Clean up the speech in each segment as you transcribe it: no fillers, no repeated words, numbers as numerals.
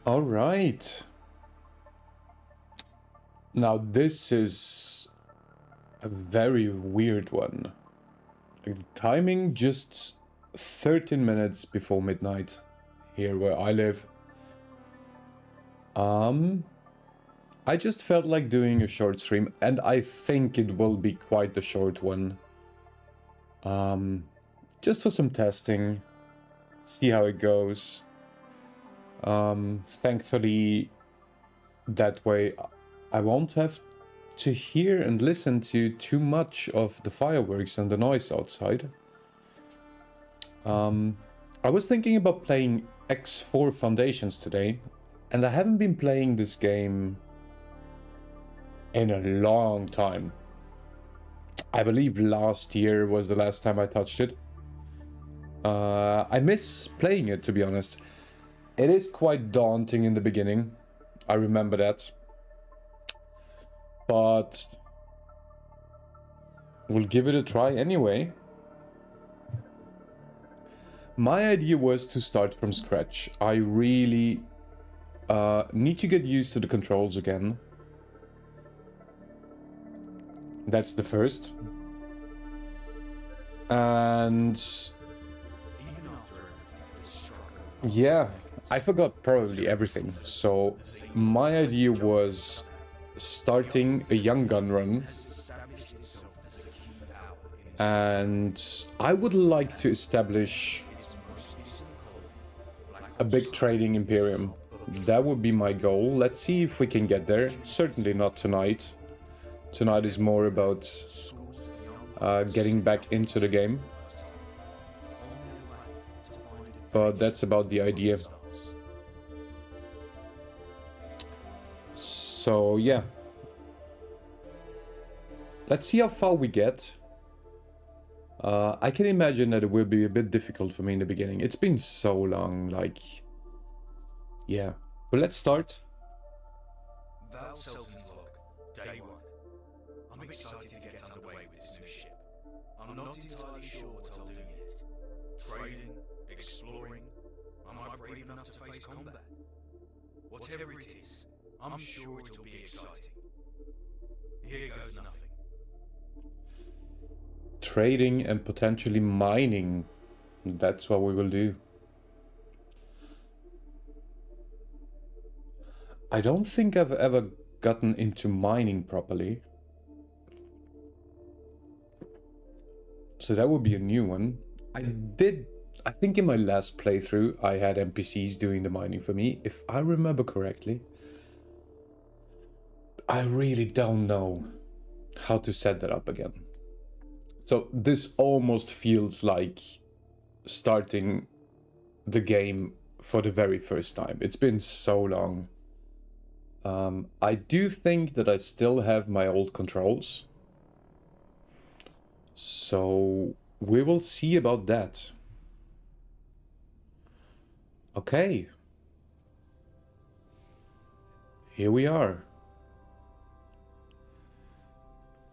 All right. Now this is a very weird one. Like the timing just 13 minutes before midnight here where I live. I just felt like doing a short stream, and I think it will be quite a short one. Just for some testing, see how it goes. Thankfully, that way I won't have to hear and listen to too much of the fireworks and the noise outside. I was thinking about playing X4 Foundations today, and I haven't been playing this game in a long time. I believe last year was the last time I touched it. I miss playing it, to be honest. It is quite daunting in the beginning. I remember that. But we'll give it a try anyway. My idea was to start from scratch. I really need to get used to the controls again. That's the first. And yeah, I forgot probably everything. So my idea was starting a young gun run. And I would like to establish a big trading imperium. That would be my goal. Let's see if we can get there. Certainly not tonight. Tonight is more about getting back into the game. But that's about the idea. So yeah. Let's see how far we get. I can imagine that it will be a bit difficult for me in the beginning. It's been so long, like... Yeah. But let's start. Day 1. I'm excited to get underway with this new ship. I'm not entirely sure what I'll do yet. Trading, exploring, am I brave enough to face combat? Whatever it is, I'm sure it'll be exciting. Here goes nothing. Trading and potentially mining. That's what we will do. I don't think I've ever gotten into mining properly. So that would be a new one. I think in my last playthrough I had NPCs doing the mining for me, if I remember correctly. I really don't know how to set that up again. So this almost feels like starting the game for the very first time. It's been so long. I do think that I still have my old controls. So we will see about that. Okay. Here we are.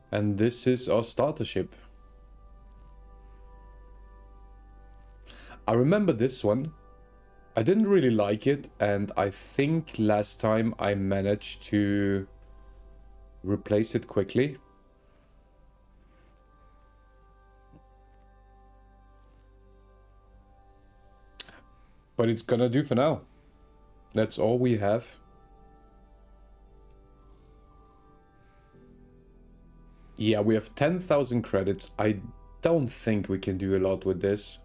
And this is our starter ship. I remember this one. I didn't really like it, and I think last time I managed to replace it quickly. But it's gonna do for now. That's all we have. Yeah, we have 10,000 credits. I don't think we can do a lot with this.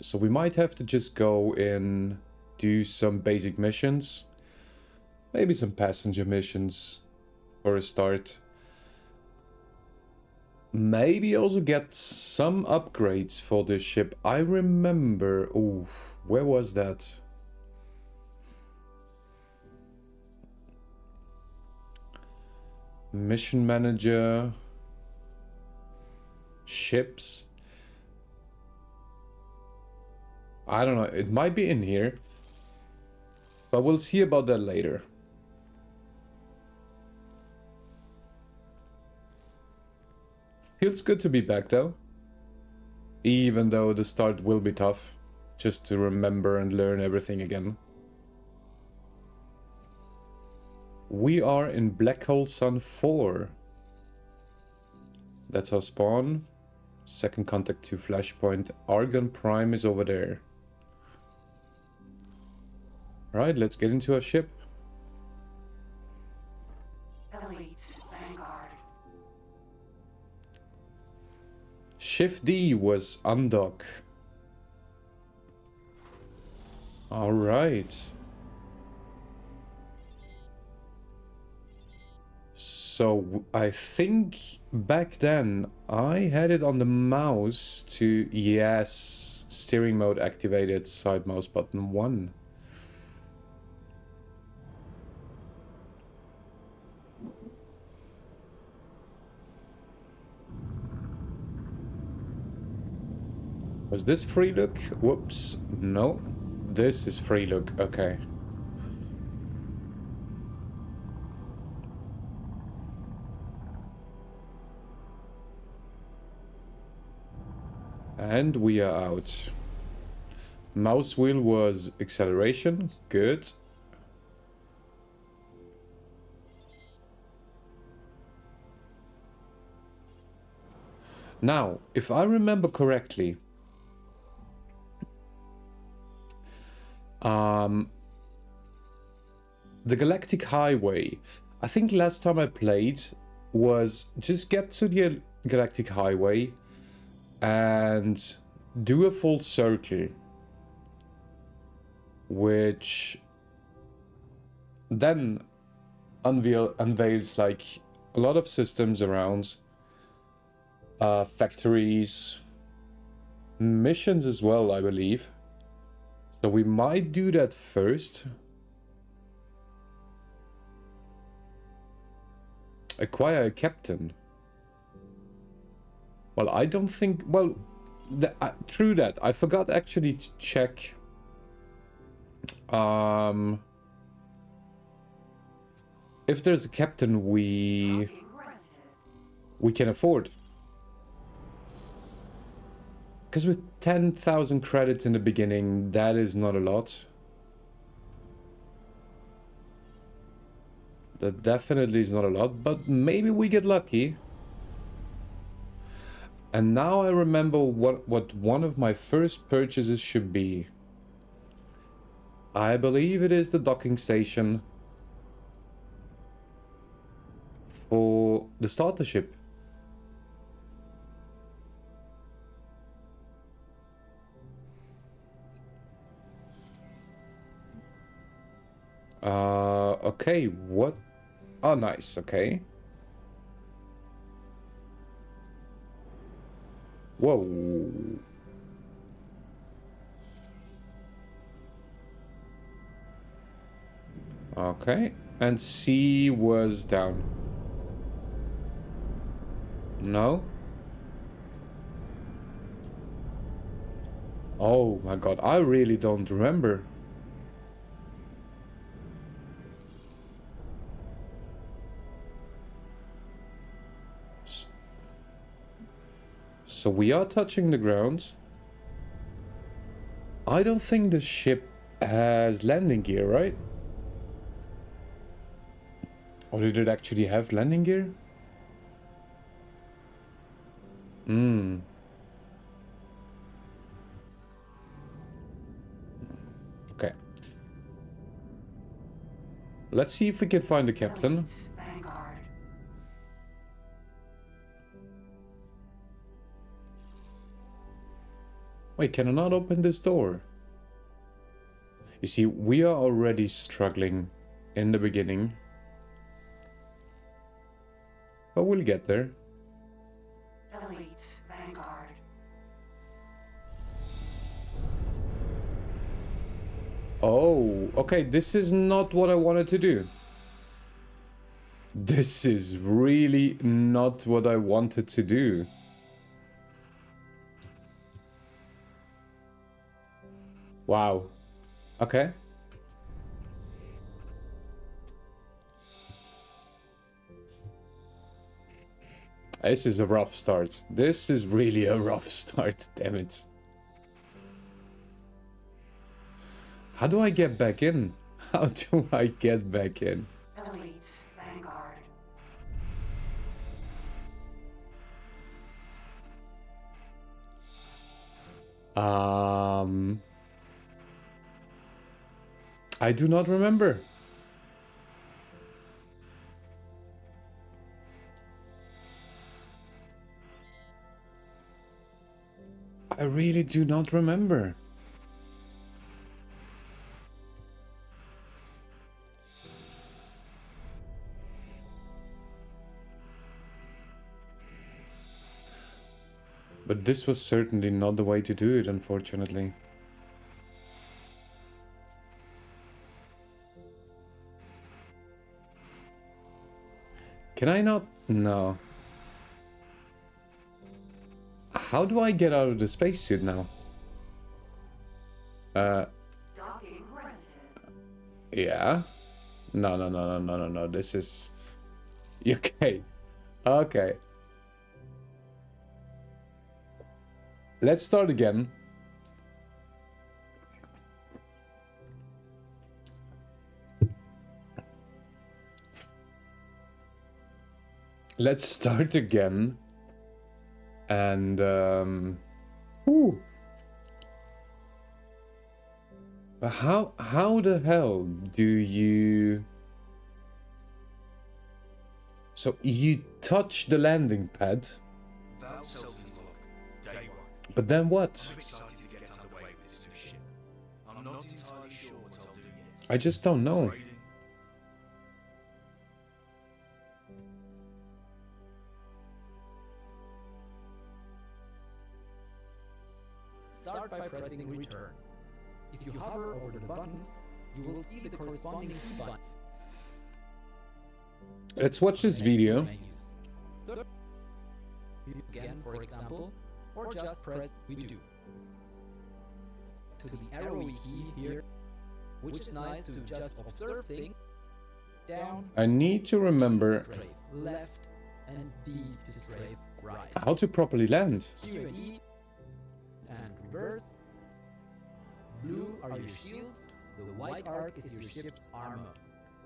So we might have to just go in, do some basic missions. Maybe some passenger missions for a start. Maybe also get some upgrades for this ship. I remember... Oh, where was that? Mission manager... Ships... I don't know, it might be in here. But we'll see about that later. Feels good to be back though. Even though the start will be tough. just to remember and learn everything again. We are in Black Hole Sun 4. That's our spawn. Second contact to Flashpoint. Argon Prime is over there. Alright, let's get into our ship. Elites, Vanguard. Shift D was undock. Alright. So I think back then I had it on the mouse to, yes, steering mode activated, side mouse button 1. Was this free look? Whoops. No. This is free look. Okay. And we are out. Mouse wheel was acceleration. Good. Now, if I remember correctly, the Galactic Highway, I think last time I played was just get to the Galactic Highway and do a full circle, which then unveils like a lot of systems around, factories, missions as well, I believe. So we might do that first. Acquire a captain. Well, I don't think... Well, true that. I forgot actually to check... if there's a captain we can afford. Because with 10,000 credits in the beginning, that is not a lot. That definitely is not a lot, but maybe we get lucky. And now I remember what one of my first purchases should be. I believe it is the docking station for the starter ship. Okay, what? Oh, nice, okay. Whoa. Okay, and C was down. No? Oh my god, I really don't remember. So we are touching the ground. I don't think the ship has landing gear, right? Or did it actually have landing gear? Okay. Let's see if we can find the captain. Wait, can I not open this door? You see, we are already struggling in the beginning. But we'll get there. Elites, Vanguard. Oh, okay, this is not what I wanted to do. This is really not what I wanted to do. Wow. Okay. This is a rough start. This is really a rough start, damn it. How do I get back in? How do I get back in? Elites, Vanguard. I do not remember. I really do not remember. But this was certainly not the way to do it, unfortunately. Can I not? No. How do I get out of the spacesuit now? Docking granted. Yeah. No. This is... Okay. Okay. Let's start again. Let's start again. And, ooh. But how the hell do you... So you touch the landing pad, Val Selton's log, day 1. but then what? I'm excited to get underway with this new ship. I'm not entirely sure what I'll do yet. I just don't know. Trading. Start by pressing return. If you hover over the buttons, you will see the corresponding key button. Let's watch this video. Menus. Third, again, for example, or just press we do. To the arrowy key here, which is nice to just observe things. Down, I need to remember strafe left, and D to strafe right. how to properly land. Q and E, and reverse. Blue are your shields, the white arc is your ship's armor.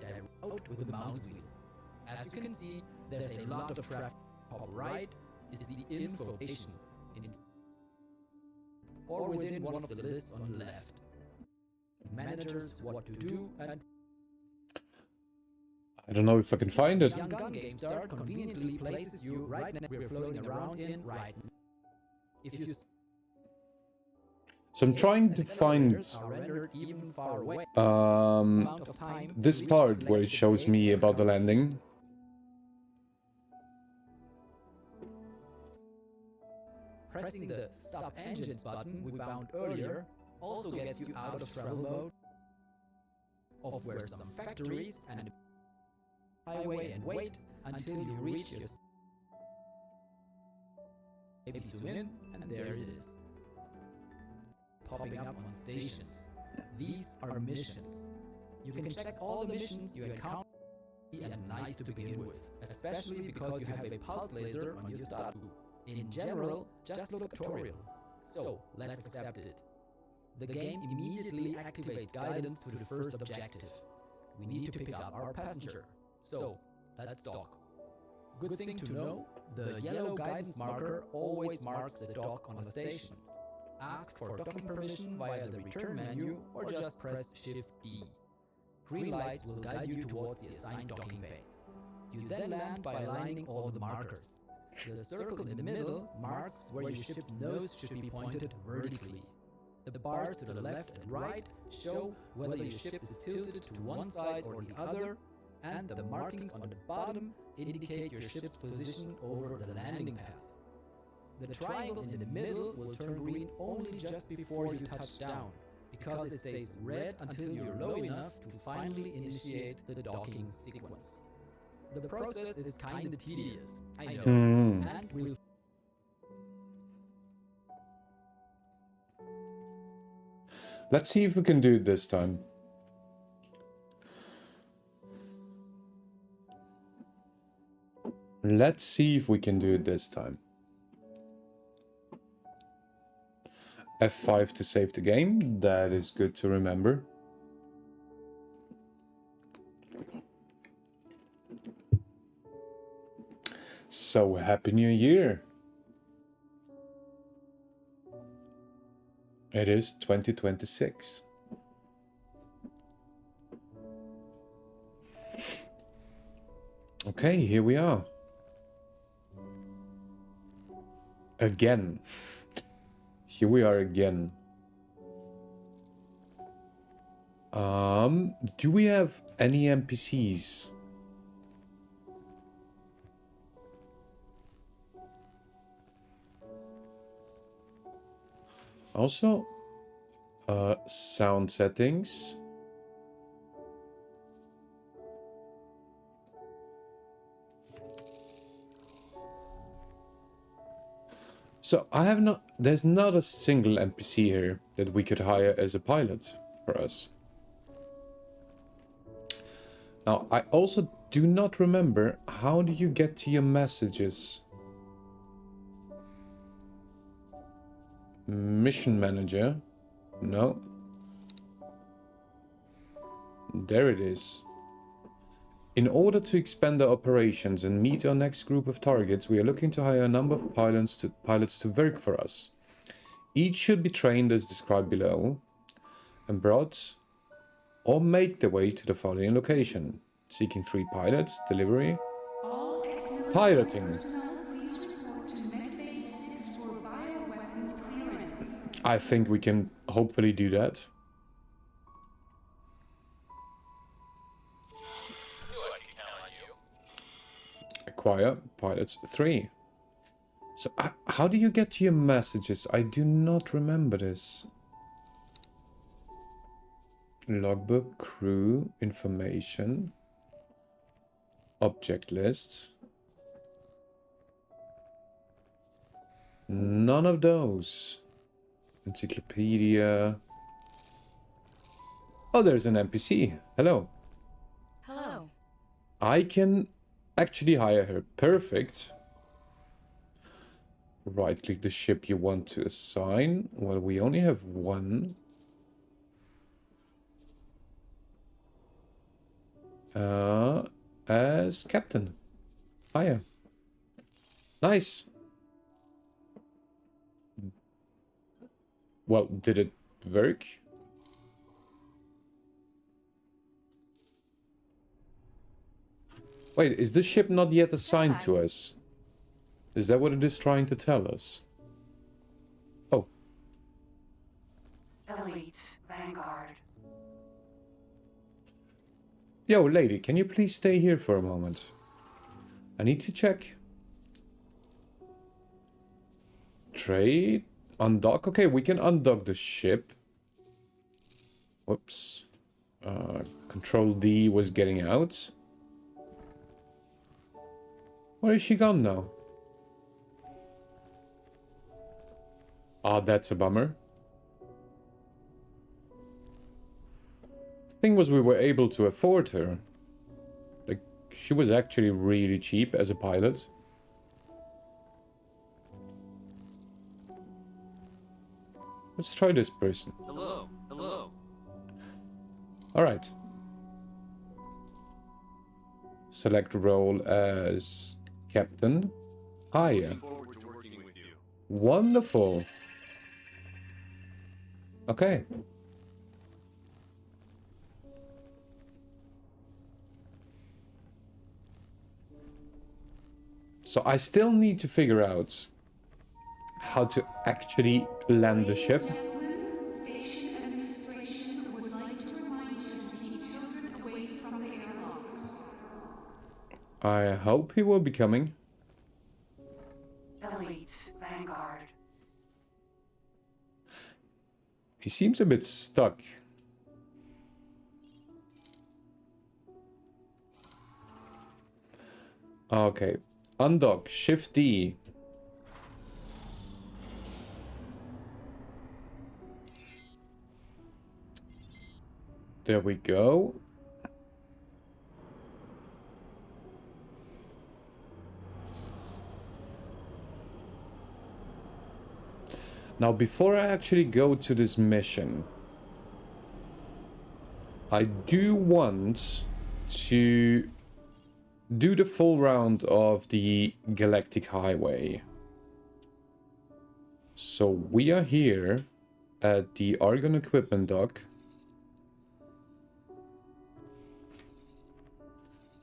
Direct out with the mouse wheel. As you can see, there's a lot of traffic. Top right is the info station, or within one of the lists on the left. Managers what to do, and I don't know if I can find it. Young Gun Game Start conveniently places you right now we're floating around in right. If you So I'm trying to find are rendered even far away, this part where it shows me about the landing. pressing the Stop Engines button we found earlier also gets you out of travel mode, of where some factories and highway, and wait until you reach your... Maybe zoom in, and there it is. Popping up on stations. These are missions. You can check all the missions you encounter, and nice to begin with, especially because you have a pulse laser on your statu. In general, just look tutorial. So, let's accept it. The game immediately activates guidance to the first objective. We need to pick up our passenger. So, let's dock. Good thing to know, the yellow guidance marker always marks the dock on the station. Ask for docking permission via the return menu or just press Shift D. Green lights will guide you towards the assigned docking bay. You then land by aligning all the markers. The circle in the middle marks where your ship's nose should be pointed vertically. The bars to the left and right show whether your ship is tilted to one side or the other, and the markings on the bottom indicate your ship's position over the landing pad. The triangle in the middle will turn green only just before you touch down, because it stays red until you're low enough to finally initiate the docking sequence. The process is kinda tedious, I know, and we'll... Let's see if we can do it this time. Let's see if we can do it this time. F5 to save the game, that is good to remember. So happy new year. It is 2026. Okay, here we are. Again. Here we are again. Do we have any NPCs? Also, sound settings. So I have not, there's not a single NPC here that we could hire as a pilot for us. Now, I also do not remember, how do you get to your messages? Mission manager? No. There it is. In order to expand our operations and meet our next group of targets, we are looking to hire a number of pilots to work for us. Each should be trained as described below and brought or make their way to the following location. Seeking 3 pilots, delivery, piloting. I think we can hopefully do that. Acquire pilots 3. So how do you get to your messages? I do not remember this. Logbook, crew, information, object lists. None of those. Encyclopedia. Oh, there's an NPC. Hello. Hello. I can actually hire her. Perfect. Right click the ship you want to assign. Well, we only have one. As captain. Hire. Nice. Well, did it work? Wait, is the ship not yet assigned to us? Is that what it is trying to tell us? Oh. Elite Vanguard. Yo, lady, can you please stay here for a moment? I need to check. Trade. Undock. Okay, we can undock the ship. Whoops. Control D was getting out. Where is she gone now? Ah, that's a bummer. The thing was, we were able to afford her. Like, she was actually really cheap as a pilot. Let's try this person. Hello, hello. Alright. Select role as captain. Hire. Looking forward to working with you. Wonderful. Okay. So I still need to figure out how to actually land the ship. Station administration would like to remind you to keep children away from the airlocks. I hope he will be coming. Elite Vanguard. He seems a bit stuck. Okay. Undock. Shift D. There we go. Now, before I actually go to this mission, I do want to do the full round of the Galactic Highway. So we are here at the Argon Equipment Dock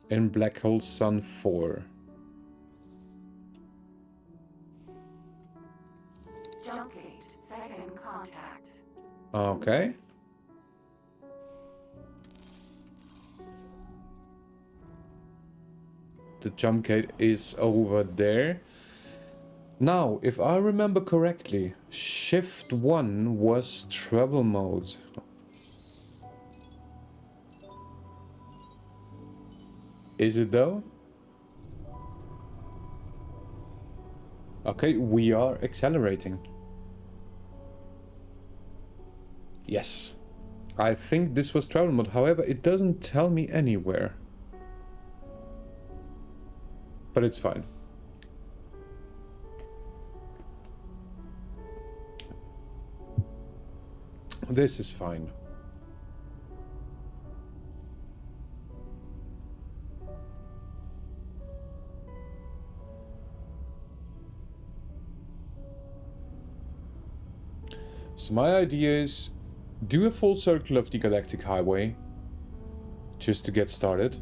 in Black Hole Sun 4. Jump gate, second contact. Okay. The jump gate is over there. Now, if I remember correctly, Shift 1 was travel mode. Is it though? Okay, we are accelerating. Yes. I think this was travel mode, however, it doesn't tell me anywhere. But it's fine. This is fine. So my idea is do a full circle of the Galactic Highway just to get started.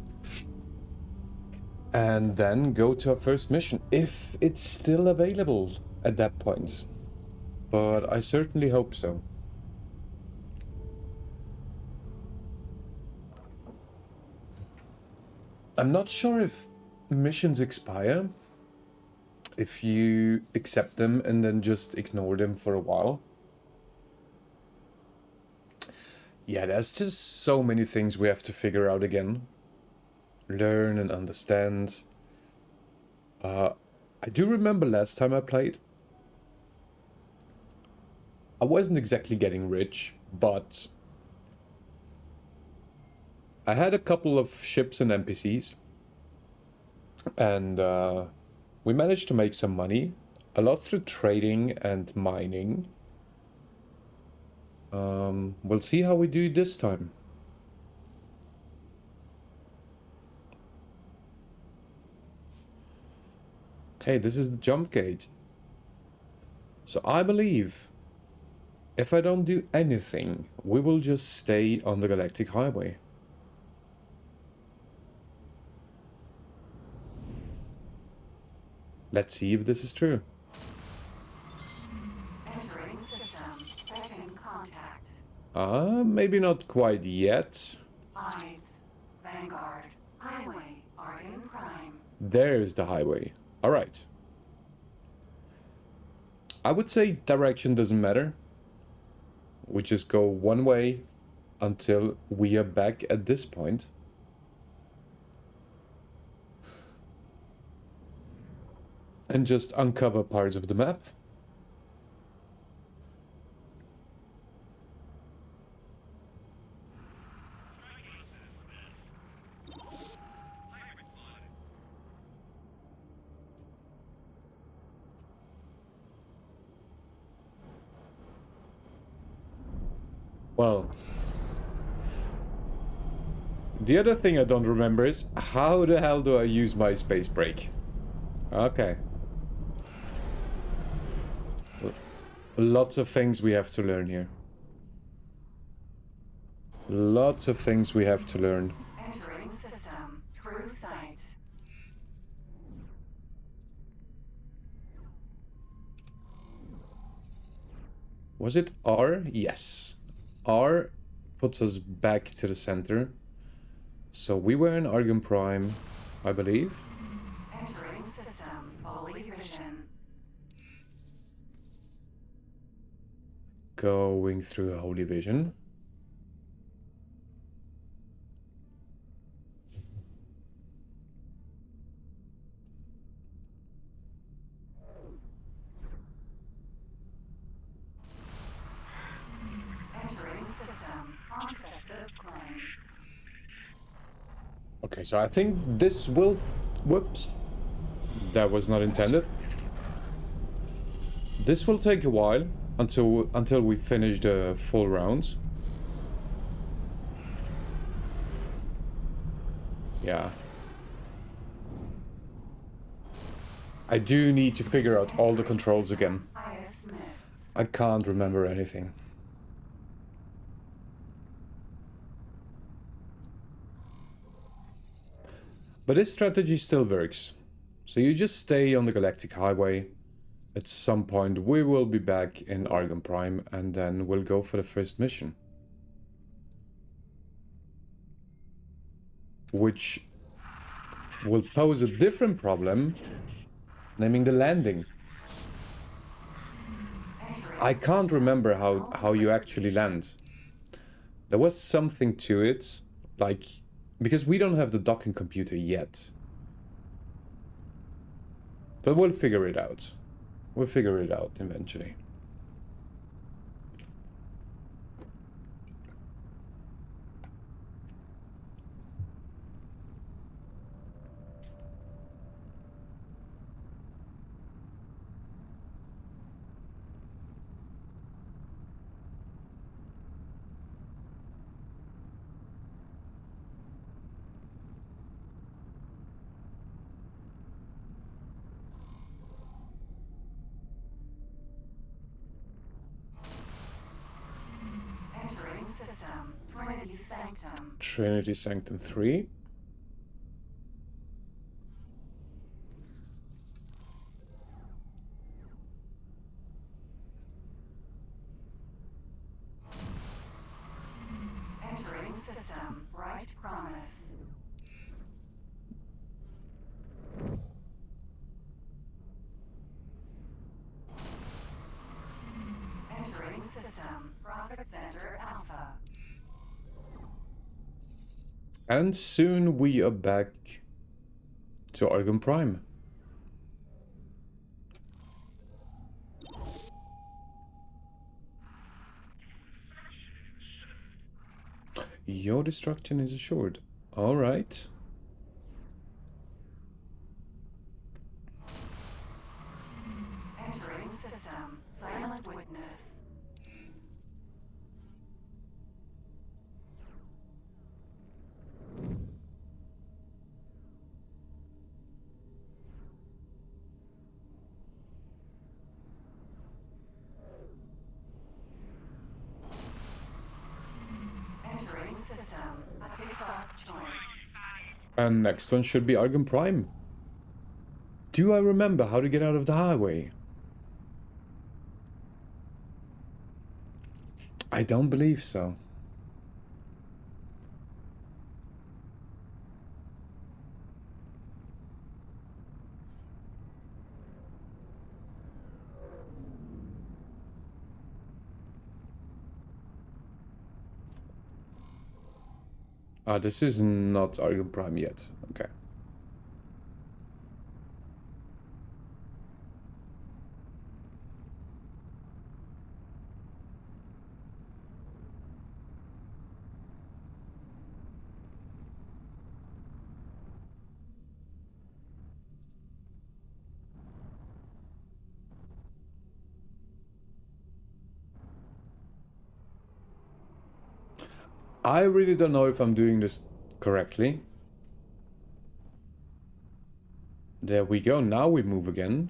And then go to our first mission, if it's still available at that point. But I certainly hope so. I'm not sure if missions expire, if you accept them and then just ignore them for a while. Yeah, there's just so many things we have to figure out again. Learn and understand. I do remember last time I played, I wasn't exactly getting rich, but I had a couple of ships and NPCs, and we managed to make some money, a lot through trading and mining. We'll see how we do this time. Okay, this is the jump gate. So I believe if I don't do anything, we will just stay on the Galactic Highway. Let's see if this is true. Entering system, second contact. Maybe not quite yet. Eyes, Vanguard, Highway, Argon Prime. There's the highway. Alright. I would say direction doesn't matter. We just go one way until we are back at this point. And just uncover parts of the map. Well, the other thing I don't remember is how the hell do I use my space brake? Okay. Lots of things we have to learn here. Lots of things we have to learn. Entering system, true sight. Was it R? Yes. R puts us back to the center. So we were in Argon Prime, I believe. Entering system, fully vision. Going through Holy Vision. Entering system, Contractor's claim. Okay, so I think this will... Whoops. That was not intended. This will take a while until we finish the full rounds. Yeah. I do need to figure out all the controls again. I can't remember anything. But this strategy still works. So you just stay on the Galactic Highway. At some point we will be back in Argon Prime and then we'll go for the first mission. Which will pose a different problem, naming the landing. I can't remember how you actually land. There was something to it, like, because we don't have the docking computer yet. But we'll figure it out. We'll figure it out eventually. Trinity Sanctum 3. Entering system, right promise. Entering system, Profit Center Alpha. And soon we are back to Argon Prime. Your destruction is assured. All right. Entering system, silent witness. Entering system, a fast choice. And next one should be Argon Prime. Do I remember how to get out of the highway? I don't believe so. Ah, this is not Argon Prime yet. Okay. I really don't know if I'm doing this correctly. There we go. Now we move again.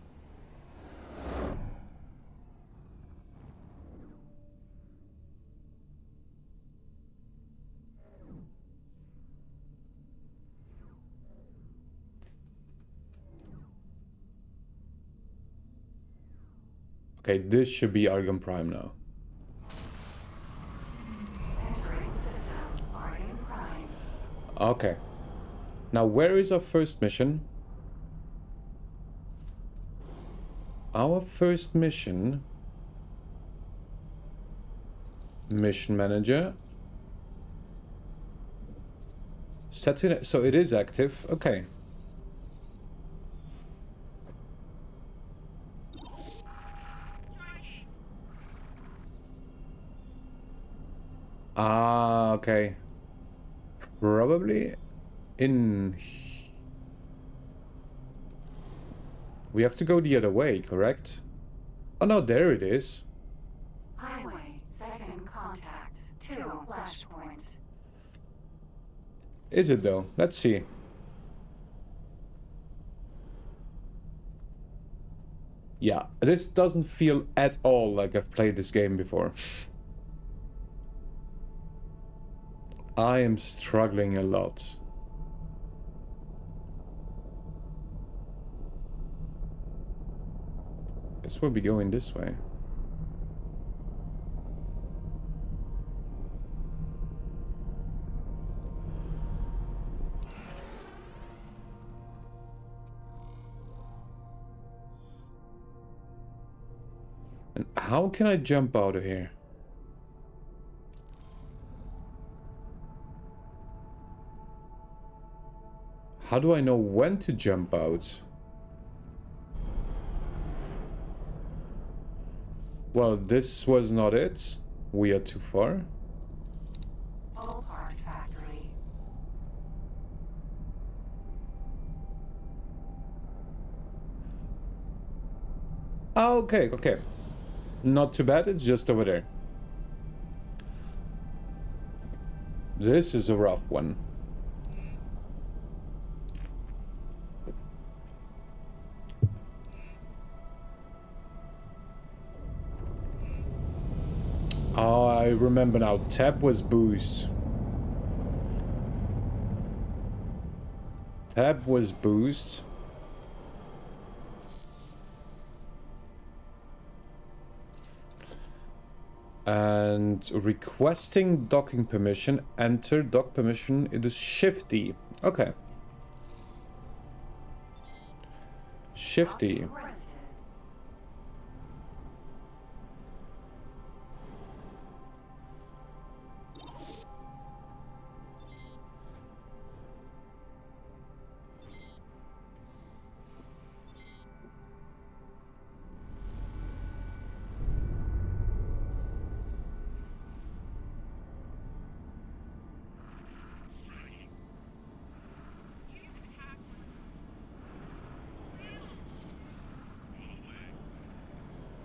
Okay, this should be Argon Prime now. Okay. Now, where is our first mission? Our first mission... Mission Manager. Set to... So it is active. Okay. Ah, okay. Probably in... We have to go the other way, correct? Oh no, there it is. Highway, second contact, 2 flashpoint. Is it though? Let's see. Yeah, this doesn't feel at all like I've played this game before. I am struggling a lot. Guess we'll be going this way. And how can I jump out of here? How do I know when to jump out? Well, this was not it. We are too far. Ballpark Factory. Okay, okay. Not too bad, it's just over there. This is a rough one. Oh, I remember now. Tab was boost. Tab was boost. And requesting docking permission. Enter dock permission. It is Shift D. Okay. Shift D.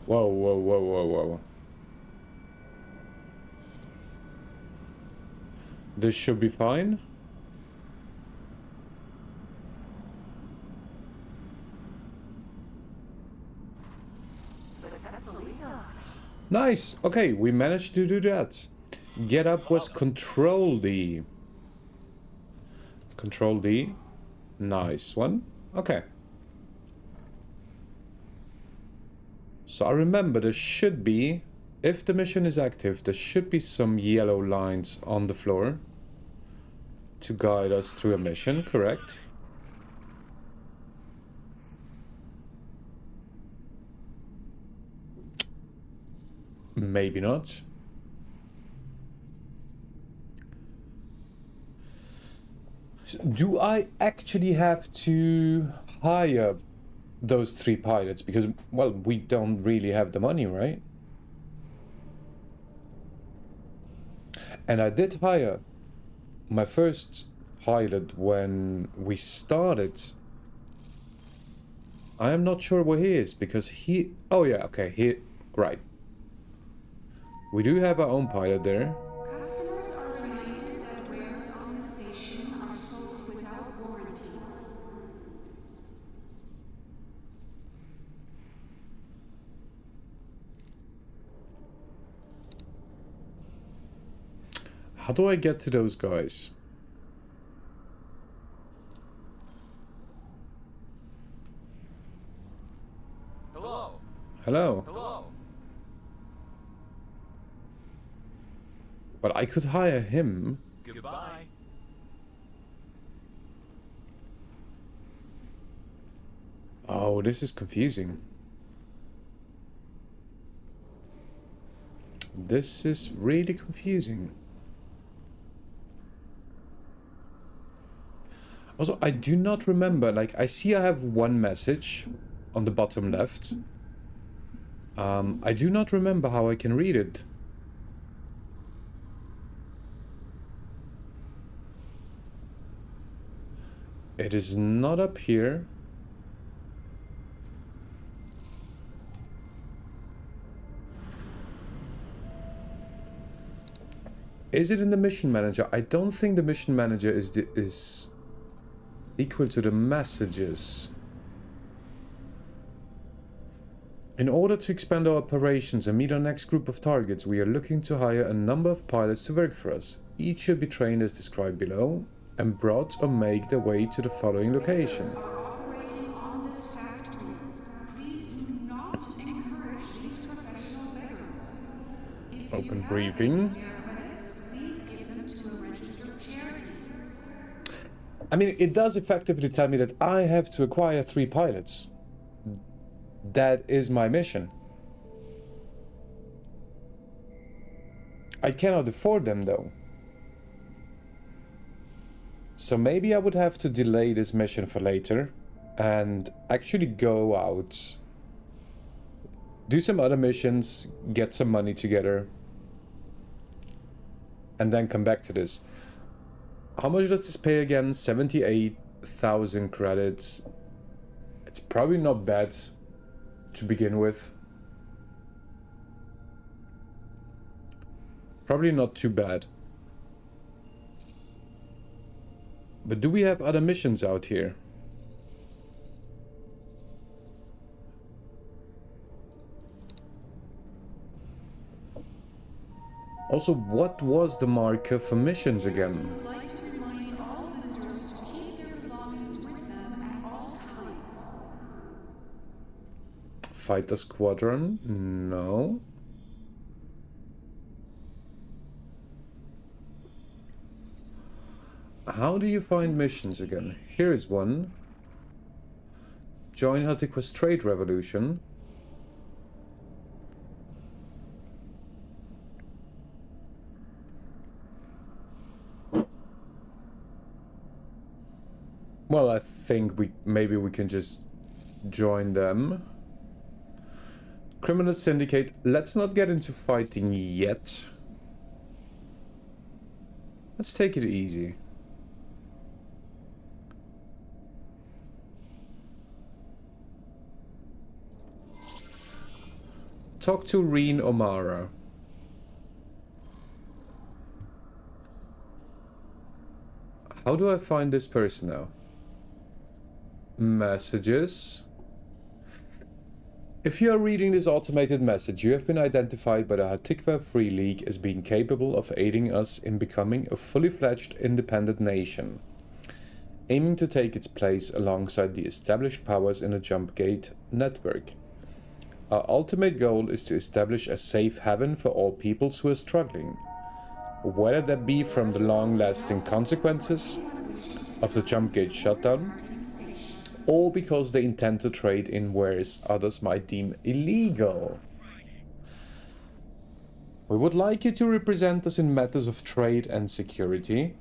Whoa, whoa, whoa, whoa, whoa. This should be fine. Nice. Okay, we managed to do that. Get up was Control D. Control D. Nice one. Okay. So I remember there should be, if the mission is active, there should be some yellow lines on the floor to guide us through a mission, correct? Maybe not. Do I actually have to hire those 3 pilots? Because, well, we don't really have the money, right? And I did hire my first pilot when we started. I am not sure where he is, because he... Oh yeah, okay, he... Right. We do have our own pilot there. Customers are reminded that wares on the station are sold without warranties. How do I get to those guys? Hello. Hello. Hello. But I could hire him. Goodbye. Oh, this is confusing. This is really confusing. Also, I do not remember, like, I see I have one message on the bottom left. I do not remember how I can read it. It is not up here. Is it in the mission manager? I don't think the mission manager is equal to the messages. In order to expand our operations and meet our next group of targets, we are looking to hire a number of pilots to work for us. Each should be trained as described below and brought or make their way to the following location. Operating on this factory. Please do not encourage these professional beggars. If Open you have briefing. any spare credits, please give them to a registered charity. I mean, it does effectively tell me that I have to acquire 3 pilots. That is my mission. I cannot afford them though. So maybe I would have to delay this mission for later and actually go out, do some other missions, get some money together, and then come back to this. How much does this pay again? 78,000 credits. It's probably not bad to begin with. Probably not too bad. But do we have other missions out here? Also, what was the marker for missions again? I would like to remind all visitors to keep their belongings with them at all times. Fighter Squadron? No. How do you find missions again? Here is one. Join Hattikwa's Trade Revolution. Well, I think maybe we can just join them. Criminal Syndicate. Let's not get into fighting yet. Let's take it easy. Talk to Reen O'Mara. How do I find this person now? Messages. If you are reading this automated message, you have been identified by the Hattikwa Free League as being capable of aiding us in becoming a fully fledged independent nation, aiming to take its place alongside the established powers in the Jumpgate network. Our ultimate goal is to establish a safe haven for all peoples who are struggling, whether that be from the long-lasting consequences of the Jumpgate shutdown, or because they intend to trade in wares others might deem illegal. We would like you to represent us in matters of trade and security.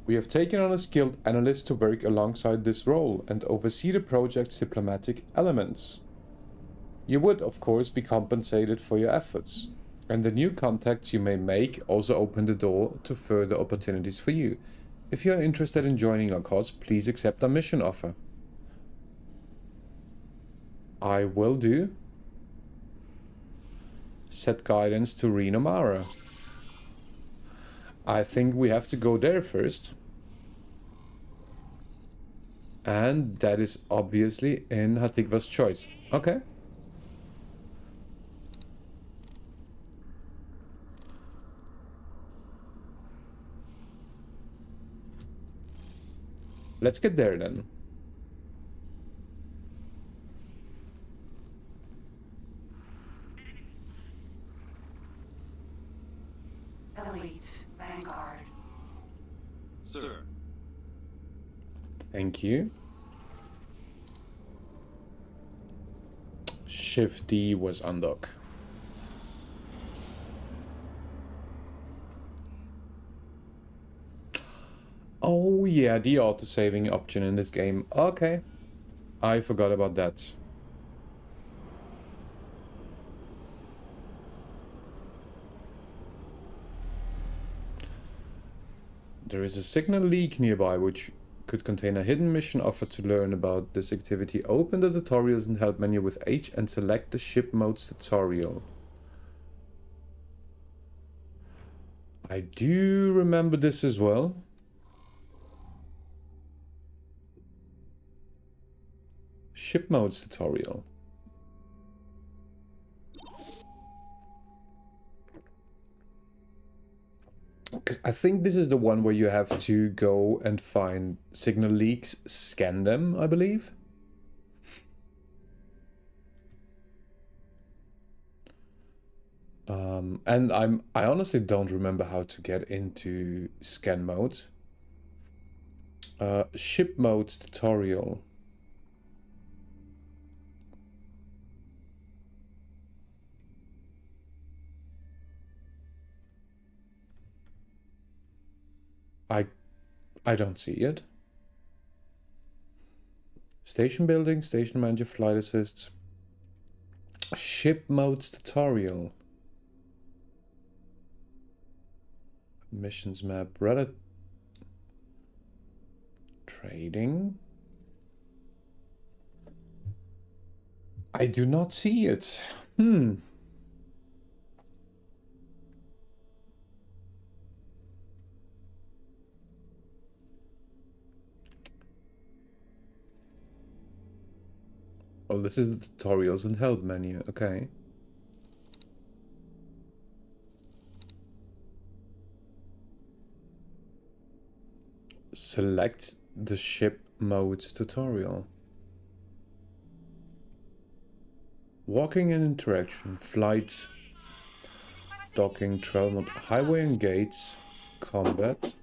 We have taken on a skilled analyst to work alongside this role and oversee the project's diplomatic elements. You would, of course, be compensated for your efforts, and the new contacts you may make also open the door to further opportunities for you. If you are interested in joining our cause, please accept our mission offer. I will do. Set guidance to Reen O'Mara. I think we have to go there first. And that is obviously in Hattikwa's choice. Okay. Let's get there then. Elite Vanguard. Sir. Thank you. Shift D was undock. Oh yeah, the auto-saving option in this game. Okay. I forgot about that. There is a signal leak nearby which could contain a hidden mission offer. To learn about this activity, open the tutorials and help menu with H and select the ship modes tutorial. I do remember this as well. Ship modes tutorial. I think this is the one where you have to go and find signal leaks, scan them, I believe. And I honestly don't remember how to get into scan mode. Ship modes tutorial. I don't see it. Station building, station manager, flight assists. Ship modes tutorial. Missions map, Reddit. Trading. I do not see it. Oh, this is the tutorials and help menu. Okay. Select the ship modes tutorial. Walking and interaction, flight, docking, travel mode, highway and gates, combat,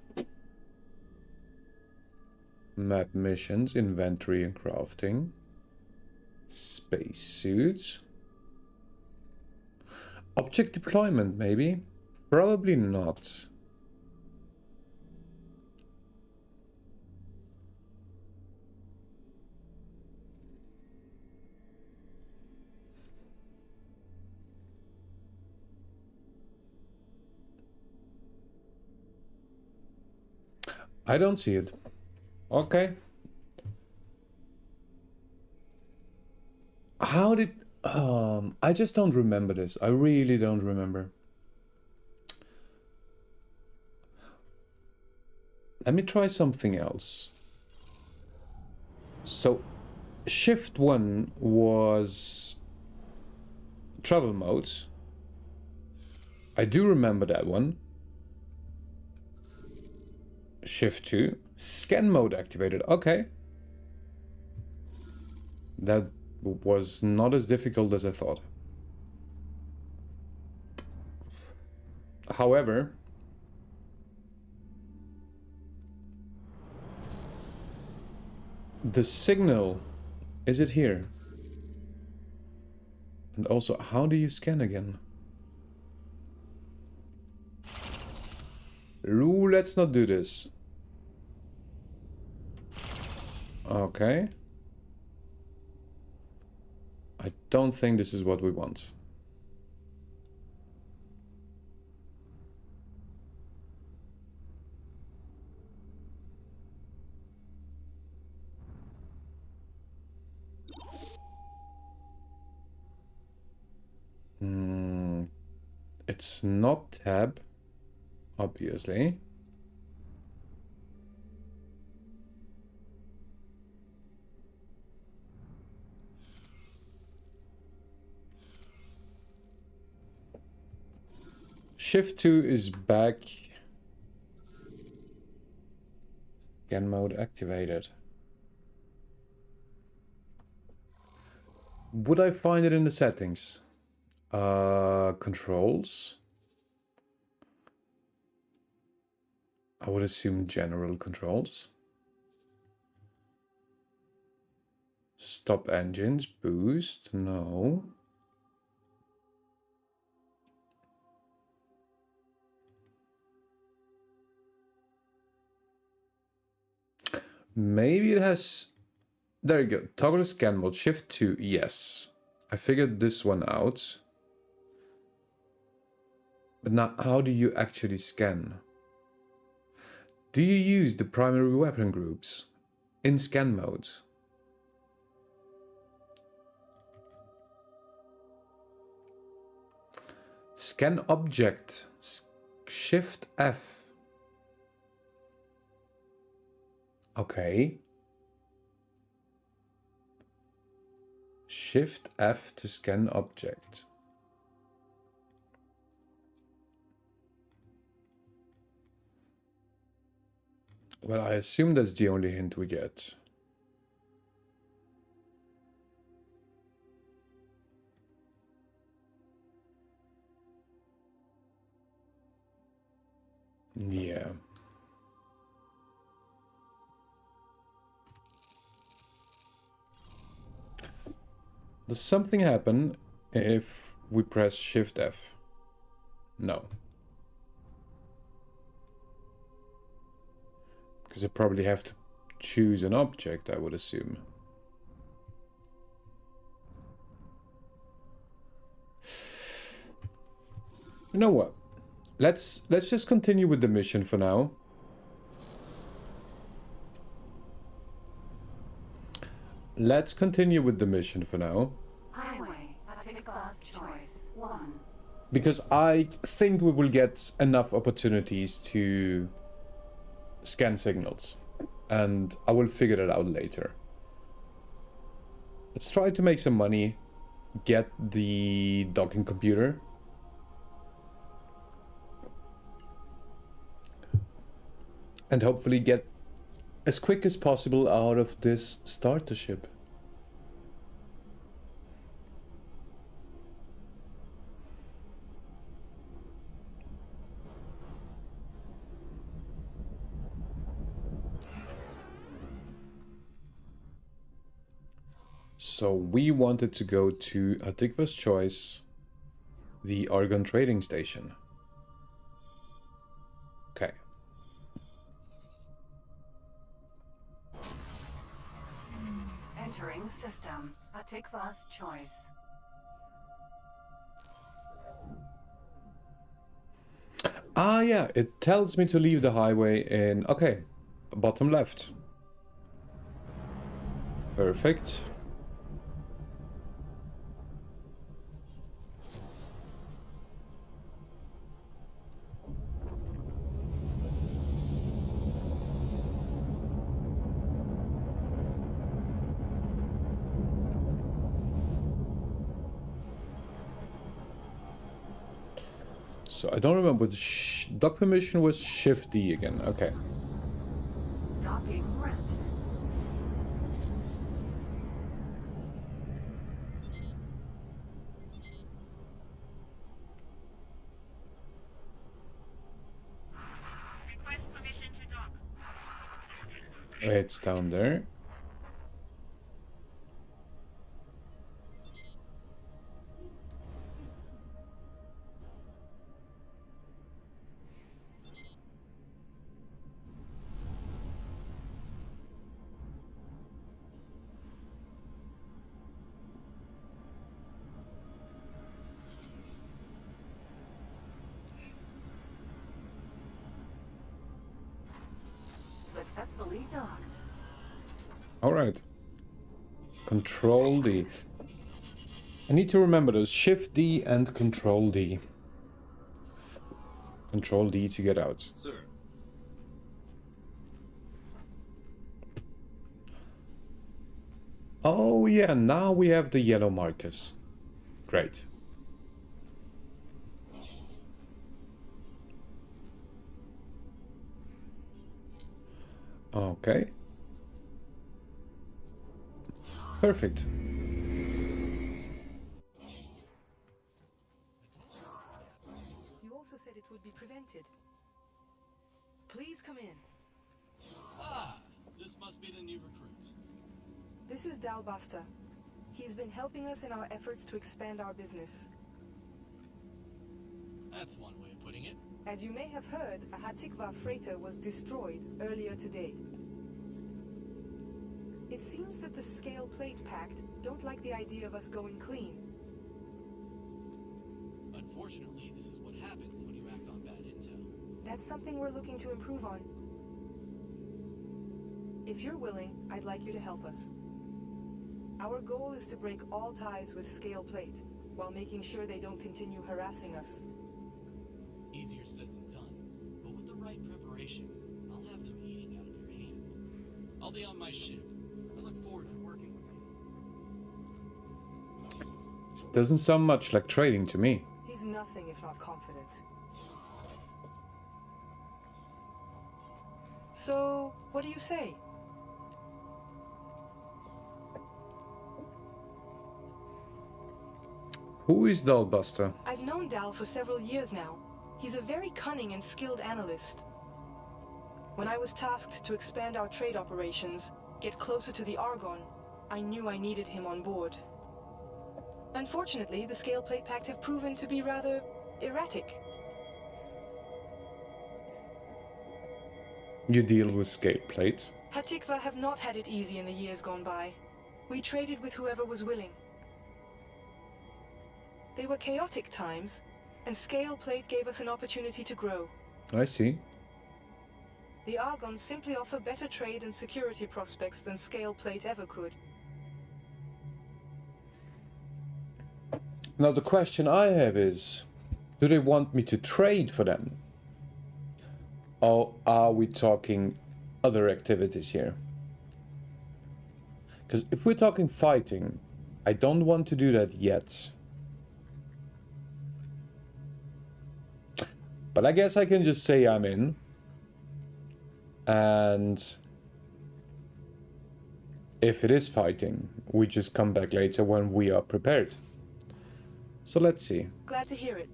map missions, inventory and crafting, spacesuits, object deployment maybe? Probably not. I don't see it. Okay. How did... I just don't remember this. I really don't remember. Let me try something else. So, shift 1 was travel mode. I do remember that one. Shift 2, scan mode activated. Okay. That was not as difficult as I thought. However, the signal, is it here? And also, how do you scan again? Ooh, let's not do this. Okay. I don't think this is what we want. It's not tab, obviously. Shift 2 is back. Scan mode activated. Would I find it in the settings? Controls. I would assume general controls. Stop engines, boost, no. Maybe it has... There you go. Toggle scan mode. Shift 2. Yes. I figured this one out. But now, how do you actually scan? Do you use the primary weapon groups in scan mode? Scan object. Shift F. Okay. Shift F to scan object. Well, I assume that's the only hint we get. Yeah. Does something happen if we press Shift F? No. Because I probably have to choose an object, I would assume. You know what? Let's just continue with the mission for now. Let's continue with the mission for now. Highway, take first choice. 1. Because I think we will get enough opportunities to scan signals. And I will figure that out later. Let's try to make some money. Get the docking computer. And hopefully get as quick as possible out of this starter ship. So we wanted to go to Hatikva's Choice, the Argon trading station. Okay. Entering system. Take first choice. Ah, yeah, it tells me to leave the highway in, okay, bottom left. Perfect. So I don't remember what dock permission was Shift D again. Okay. Docking granted. Request permission to dock. It's down there. Successfully docked. All right. Control D. I need to remember those. Shift D and Control D. Control D to get out. Sir. Oh yeah, now we have the yellow markers. Great. Okay. Perfect. You also said it would be prevented. Please come in. Ah, this must be the new recruit. This is Dalbasta. He's been helping us in our efforts to expand our business. That's one way of putting it. As you may have heard, a Hatikva freighter was destroyed earlier today. It seems that the Scale Plate Pact don't like the idea of us going clean. Unfortunately, this is what happens when you act on bad intel. That's something we're looking to improve on. If you're willing, I'd like you to help us. Our goal is to break all ties with Scale Plate, while making sure they don't continue harassing us. Easier said than done, but with the right preparation, I'll have them eating out of your hand. I'll be on my ship. I look forward to working with you. This doesn't sound much like trading to me. He's nothing if not confident. So, what do you say? Who is Dollbuster? I've known Dal for several years now. He's a very cunning and skilled analyst. When I was tasked to expand our trade operations, get closer to the Argon, I knew I needed him on board. Unfortunately, the Scale Plate Pact have proven to be rather erratic. You deal with Scale Plate. Hatikva have not had it easy in the years gone by. We traded with whoever was willing. They were chaotic times, and Scale Plate gave us an opportunity to grow. I see. The Argons simply offer better trade and security prospects than Scale Plate ever could. Now the question I have is, do they want me to trade for them? Or are we talking other activities here? Because if we're talking fighting, I don't want to do that yet. But I guess I can just say I'm in. And if it is fighting, we just come back later when we are prepared. So let's see. Glad to hear it.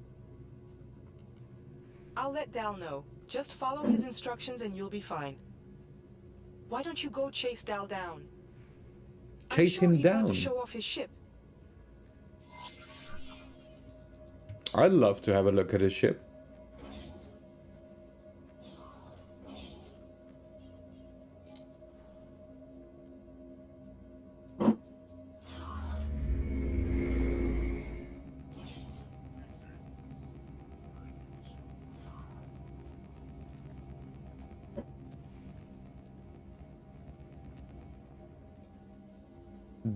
I'll let Dal know. Just follow his instructions and you'll be fine. Why don't you go chase Dal down? Chase him I'm sure he'd want down? to show off his ship. I'd love to have a look at his ship.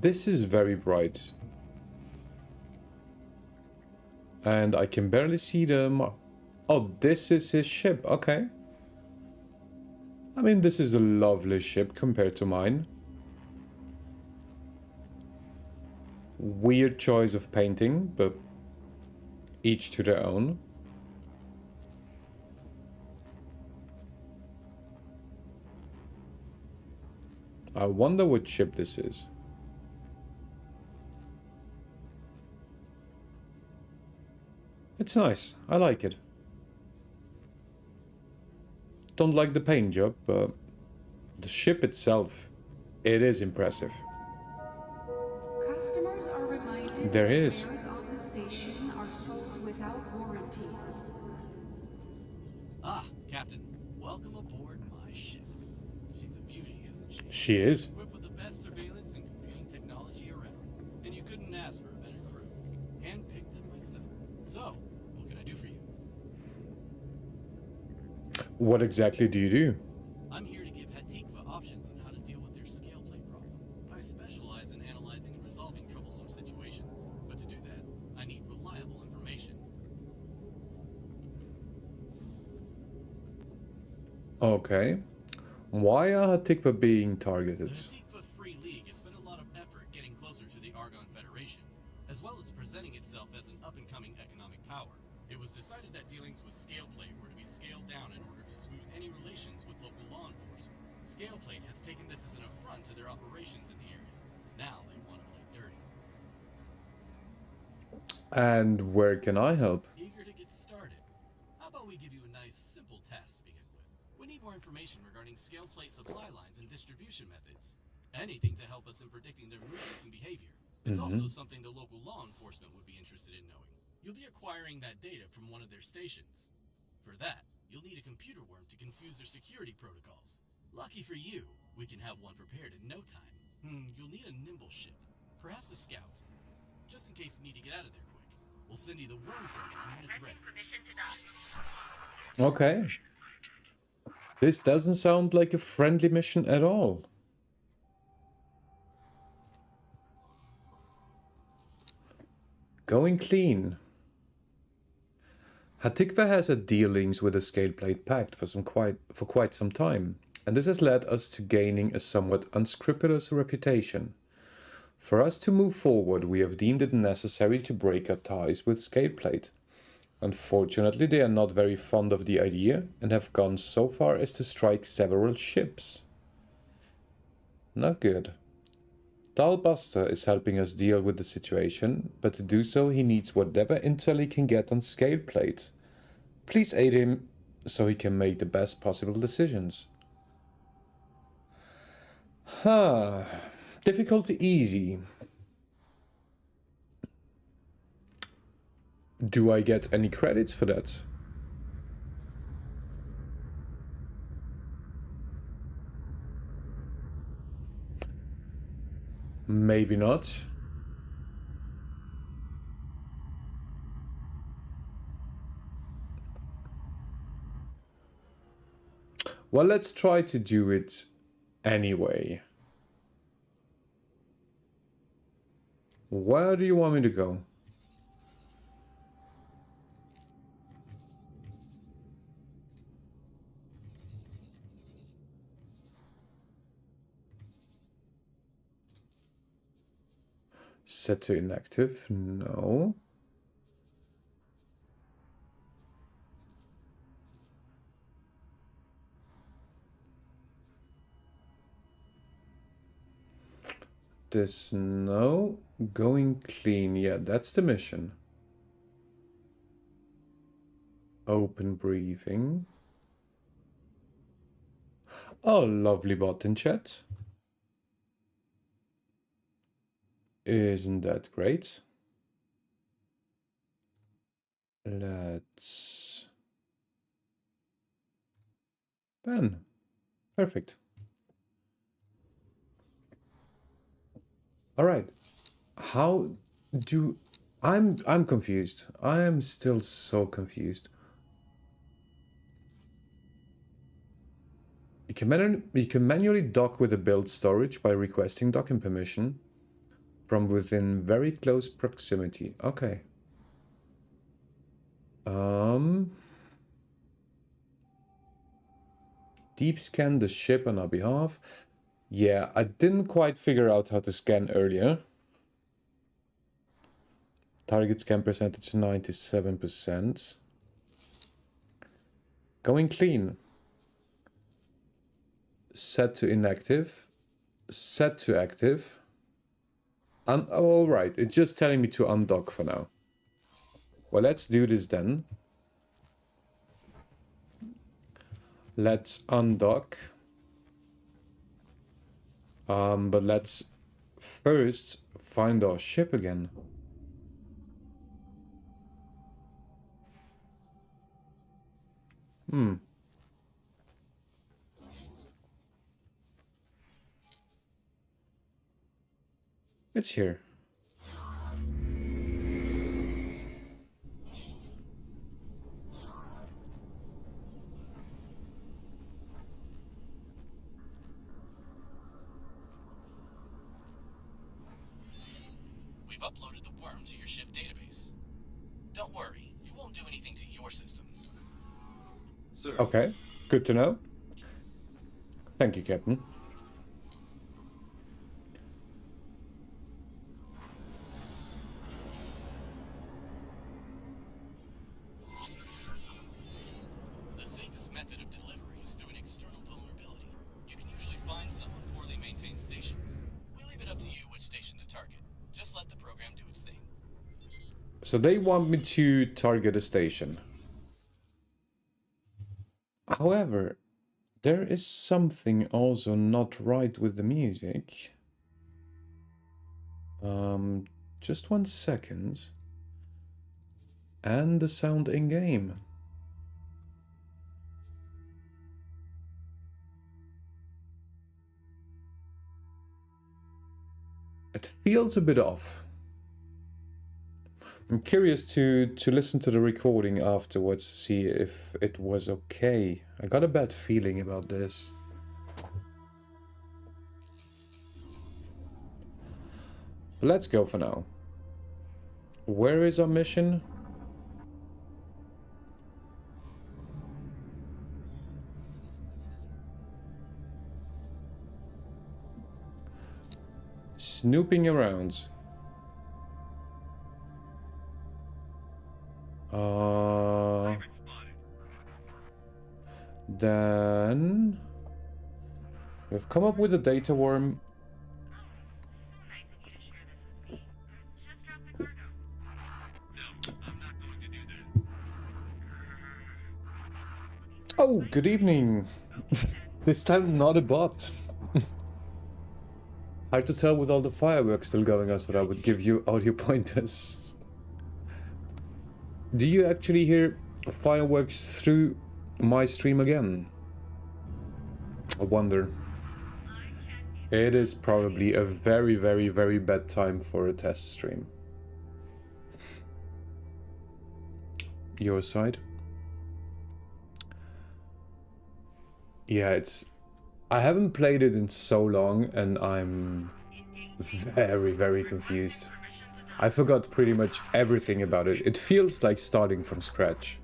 This is very bright. And I can barely see the... Oh, this is his ship. Okay. I mean, this is a lovely ship compared to mine. Weird choice of painting, but each to their own. I wonder what ship this is. It's nice. I like it. Don't like the paint job, but the ship itself, it is impressive. Customers are reminded There that is. wares on the station are sold without warranties. Ah, Captain, welcome aboard my ship. She's a beauty, isn't she? She is. Equipped with the best surveillance and computing technology around. And you couldn't ask for a better crew. Handpicked them myself. So, what can I do for you? What exactly do you do? I'm here to give Hatikva options on how to deal with their scale plate problem. I specialize in analyzing and resolving troublesome situations. But to do that, I need reliable information. Okay. Why are Hatikva being targeted? The Hatikva Free League has spent a lot of effort getting closer to the Argon Federation, as well as presenting itself as an up-and-coming economic power. It was decided that dealings with Scaleplate were to be scaled down in order to smooth any relations with local law enforcement. Scaleplate has taken this as an affront to their operations in the area. Now they want to play dirty. And where can I help? Eager to get started? How about we give you a nice, simple task to begin with? We need more information regarding Scaleplate supply lines and distribution methods. Anything to help us in predicting their movements and behavior. It's also something the local law enforcement would be interested in knowing. You'll be acquiring that data from one of their stations. For that, you'll need a computer worm to confuse their security protocols. Lucky for you, we can have one prepared in no time. You'll need a nimble ship, perhaps a scout. Just in case you need to get out of there quick. We'll send you the worm program when it's ready. Okay. This doesn't sound like a friendly mission at all. Going clean. Hatikva has had dealings with the Scaleplate Pact for quite some time, and this has led us to gaining a somewhat unscrupulous reputation. For us to move forward, we have deemed it necessary to break our ties with Scaleplate. Unfortunately, they are not very fond of the idea and have gone so far as to strike several ships. Not good. Dalbuster is helping us deal with the situation, but to do so he needs whatever intel he can get on scale plate. Please aid him so he can make the best possible decisions. Huh. Difficulty easy. Do I get any credits for that? Maybe not. Well, let's try to do it anyway. Where do you want me to go? Set to inactive? No. This, no. Going clean, yeah, that's the mission. Open briefing. Oh, lovely button chat. Isn't that great? Let's... Ben. Perfect. All right. How do... I'm confused. I am still so confused. You can manually dock with the build storage by requesting docking permission from within very close proximity. Okay. Deep scan the ship on our behalf. Yeah, I didn't quite figure out how to scan earlier. Target scan percentage 97%. Going clean. Set to inactive. Set to active. All right, it's just telling me to undock for now. Well, let's do this then. Let's undock. But let's first find our ship again. It's here. We've uploaded the worm to your ship database. Don't worry, it won't do anything to your systems. Sir. Okay, good to know. Thank you, Captain. The safest method of delivery is through an external vulnerability. You can usually find some on poorly maintained stations. We leave it up to you which station to target. Just let the program do its thing. So they want me to target a station. However, there is something also not right with the music. Just 1 second. And the sound in game. It feels a bit off. I'm curious to listen to the recording afterwards to see if it was okay. I got a bad feeling about this. But let's go for now. Where is our mission? Snooping around. Then we've come up with a data worm. Oh, good evening. This time not a bot. Hard to tell with all the fireworks still going on, so I would give you audio pointers. Do you actually hear fireworks through my stream again? I wonder. It is probably a very, very, very bad time for a test stream. Your side? Yeah, I haven't played it in so long and I'm very, very confused. I forgot pretty much everything about it. It feels like starting from scratch.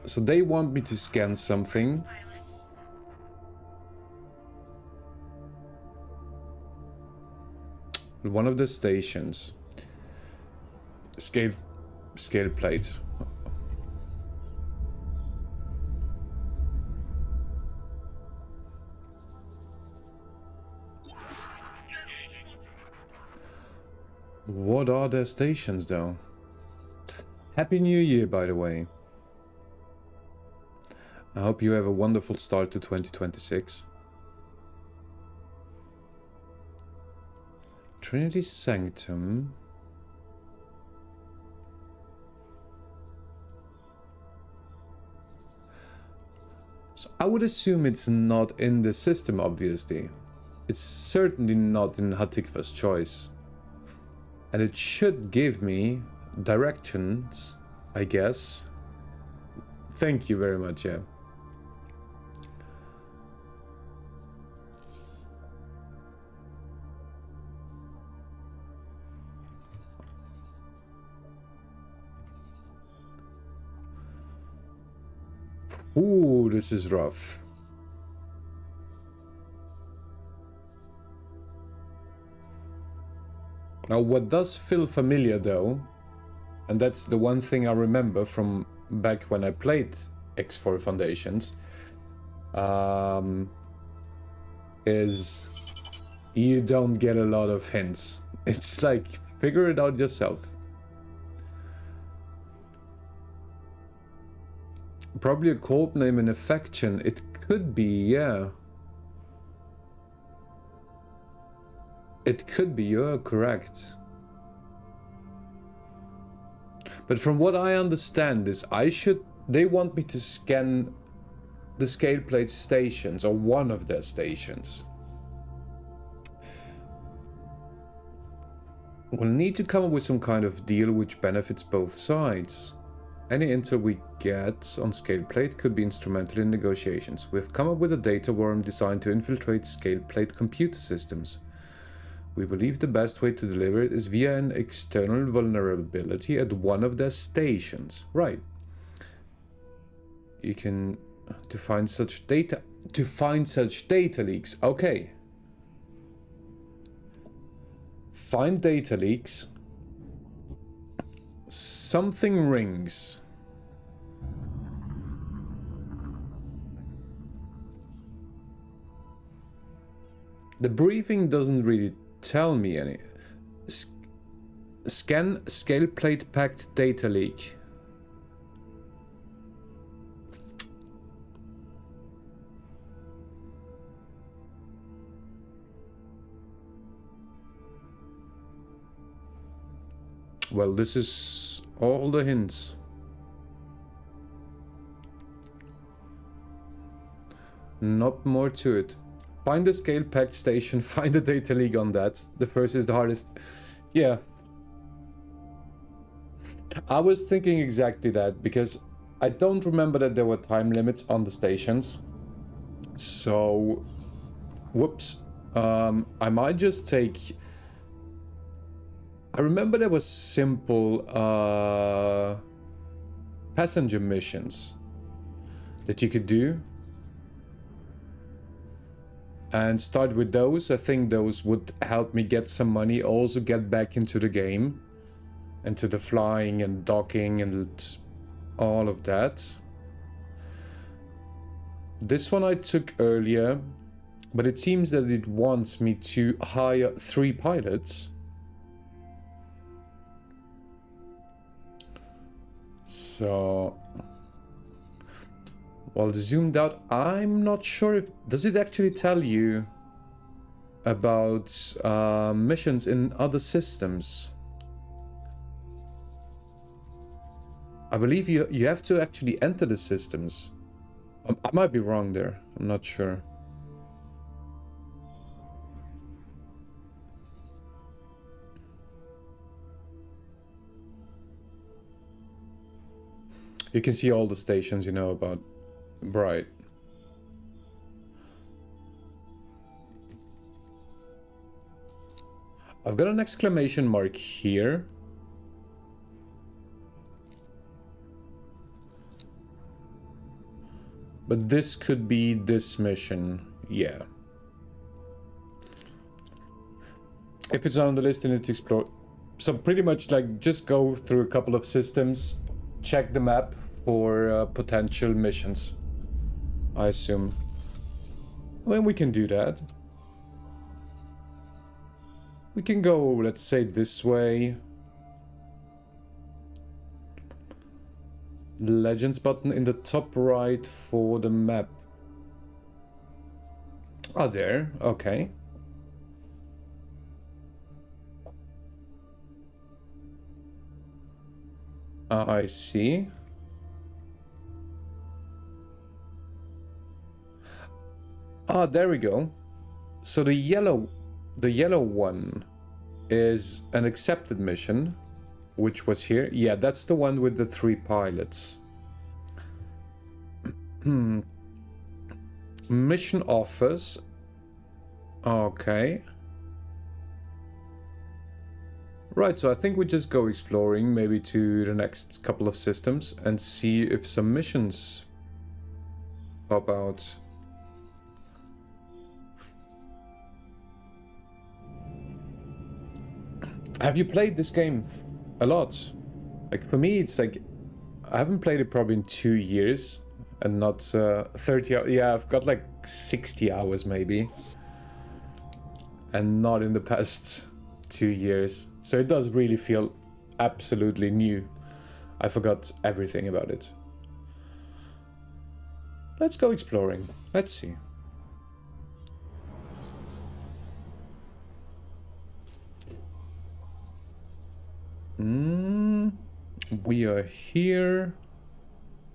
So they want me to scan something. One of the stations. Scale plate. What are their stations though? Happy New Year, by the way. I hope you have a wonderful start to 2026. Trinity Sanctum. So I would assume it's not in the system, obviously. It's certainly not in Hatikva's choice. And it should give me directions, I guess. Thank you very much, yeah. Ooh, this is rough. Now, what does feel familiar though, and that's the one thing I remember from back when I played X4 Foundations, is you don't get a lot of hints. It's like, figure it out yourself. Probably a code name and a faction. It could be, yeah. It could be, you're correct. But from what I understand is they want me to scan the scale plate stations, or one of their stations. We'll need to come up with some kind of deal which benefits both sides. Any intel we get on scale plate could be instrumental in negotiations. We've come up with a data worm designed to infiltrate scale plate computer systems. We believe the best way to deliver it is via an external vulnerability at one of their stations. Right. You can to find such data leaks. Okay. Find data leaks. Something rings. The briefing doesn't really tell me any. Scan scale plate packed data leak. Well, this is all the hints. Not more to it. Find the scale packed station, find the data leak on that. The first is the hardest. Yeah. I was thinking exactly that, because I don't remember that there were time limits on the stations. So, whoops. I might just take... I remember there was simple passenger missions that you could do. And start with those. I think those would help me get some money, also get back into the game. into the flying and docking and all of that. This one I took earlier, but it seems that it wants me to hire 3 pilots. So, well, zoomed out, I'm not sure if... Does it actually tell you about missions in other systems? I believe you have to actually enter the systems. I might be wrong there. I'm not sure. You can see all the stations you know about. Right. I've got an exclamation mark here. But this could be this mission. Yeah. If it's on the list, you need to explore. So pretty much like just go through a couple of systems, check the map for potential missions, I assume. Well, we can do that. We can go, let's say, this way. Legends button in the top right for the map. Ah, there. Okay. I see. Ah, there we go. So the yellow one is an accepted mission, which was here. Yeah, that's the one with the 3 pilots. Mission offers. Okay. Right, so I think we just go exploring, maybe to the next couple of systems, and see if some missions pop out. Have you played this game a lot? Like, for me, it's like, I haven't played it probably in 2 years, and not 30 hours. Yeah, I've got like 60 hours maybe, and not in the past 2 years. So it does really feel absolutely new. I forgot everything about it. Let's go exploring. Let's see. We are here.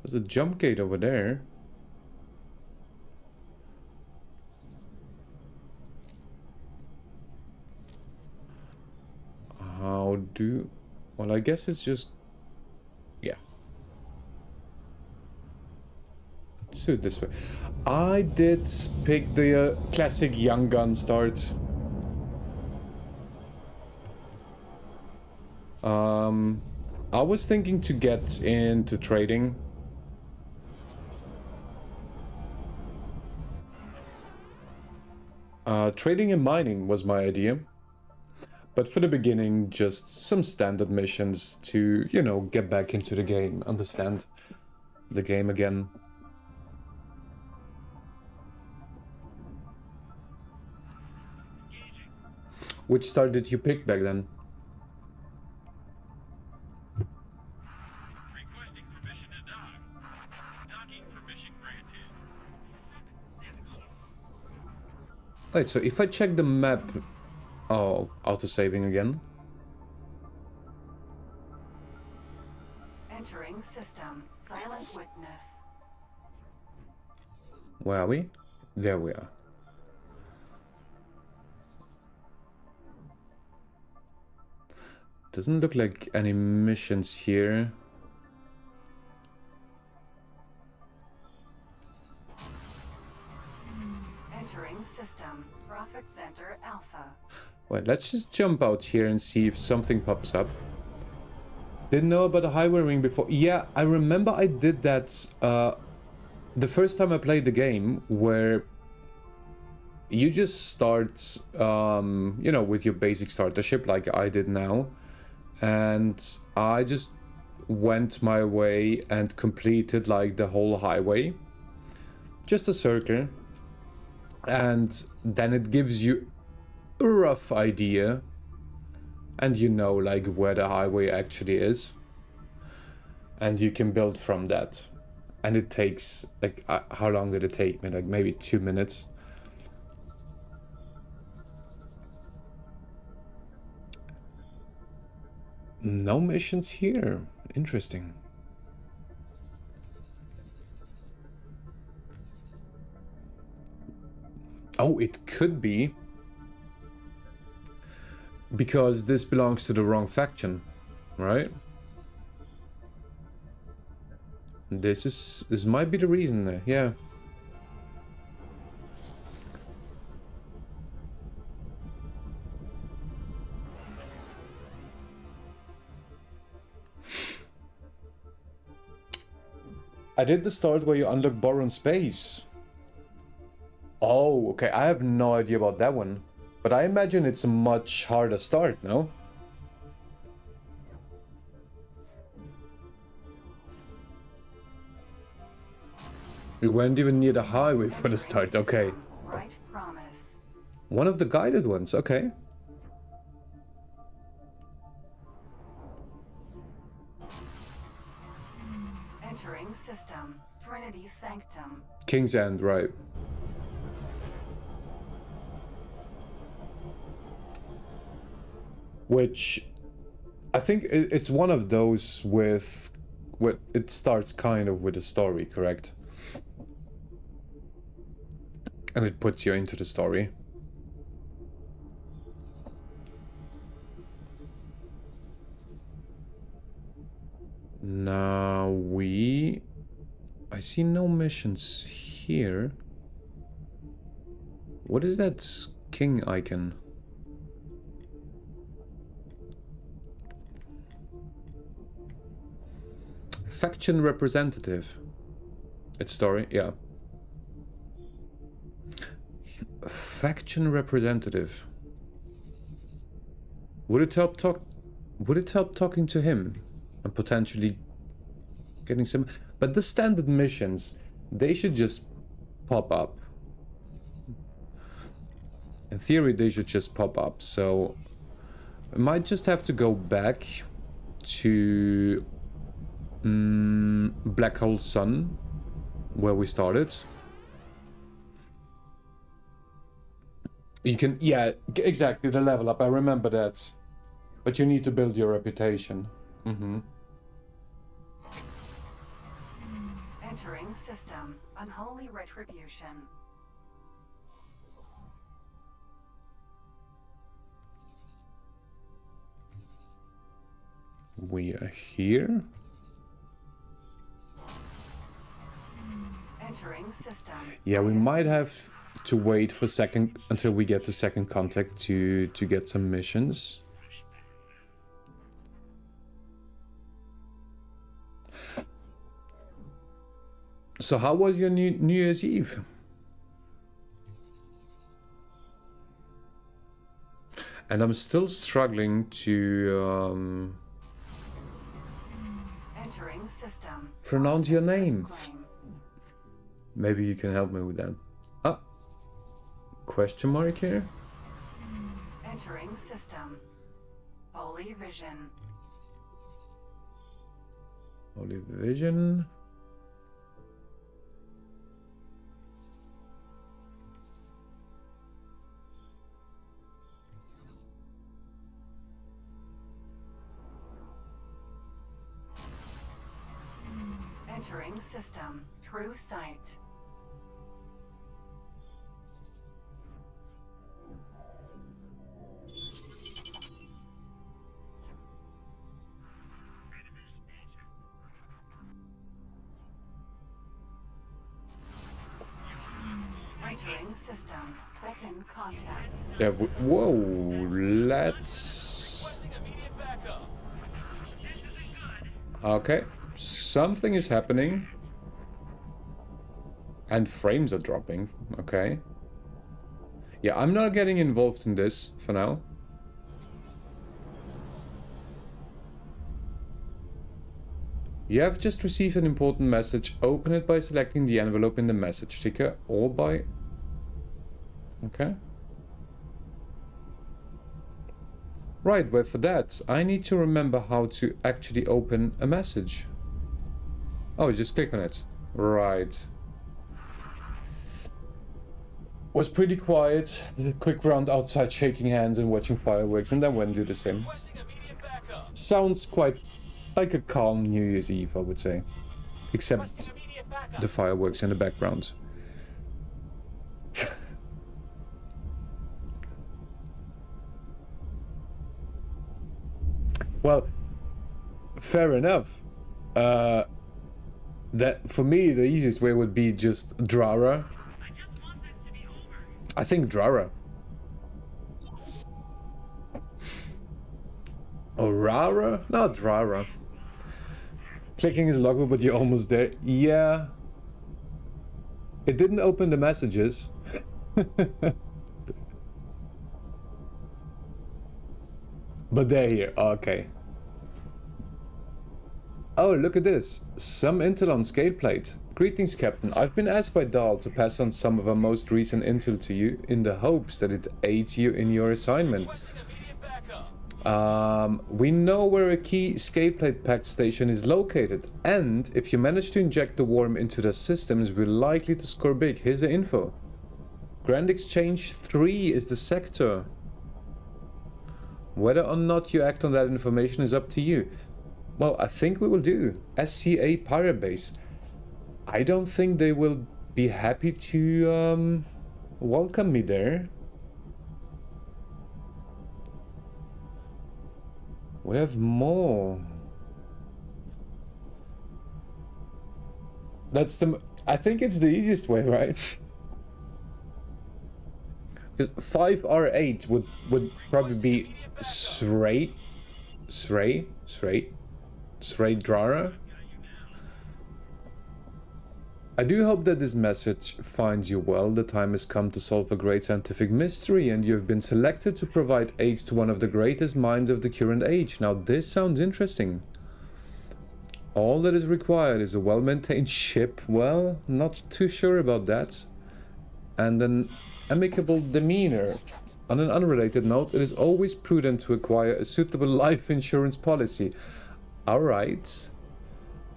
There's a jump gate over there. How do... Well, I guess it's just... Yeah. Let's do it this way. I did pick the classic young gun start. I was thinking to get into trading. Trading and mining was my idea. But for the beginning, just some standard missions to, you know, get back into the game, understand the game again. Which star did you pick back then? Requesting permission to dock. Docking permission granted. Right, so if I check the map... Oh, auto-saving again. Entering system. Silent witness. Where are we? There we are. Doesn't look like any missions here. Entering system. Profit Center Alpha. Wait, let's just jump out here and see if something pops up. Didn't know about the highway ring before. Yeah, I remember I did that the first time I played the game, where you just start, you know, with your basic starter ship like I did now. and I just went my way and completed like the whole highway, just a circle, and then it gives you a rough idea, and you know like where the highway actually is, and you can build from that. And it takes like how long did it take me? Like maybe 2 minutes. No missions here. Interesting. Oh, it could be because this belongs to the wrong faction, right? This might be the reason there, yeah. I did the start where you unlock Boron Space. Oh, okay, I have no idea about that one. But I imagine it's a much harder start, no? We weren't even near the highway for the start, okay. Right promise. One of the guided ones, okay. Entering system. Trinity Sanctum. King's End, right. Which, I think it's one of those with it starts kind of with a story, correct? And it puts you into the story. Now I see no missions here. What is that king icon? Faction representative. It's story, yeah. Faction representative. Would it help talking to him and potentially getting some? But the standard missions, they should just pop up. In theory, they should just pop up. So I might just have to go back to Black Hole Sun, where we started. You can, yeah, exactly, the level up, I remember that. But you need to build your reputation. Entering system. Unholy retribution. We are here. Entering system. Yeah, we might have to wait for until we get the second contact to get some missions. So how was your New Year's Eve? And I'm still struggling to Entering system. pronounce your name. Maybe you can help me with that. Ah, question mark here? Entering system. Holy vision. Holy Vision. Entering system. True sight. Entering system. Second contact. Yeah, whoa, let's... Okay, something is happening. And frames are dropping, okay. Yeah, I'm not getting involved in this for now. You have just received an important message. Open it by selecting the envelope in the message ticker or by... Okay. Right, but for that, I need to remember how to actually open a message. Oh, just click on it. Right. Was pretty quiet. A quick round outside, shaking hands and watching fireworks, and then went and do the same. Sounds quite like a calm New Year's Eve, I would say. Except the fireworks in the background. Well, fair enough. That for me the easiest way would be just Drara. I think Drara. Or Rara? No, Drara. Clicking is logbook, but you're almost there. Yeah. It didn't open the messages. But they're here. Okay. Oh, look at this. Some intel on scale plate. Greetings, Captain. I've been asked by Dahl to pass on some of our most recent intel to you in the hopes that it aids you in your assignment. We know where a key scale plate pack station is located, and if you manage to inject the worm into the systems, we're likely to score big. Here's the info. Grand Exchange 3 is the sector. Whether or not you act on that information is up to you. Well, I think we will do. SCA Pirate Base. I don't think they will be happy to welcome me there. We have more. That's the... I think it's the easiest way, right? Because 5R8 would probably be Srey Drara. I do hope that this message finds you well. The time has come to solve a great scientific mystery, and you have been selected to provide aid to one of the greatest minds of the current age. Now this sounds interesting. All that is required is a well-maintained ship. Well, not too sure about that. And an amicable demeanor. On an unrelated note, it is always prudent to acquire a suitable life insurance policy. Alright.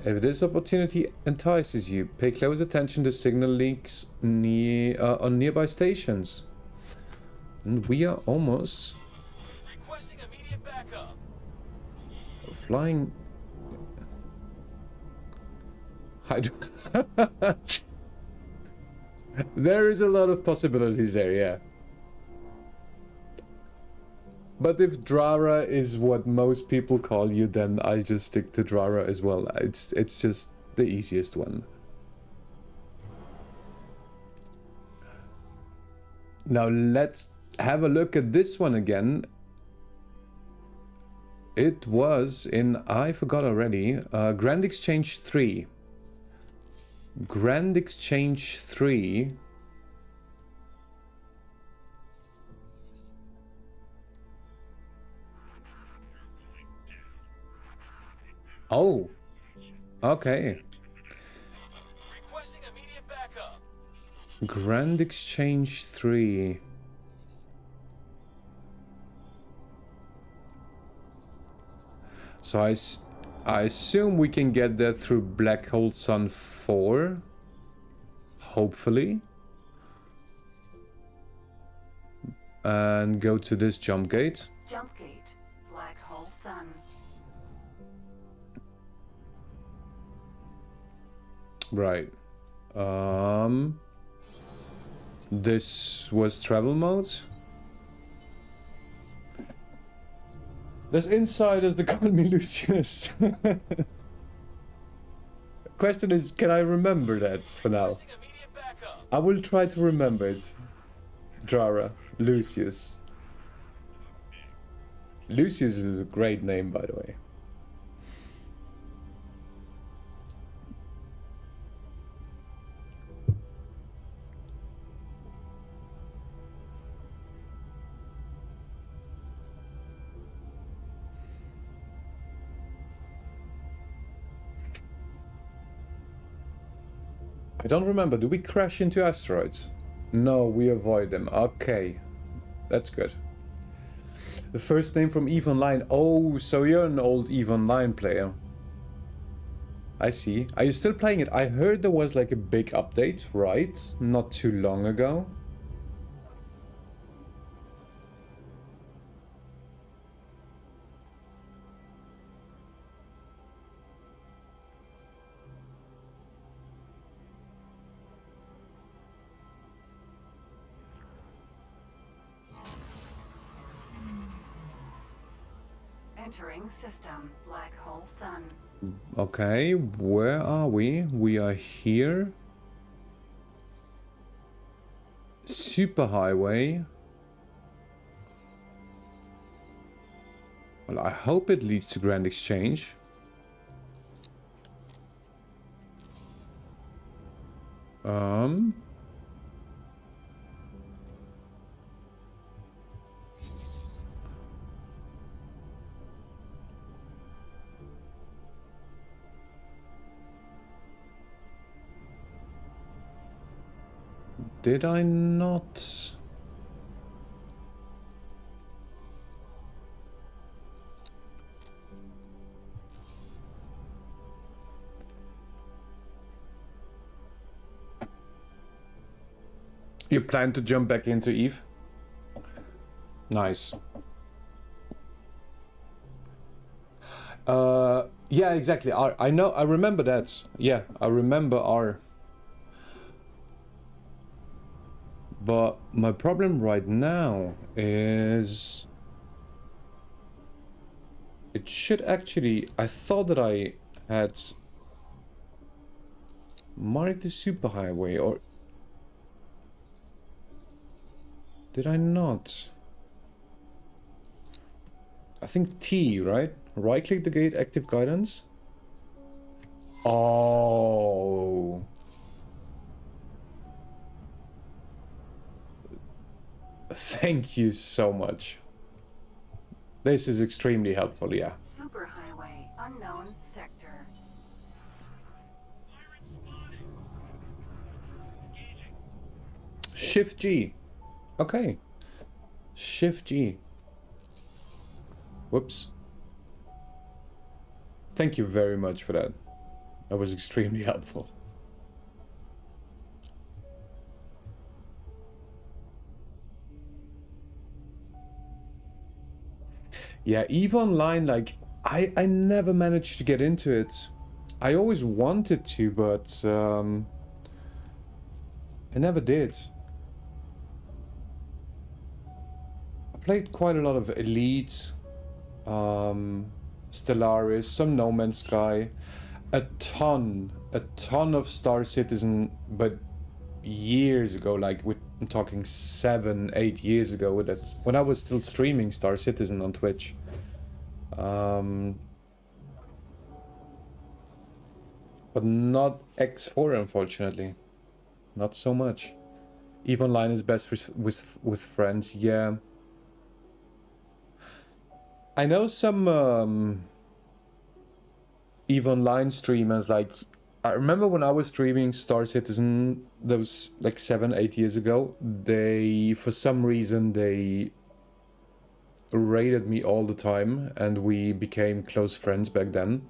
If this opportunity entices you, pay close attention to signal leaks on nearby stations. And we are almost... Requesting immediate backup. Flying... There is a lot of possibilities there, yeah. But if Drara is what most people call you, then I'll just stick to Drara as well. It's just the easiest one. Now let's have a look at this one again. It was in... I forgot already. Grand Exchange 3. Grand Exchange 3... Oh, okay. Requesting immediate backup. Grand Exchange 3. So I assume we can get there through Black Hole Sun 4. Hopefully. And go to this jump gate. Jump gate, Black Hole Sun. Right. This was travel mode. There's insiders that call me Lucius. Question is, can I remember that for now? I will try to remember it. Drara, Lucius. Lucius is a great name, by the way. I don't remember. Do we crash into asteroids? No, we avoid them. Okay. That's good. The first name from EVE Online. Oh, so you're an old EVE Online player. I see. Are you still playing it? I heard there was like a big update, right? Not too long ago. Entering system, black hole sun. Okay, where are we? We are here. Superhighway. Well, I hope it leads to Grand Exchange. Did I not? You plan to jump back into EVE? Nice. Yeah, exactly. I know, I remember that. Yeah, I remember R. But my problem right now is... It should actually... I thought that I had marked the superhighway, or... Did I not? I think T, right? Right-click the gate, active guidance. Oh... Thank you so much. This is extremely helpful, yeah. Superhighway, unknown sector. Shift G. Okay. Shift G. Whoops. Thank you very much for that. That was extremely helpful. Yeah, EVE Online, like, I never managed to get into it. I always wanted to, but I never did. I played quite a lot of Elite, Stellaris, some No Man's Sky, a ton of Star Citizen, but years ago, like I'm talking 7-8 years ago. That's when I was still streaming Star Citizen on Twitch. But not X4, unfortunately. Not so much. EVE Online is best with friends, yeah. I know some EVE Online streamers, like, I remember when I was streaming Star Citizen, those like 7-8 years ago, they, for some reason, they raided me all the time, and we became close friends back then.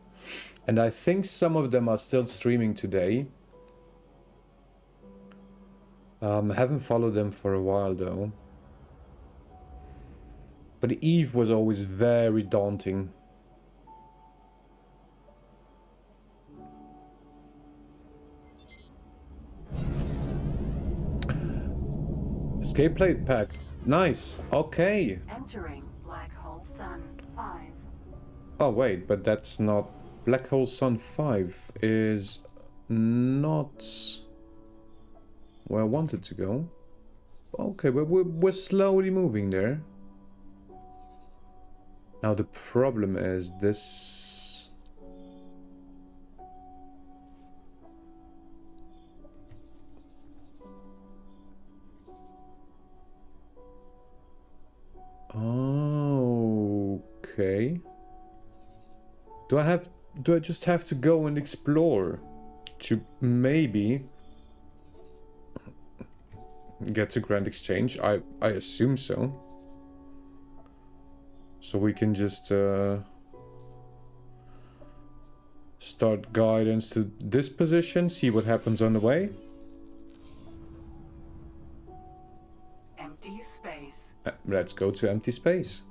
And I think some of them are still streaming today. Haven't followed them for a while though. But EVE was always very daunting. Escape plate pack. Nice. Okay. Entering black hole sun 5. Oh wait, but that's not... Black Hole Sun 5 is not where I wanted to go. Okay, but we're slowly moving there. Now the problem is this... Okay. Do I just have to go and explore to maybe get to Grand Exchange. I assume so. So we can just start guidance to this position, see what happens on the way. Empty space. Let's go to empty space.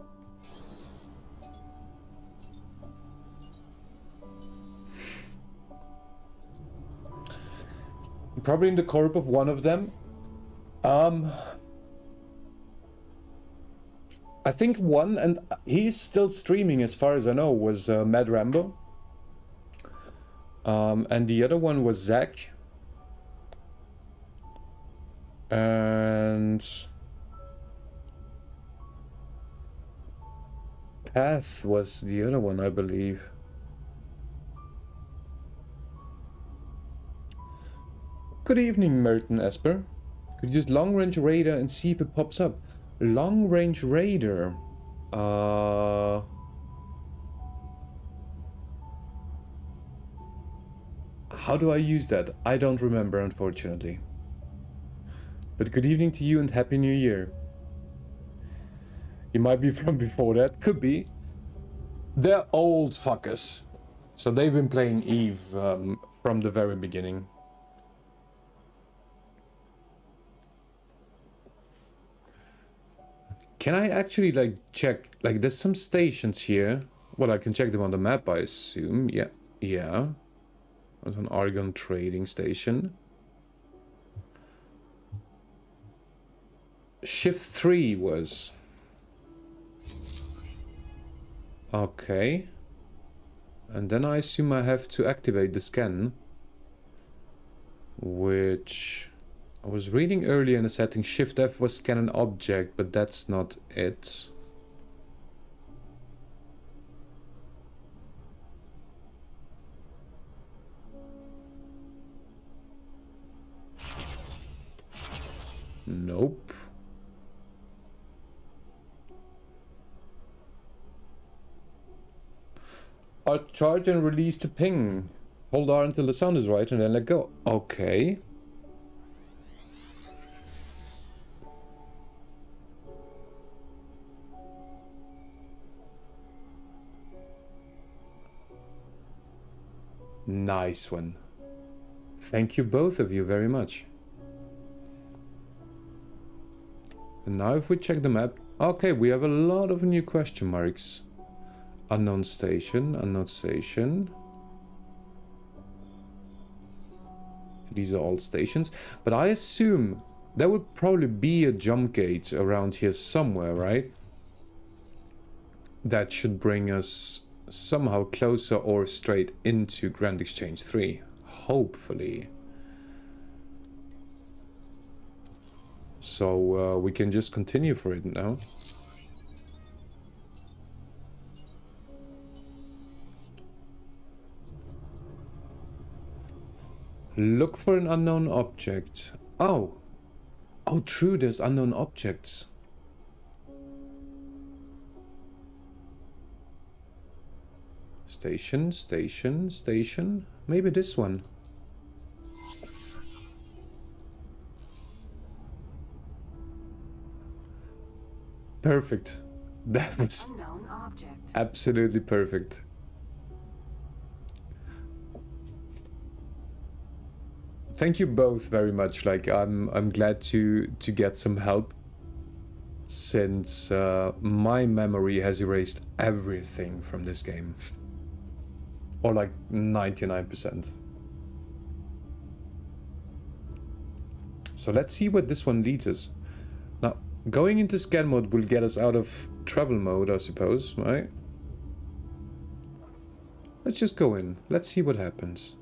Probably in the corp of one of them. I think one, and he's still streaming as far as I know, was Mad Rambo. And the other one was Zach. And Path was the other one, I believe. Good evening, Merton Esper. Could use long range radar and see if it pops up. Long range radar. How do I use that? I don't remember, unfortunately. But good evening to you and Happy New Year. You might be from before that. Could be. They're old fuckers. So they've been playing Eve from the very beginning. Can I actually, like, check? Like, there's some stations here. Well, I can check them on the map, I assume. Yeah. Yeah. There's an Argon trading station. Shift 3 was... Okay. And then I assume I have to activate the scan. Which... I was reading earlier in the settings, Shift F was scan an object, but that's not it. Nope. Alt charge and release to ping. Hold R until the sound is right and then let go. Okay. Nice one. Thank you both of you very much. And now if we check the map... Okay, we have a lot of new question marks. Unknown station, unknown station. These are all stations. But I assume there would probably be a jump gate around here somewhere, right? That should bring us somehow closer or straight into Grand Exchange 3. Hopefully. So we can just continue for it now. Look for an unknown object. Oh. Oh, true, there's unknown objects. Station, station, station. Maybe this one. Perfect. That was absolutely perfect. Thank you both very much. Like, I'm glad to get some help, since my memory has erased everything from this game. Or like 99%. So let's see what this one leads us. Now, going into scan mode will get us out of travel mode, I suppose, right? Let's just go in. Let's see what happens.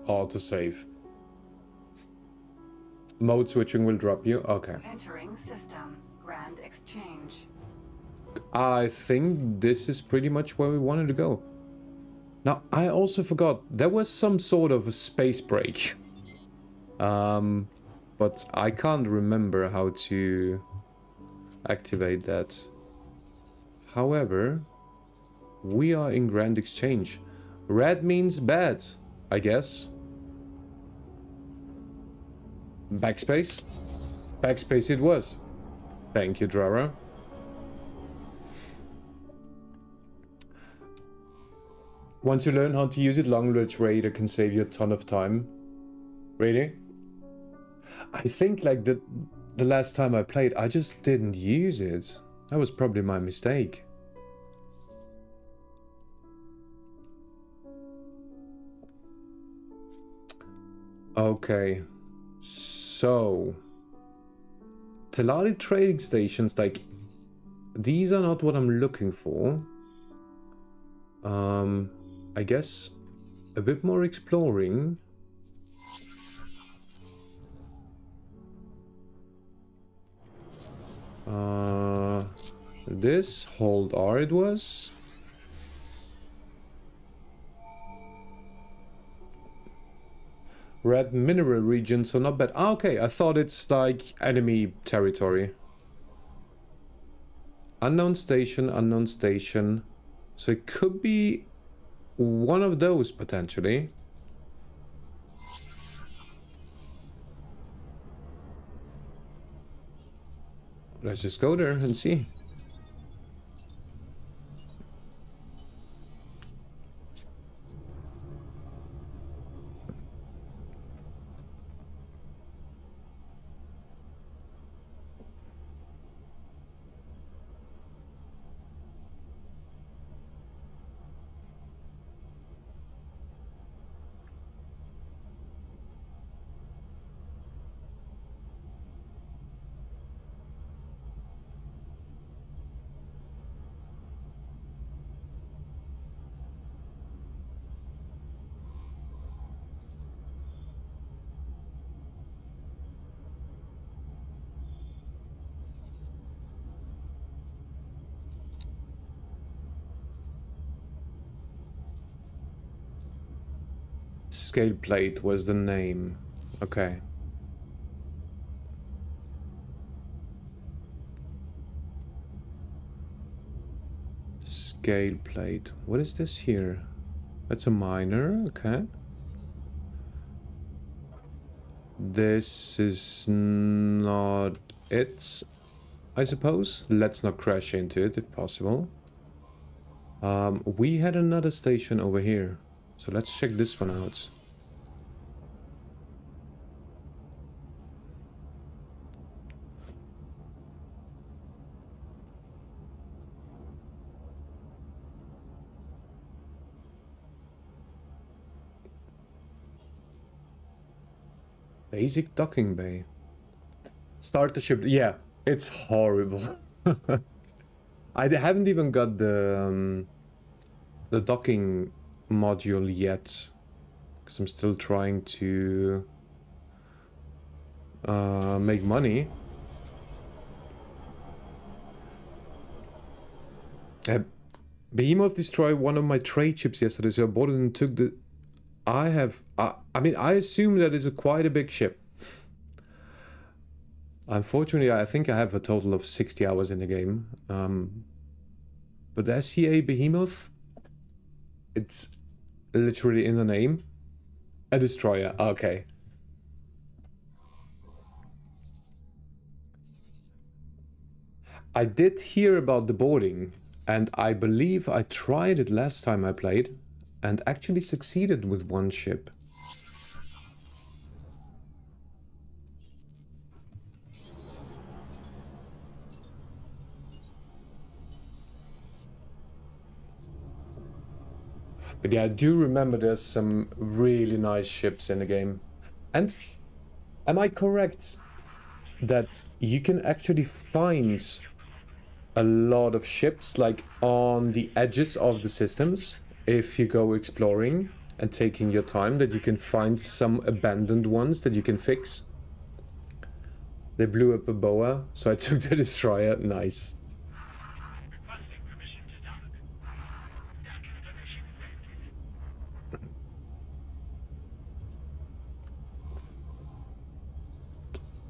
Autosave. Mode switching will drop you. Okay. Entering system. Grand Exchange. I think this is pretty much where we wanted to go. Now, I also forgot, there was some sort of a space break. But I can't remember how to activate that. However, we are in Grand Exchange. Red means bad, I guess. Backspace? Backspace it was. Thank you, Drara. Once you learn how to use it, Long Range Raider can save you a ton of time. Really? I think like the last time I played, I just didn't use it. That was probably my mistake. Okay, so Telali trading stations, like these are not what I'm looking for. I guess a bit more exploring. This hold R it was. Red mineral region, so not bad. Ah, okay, I thought it's like enemy territory. Unknown station, unknown station. So it could be one of those potentially. Let's just go there and see. Scale plate was the name. Okay. Scale plate. What is this here? That's a miner. Okay. This is not it, I suppose. Let's not crash into it if possible. We had another station over here. So let's check this one out. Basic docking bay. Start the ship. Yeah, it's horrible. I haven't even got the docking module yet, because I'm still trying to make money. Behemoth destroyed one of my trade ships yesterday, so I bought it and took the... I mean, I assume that is quite a big ship. Unfortunately, I think I have a total of 60 hours in the game. But SCA Behemoth, it's literally in the name. A destroyer, okay. I did hear about the boarding, and I believe I tried it last time I played, and actually succeeded with one ship. But yeah, I do remember there's some really nice ships in the game. And am I correct that you can actually find a lot of ships like on the edges of the systems if you go exploring and taking your time, that you can find some abandoned ones that you can fix? They blew up a boa, so I took the destroyer. Nice.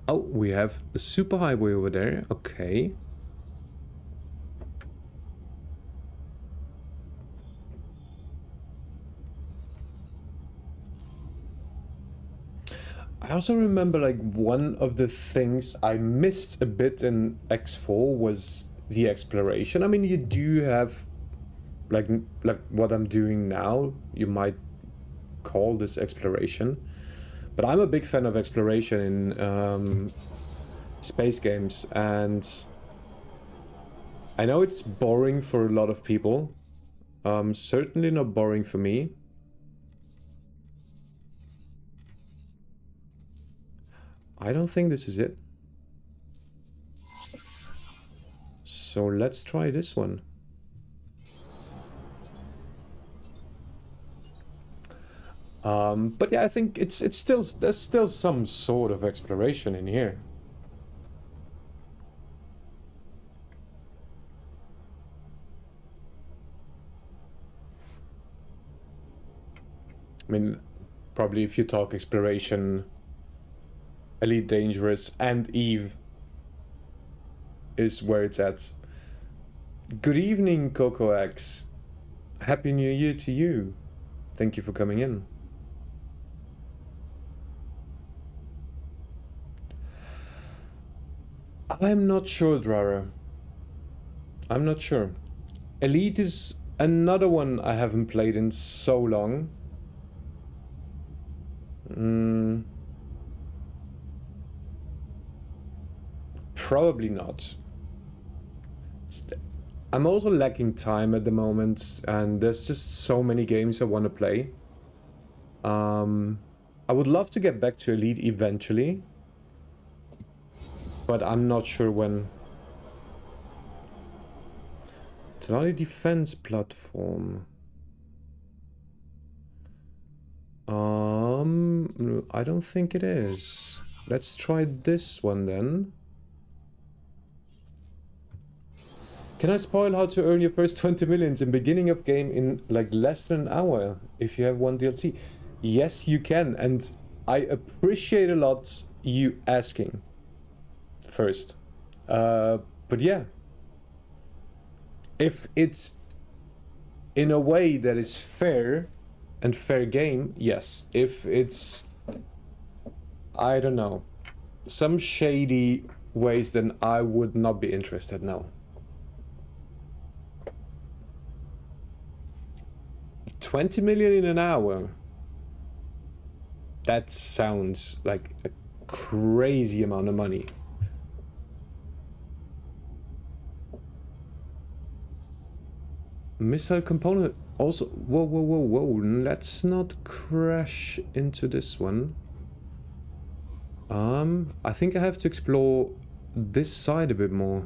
Oh, we have the superhighway over there. Okay. I also remember like one of the things I missed a bit in X4 was the exploration. I mean, you do have like what I'm doing now, you might call this exploration. But I'm a big fan of exploration in space games, and I know it's boring for a lot of people. Certainly not boring for me. I don't think this is it. So let's try this one. But yeah, I think it's still, there's still some sort of exploration in here. I mean, probably if you talk exploration, Elite Dangerous and Eve is where it's at. Good evening, CocoX. Happy New Year to you. Thank you for coming in. I'm not sure, Drara. I'm not sure. Elite is another one I haven't played in so long. Probably not. I'm also lacking time at the moment, and there's just so many games I want to play. I would love to get back to Elite eventually, but I'm not sure when. It's not a defense platform. I don't think it is. Let's try this one then. Can I spoil how to earn your first 20 millions in beginning of game in like less than an hour if you have one DLC? Yes, you can, and I appreciate a lot you asking first. But yeah, if it's in a way that is fair and fair game, yes. If it's, I don't know, some shady ways, then I would not be interested, no. 20 million in an hour? That sounds like a crazy amount of money. Missile component also, whoa, let's not crash into this one. I think I have to explore this side a bit more.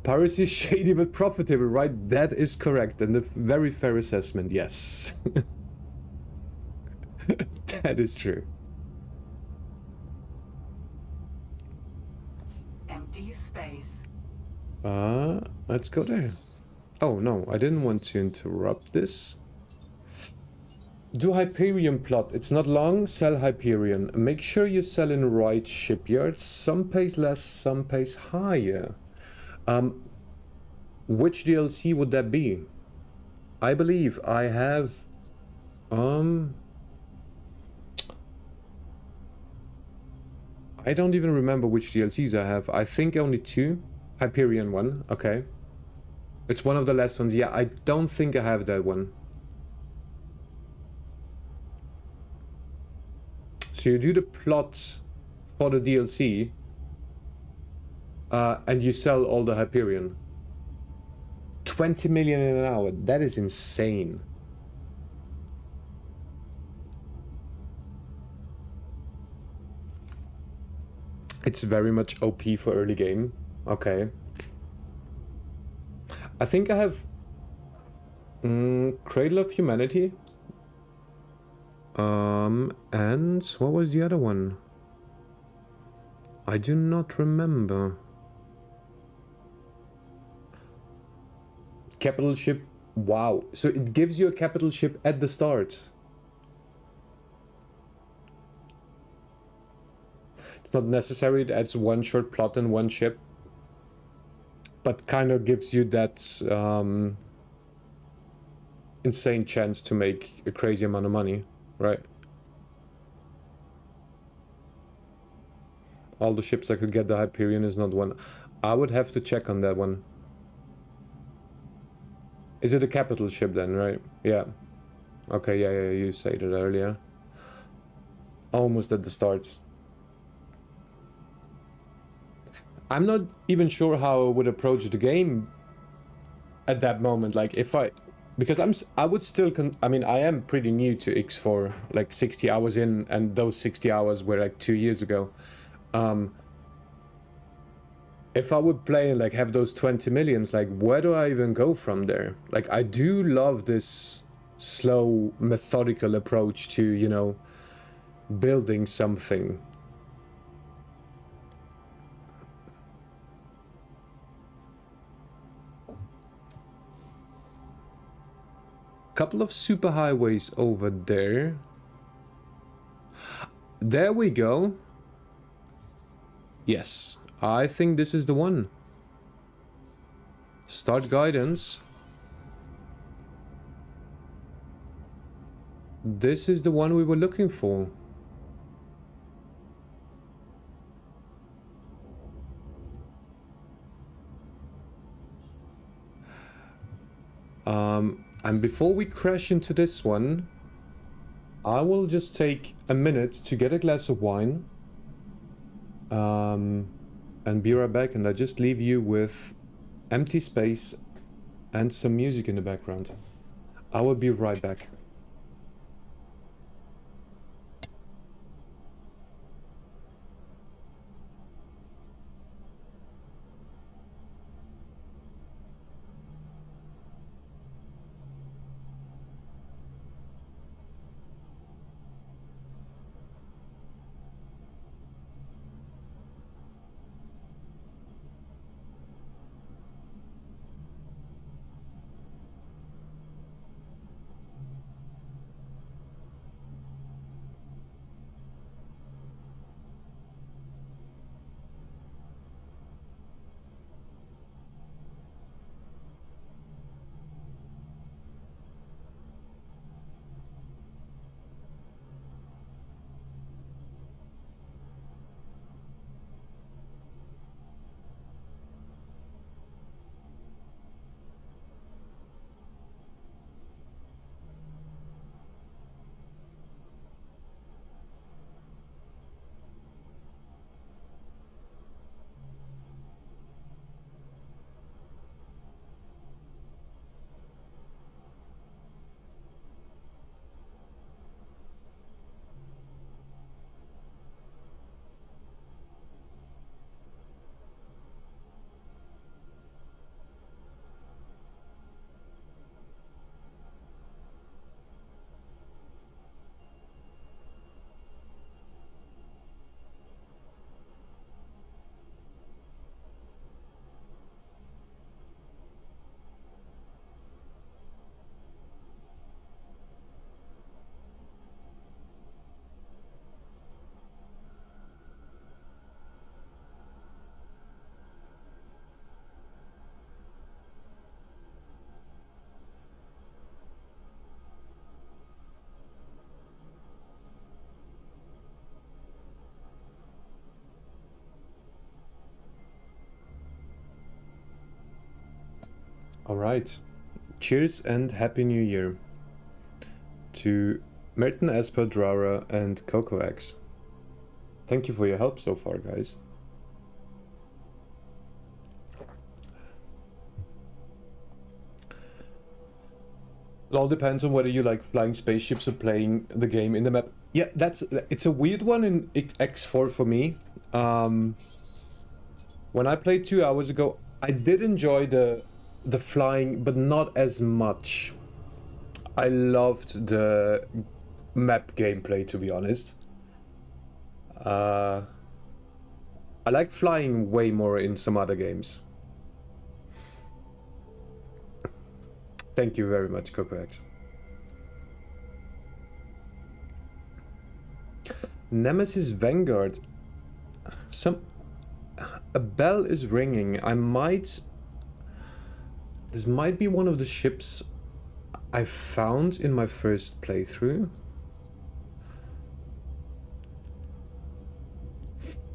Piracy is shady but profitable, right? That is correct, and a very fair assessment, yes. That is true. Empty space. Let's go there. Oh no, I didn't want to interrupt this. Do Hyperion plot. It's not long, sell Hyperion. Make sure you sell in right shipyards. Some pays less, some pays higher. Which DLC would that be? I believe I have I don't even remember which DLCs I have. I think only 2. Hyperion one, okay. It's one of the last ones. Yeah, I don't think I have that one. So you do the plot for the DLC, and you sell all the Hyperion. 20 million in an hour. That is insane. It's very much OP for early game. Okay. I think I have Cradle of Humanity. And what was the other one? I do not remember. Capital ship. Wow. So it gives you a capital ship at the start. It's not necessary. It adds one short plot and one ship, but kind of gives you that insane chance to make a crazy amount of money, right? All the ships I could get, the Hyperion is not one. I would have to check on that one. Is it a capital ship then, right? Yeah. Okay, yeah, you said it earlier. Almost at the start. I'm not even sure how I would approach the game at that moment. Like if because I would still, I mean, I am pretty new to X4, like 60 hours in, and those 60 hours were like 2 years ago. If I would play and like have those 20 millions, like where do I even go from there? Like I do love this slow, methodical approach to, you know, building something. Couple of superhighways over there. There we go. Yes, I think this is the one. Start guidance. This is the one we were looking for. And before we crash into this one, I will just take a minute to get a glass of wine. And be right back, and I just leave you with empty space and some music in the background. I will be right back. All right. Cheers and Happy New Year to Merton, Esper, Drara, and CocoX. Thank you for your help so far, guys. It all depends on whether you like flying spaceships or playing the game in the map. Yeah, it's a weird one in X4 for me. When I played 2 hours ago, I did enjoy the flying, but not as much. I loved the map gameplay, to be honest. I like flying way more in some other games. Thank you very much, CocoX. Nemesis Vanguard. A bell is ringing. This might be one of the ships I found in my first playthrough.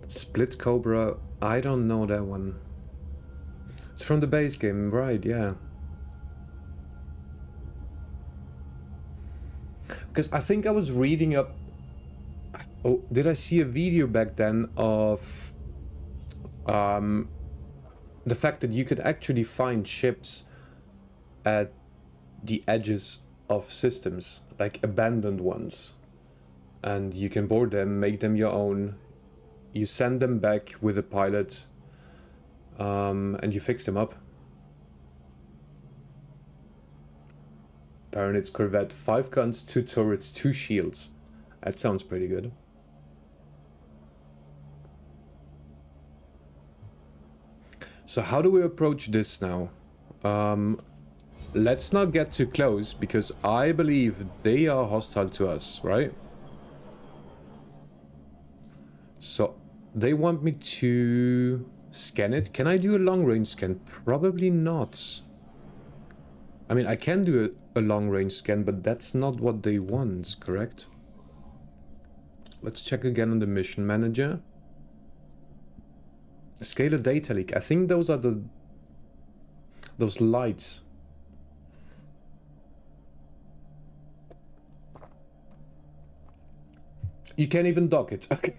Split Cobra, I don't know that one. It's from the base game, right, yeah. Because I think I was reading up... Oh, did I see a video back then of... the fact that you could actually find ships at the edges of systems, like abandoned ones. And you can board them, make them your own. You send them back with a pilot, and you fix them up. Baronet's Corvette, 5 guns, 2 turrets, 2 shields. That sounds pretty good. So how do we approach this now? Let's not get too close, because I believe they are hostile to us, right? So they want me to scan it. Can I do a long-range scan? Probably not. I mean, I can do a long-range scan, but that's not what they want, correct? Let's check again on the mission manager. Scale of data leak. I think those are those lights. You can't even dock it. Okay.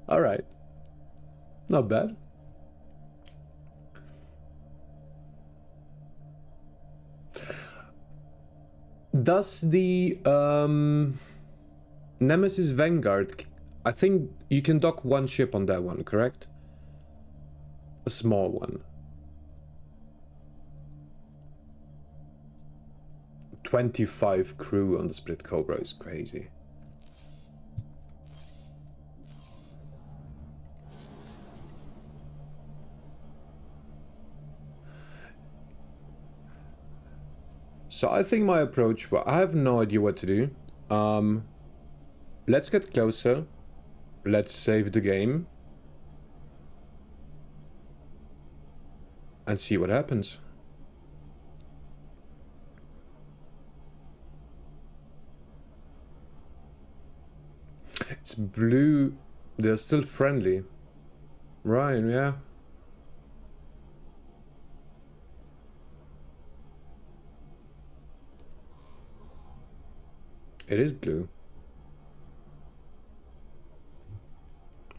All right. Not bad. Does the Nemesis Vanguard, I think you can dock one ship on that one, correct? A small one. 25 crew on the Split Cobra is crazy. So I think my approach, well, I have no idea what to do. Let's get closer. Let's save the game. And see what happens. It's blue. They're still friendly. Right, yeah. It is blue.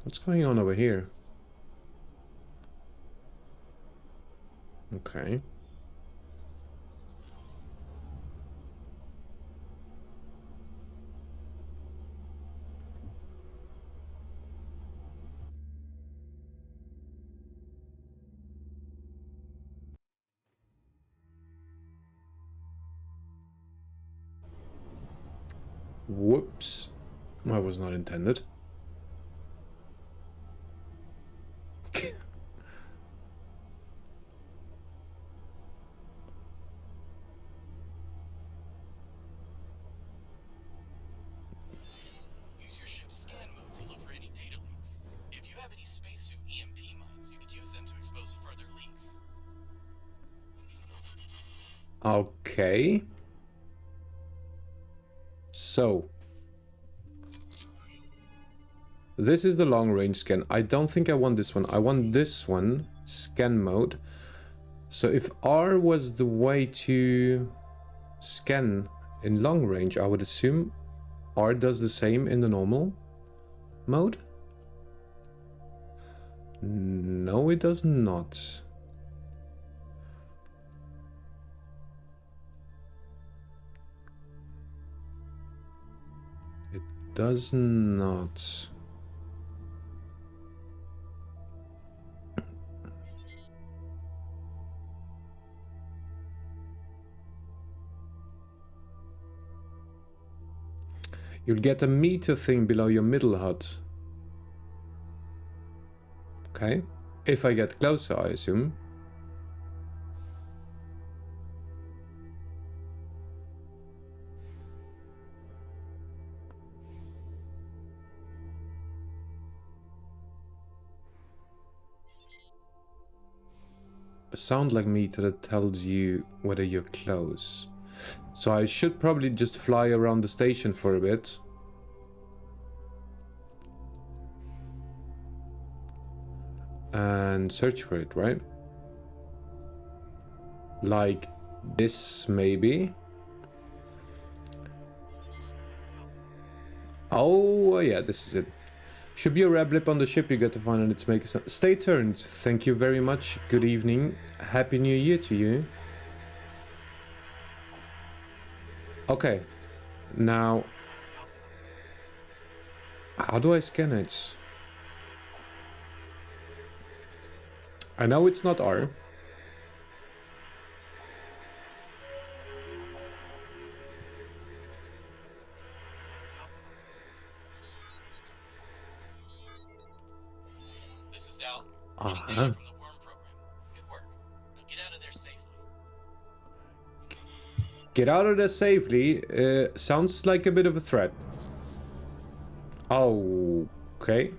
What's going on over here? Okay. Whoops. That was not intended. Use your ship's scan mode to look for any data leaks. If you have any spacesuit EMP mods, you could use them to expose further leaks. Okay. So. This is the long range scan. I don't think I want this one. I want this one. Scan mode. So if R was the way to scan in long range, I would assume R does the same in the normal mode? No, it does not. It does not. You'll get a meter thing below your middle HUD. Okay. If I get closer, I assume. a sound like meter that tells you whether you're close. So I should probably just fly around the station for a bit. And search for it, right? Like this, maybe? Oh, yeah, this is it. Should be a red blip on the ship you get to find and it's making some... Stay tuned. Thank you very much. Good evening. Happy New Year to you. Okay. Now... how do I scan it? I know it's not R. This is Al. Uh-huh. Getting data from the worm program. Good work. Now get out of there safely. Get out of there safely. Sounds like a bit of a threat. Okay.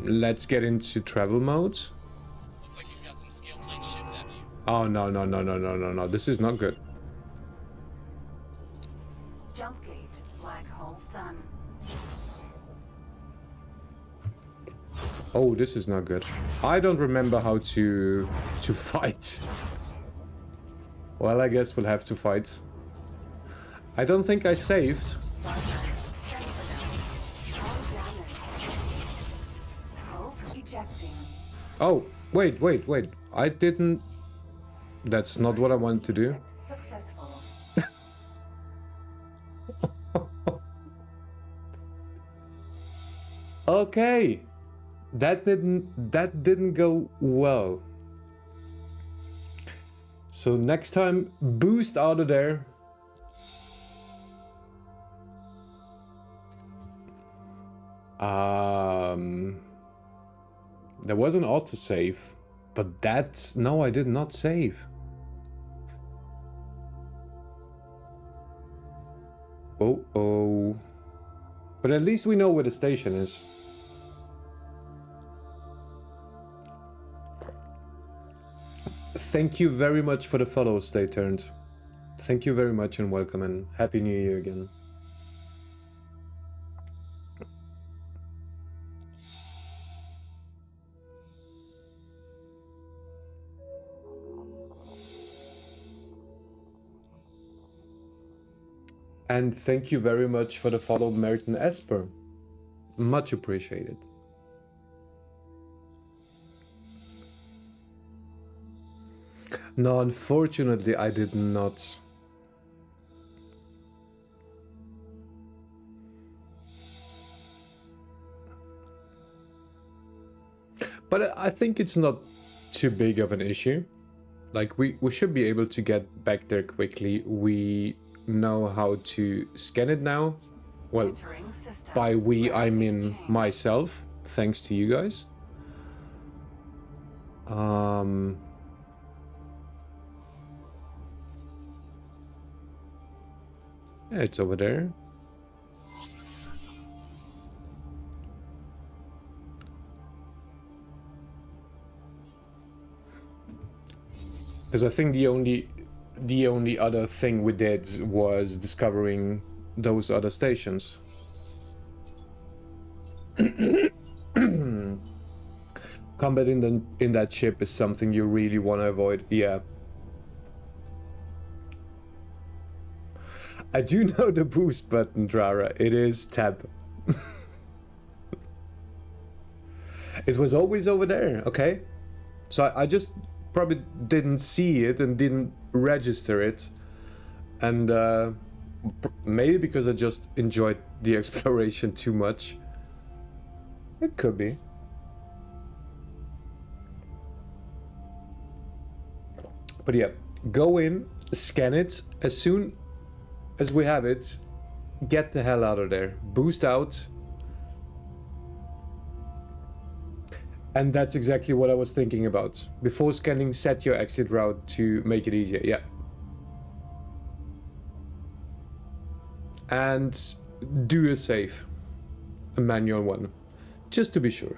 Let's get into travel mode. Looks like you've got some scale plate ships after you. Oh, no. This is not good. Jump gate, black hole sun. Oh, this is not good. I don't remember how to fight. Well, I guess we'll have to fight. I don't think I saved. Oh, wait. I didn't... That's not what I wanted to do. Successful. Okay. That didn't go well. So next time, boost out of there. There was an autosave, but that's... No, I did not save. Oh. But at least we know where the station is. Thank you very much for the follow, Stay Turned. Thank you very much and welcome and Happy New Year again. And thank you very much for the follow, Merton Esper. Much appreciated. No, unfortunately, I did not. But I think it's not too big of an issue. Like, we should be able to get back there quickly. We know how to scan it now. Well, by we, I mean myself, thanks to you guys. Yeah, it's over there. Because I think the only other thing we did was discovering those other stations. Combat in that ship is something you really want to avoid. Yeah. I do know the boost button, Drara. It is tab. It was always over there, okay? So I just probably didn't see it and didn't register it. And maybe because I just enjoyed the exploration too much. It could be. But yeah, go in, scan it. As soon as we have it, get the hell out of there. Boost out. And that's exactly what I was thinking about. Before scanning, set your exit route to make it easier. Yeah. And do a save. A manual one. Just to be sure.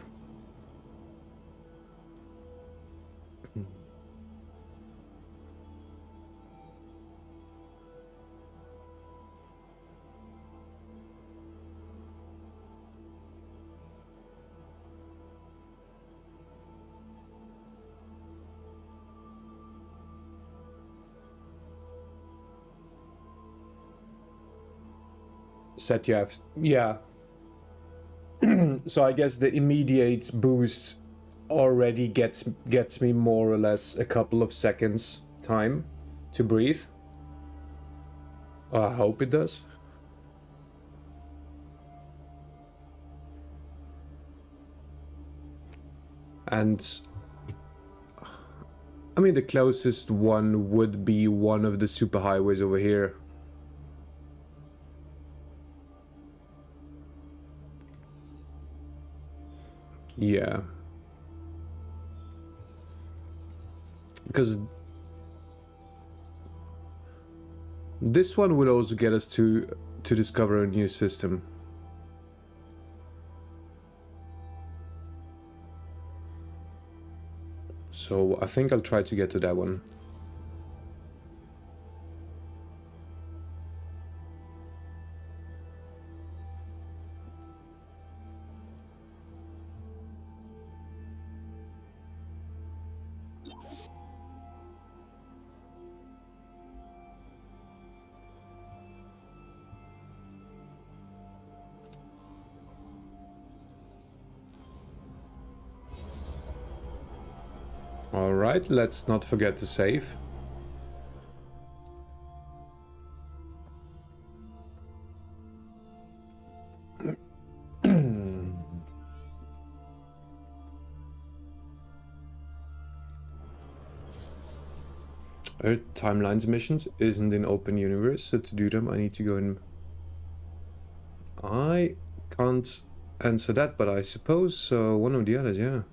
set you have... Yeah. So I guess the immediate boost already gets me more or less a couple of seconds time to breathe. I hope it does. And I mean, the closest one would be one of the superhighways over here. Yeah. Because this one would also get us to discover a new system. So I think I'll try to get to that one. Alright, let's not forget to save. Earth Timelines missions isn't in open universe, so to do them I need to go in... I can't answer that, but I suppose one of the others, yeah.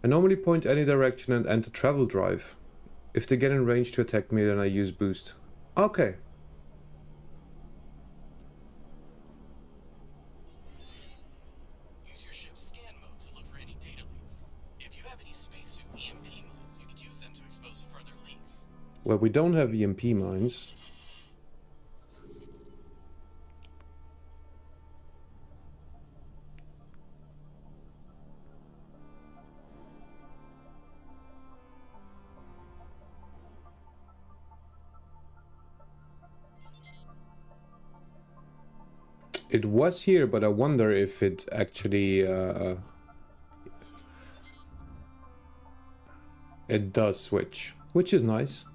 I normally point any direction and enter travel drive. If they get in range to attack me, then I use boost. Okay. Use your ship's scan mode to look for any data leaks. If you have any spacesuit EMP mines, you can use them to expose further leaks. Well, we don't have EMP mines. It was here, but I wonder if it actually... it does switch, which is nice.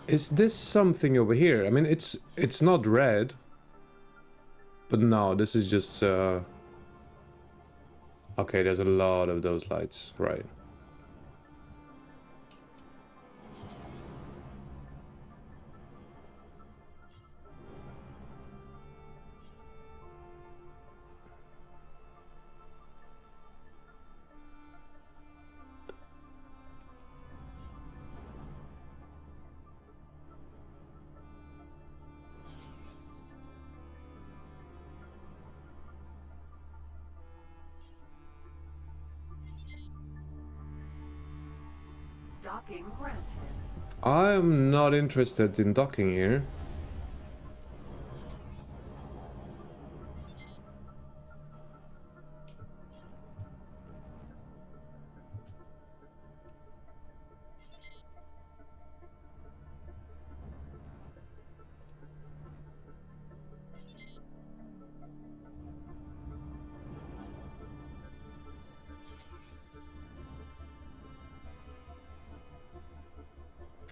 Is this something over here? I mean, it's not red. But no, this is just... Okay, there's a lot of those lights, right. Docking granted. I'm not interested in docking here.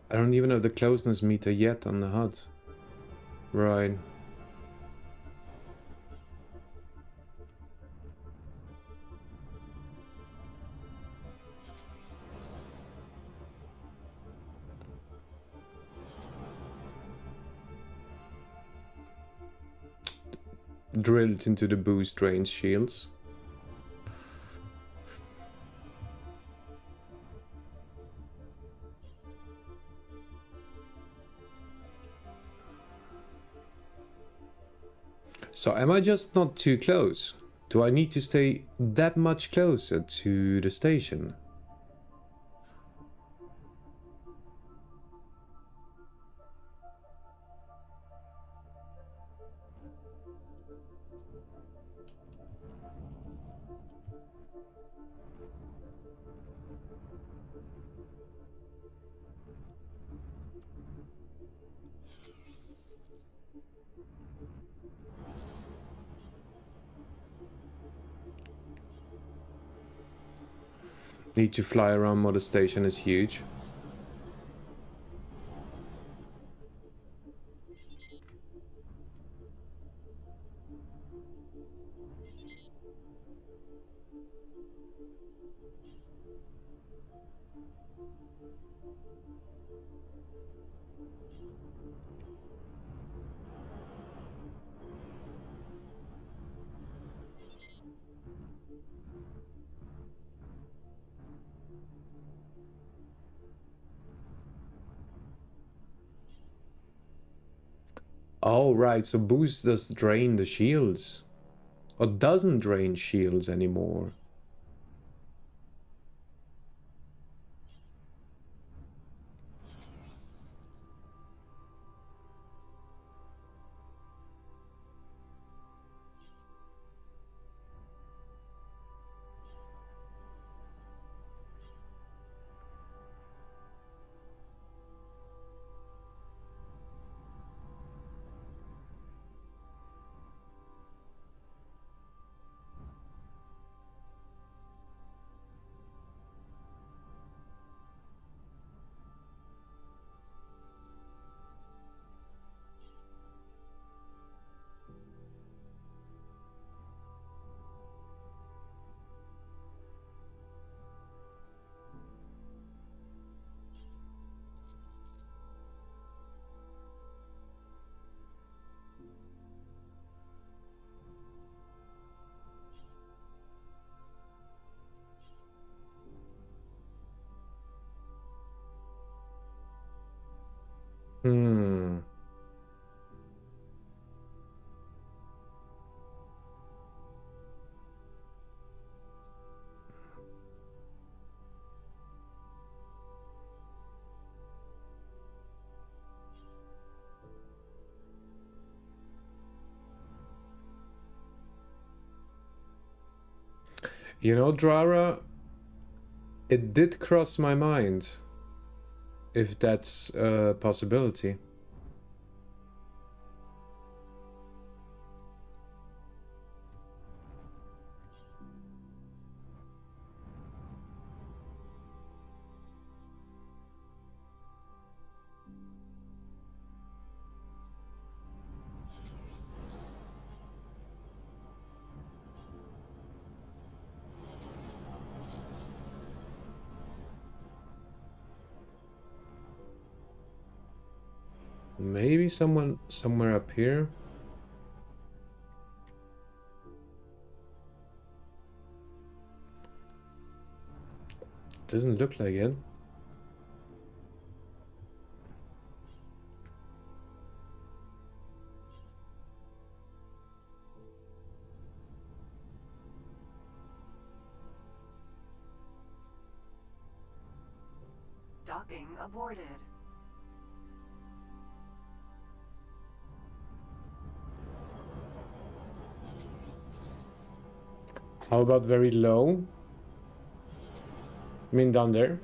I don't even have the closeness meter yet on the HUD. Right. Drilled into the boost range shields. So am I just not too close? Do I need to stay that much closer to the station? Need to fly around while the station is huge. Oh, right, so boost does drain the shields. Or doesn't drain shields anymore. Hmm. You know, Drara, it did cross my mind if that's a possibility. Maybe someone somewhere up here? Doesn't look like it. Docking aborted. How about very low? I mean down there?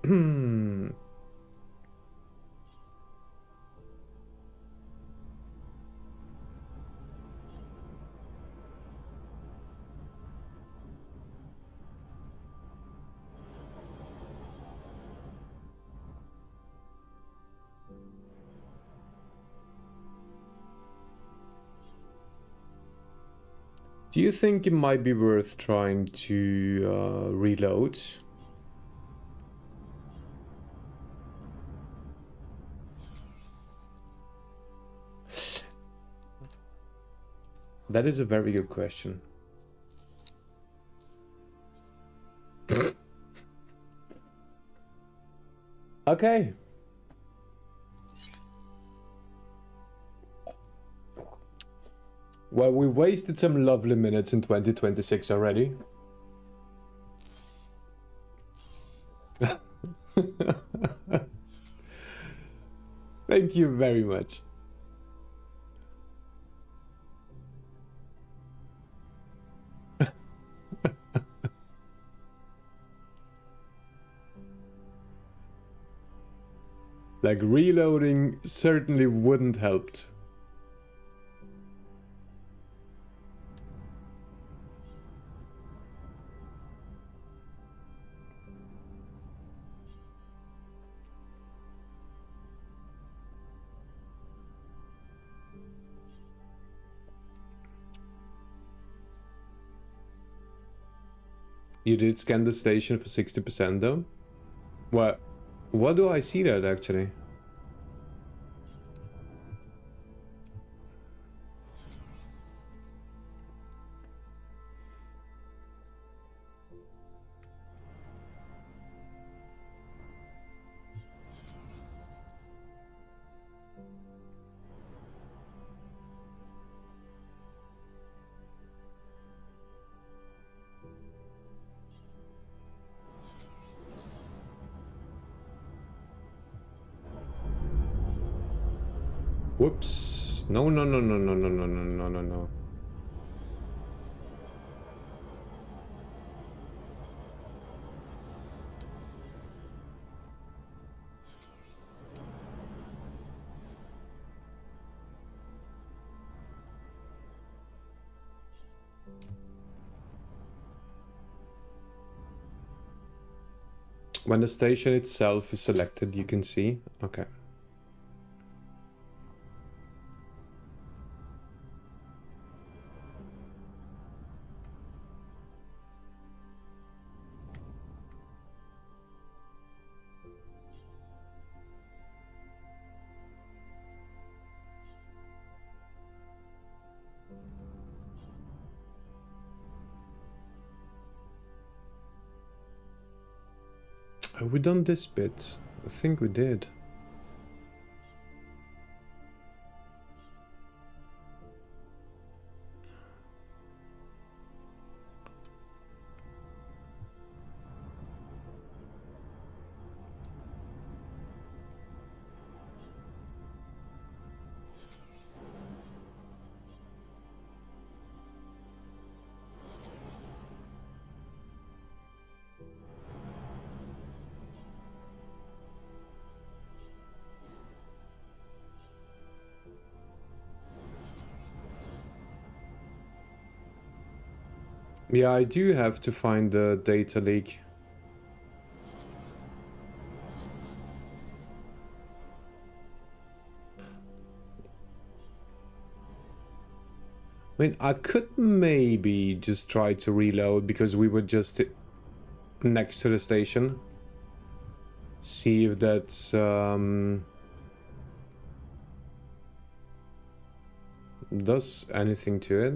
Hmm. Do you think it might be worth trying to reload? That is a very good question. Okay. Well, we wasted some lovely minutes in 2026 already. Thank you very much. Like, reloading certainly wouldn't helped. You did scan the station for 60% though? What do I see that actually? Whoops. No. When the station itself is selected, you can see. Okay. Have we done this bit? I think we did. Yeah, I do have to find the data leak. I mean, I could maybe just try to reload because we were just next to the station. See if that's does anything to it.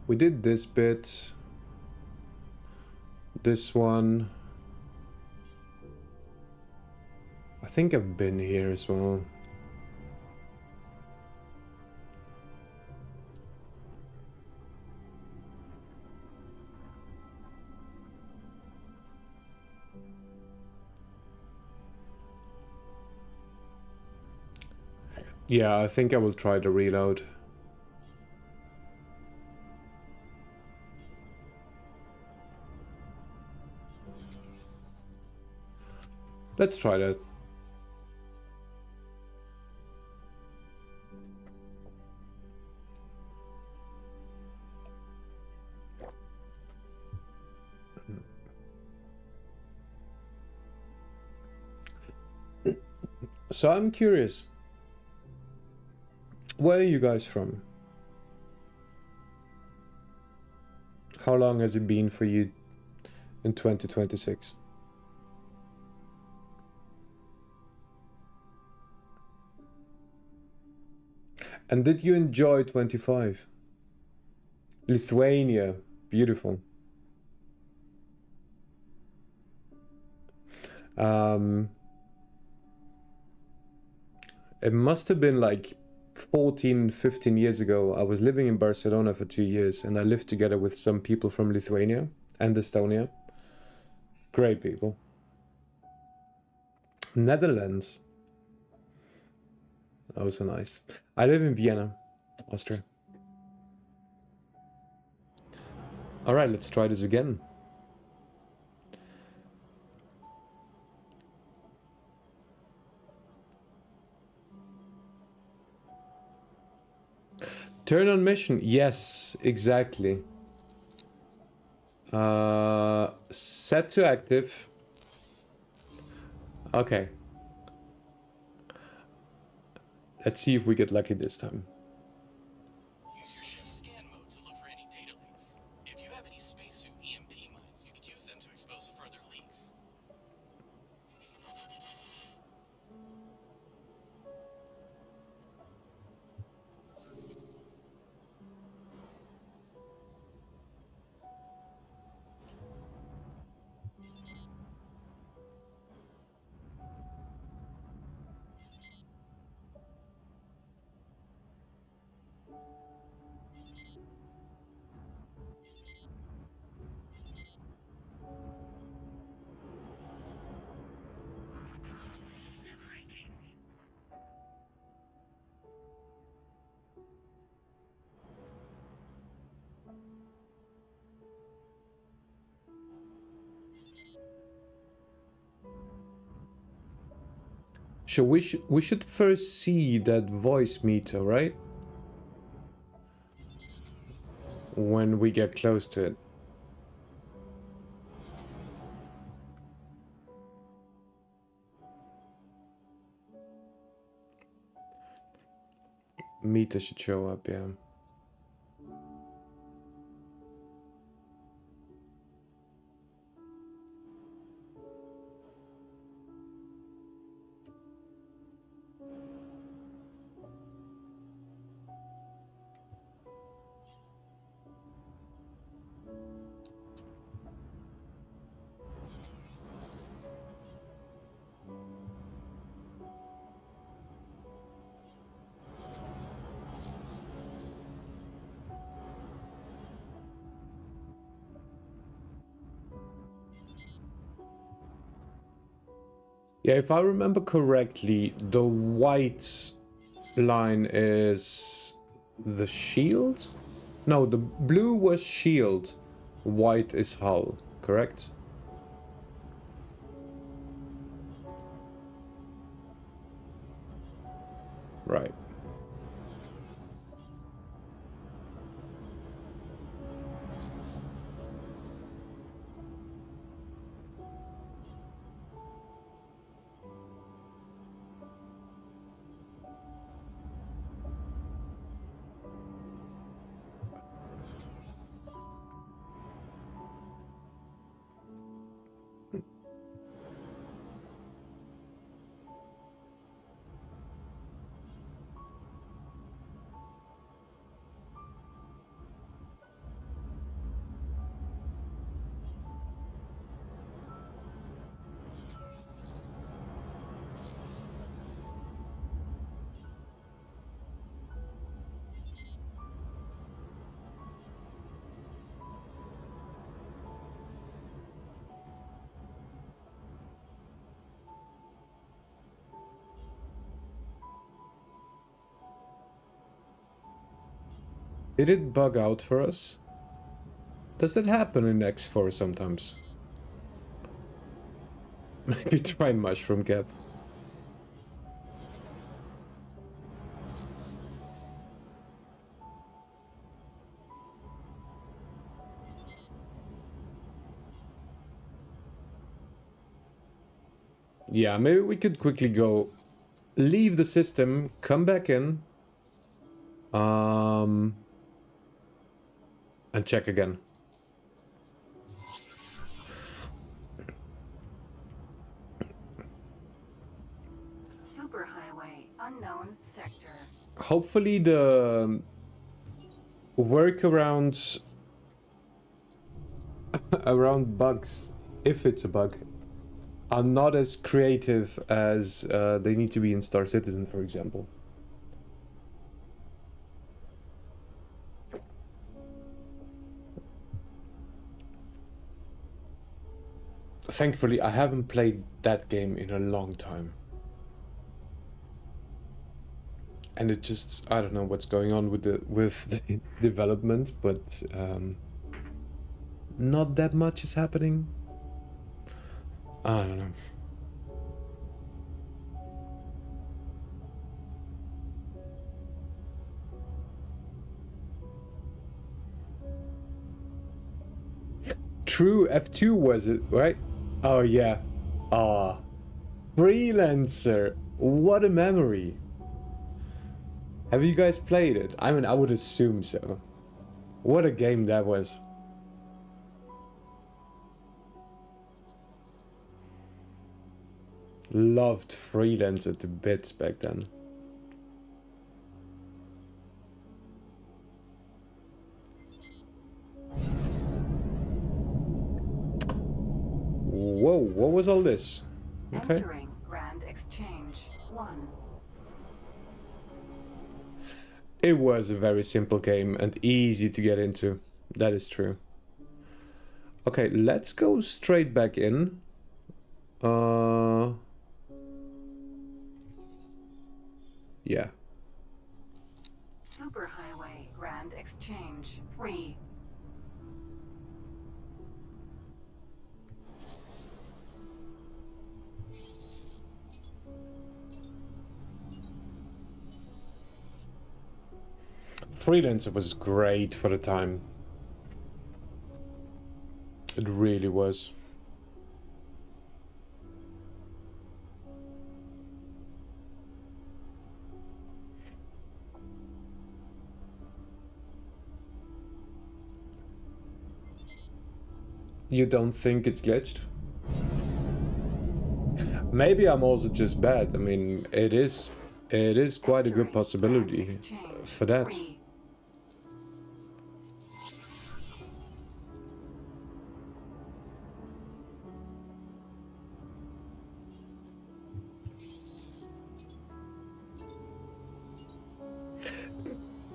We did this bit. This one. I think I've been here as well. Yeah, I think I will try to reload. Let's try that. So I'm curious. Where are you guys from? How long has it been for you in 2026? And did you enjoy 25? Lithuania, beautiful. It must have been like 14, 15 years ago. I was living in Barcelona for 2 years and I lived together with some people from Lithuania and Estonia. Great people. Netherlands. Also nice. I live in Vienna, Austria. All right, let's try this again. Turn on mission. Yes, exactly. Set to active. Okay. Let's see if we get lucky this time. Use your ship's scan mode to look for any data leaks. If you have any spacesuit EMP mines, you could use them to expose further leaks. So we should first see that voice meter, right? When we get close to it. Meter should show up, yeah. Yeah, if I remember correctly, the white line is the shield? No, the blue was shield, white is hull, correct? Right. Did it bug out for us? Does that happen in X4 sometimes? Maybe try mushroom cap. Yeah, maybe we could quickly go leave the system, come back in, and check again. Superhighway, unknown sector. Hopefully the workarounds around bugs, if it's a bug, are not as creative as they need to be in Star Citizen, for example. Thankfully, I haven't played that game in a long time. And it just, I don't know what's going on with the development, but not that much is happening. I don't know. True, F2 was it, right? Oh yeah. Ah. Freelancer. What a memory. Have you guys played it? I mean, I would assume so. What a game that was. Loved Freelancer to bits back then. Whoa, what was all this? Okay. Entering Grand Exchange 1. It was a very simple game and easy to get into. That is true. Okay, let's go straight back in. Yeah. Superhighway, Grand Exchange 3. Freelancer was great for the time. It really was. You don't think it's glitched? Maybe I'm also just bad. I mean, it is quite a good possibility for that.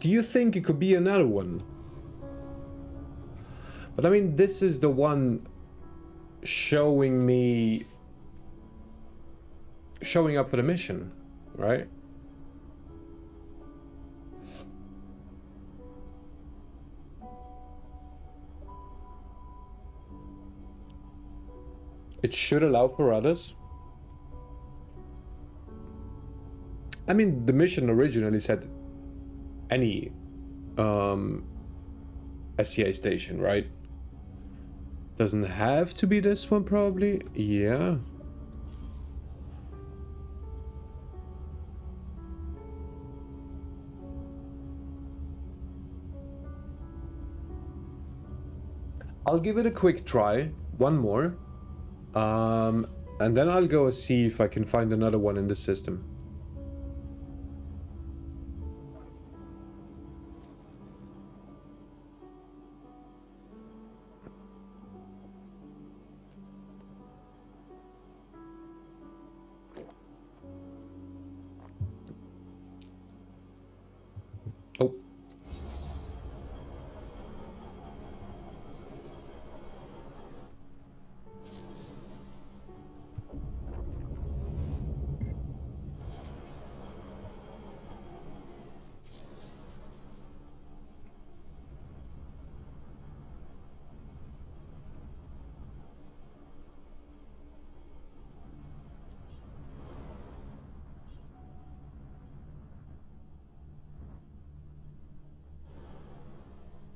Do you think it could be another one? But I mean, this is the one showing up for the mission, right? It should allow for others. I mean, the mission originally said any SCA station, right? Doesn't have to be this one, probably. Yeah. I'll give it a quick try, one more, and then I'll go see if I can find another one in the system. Oh.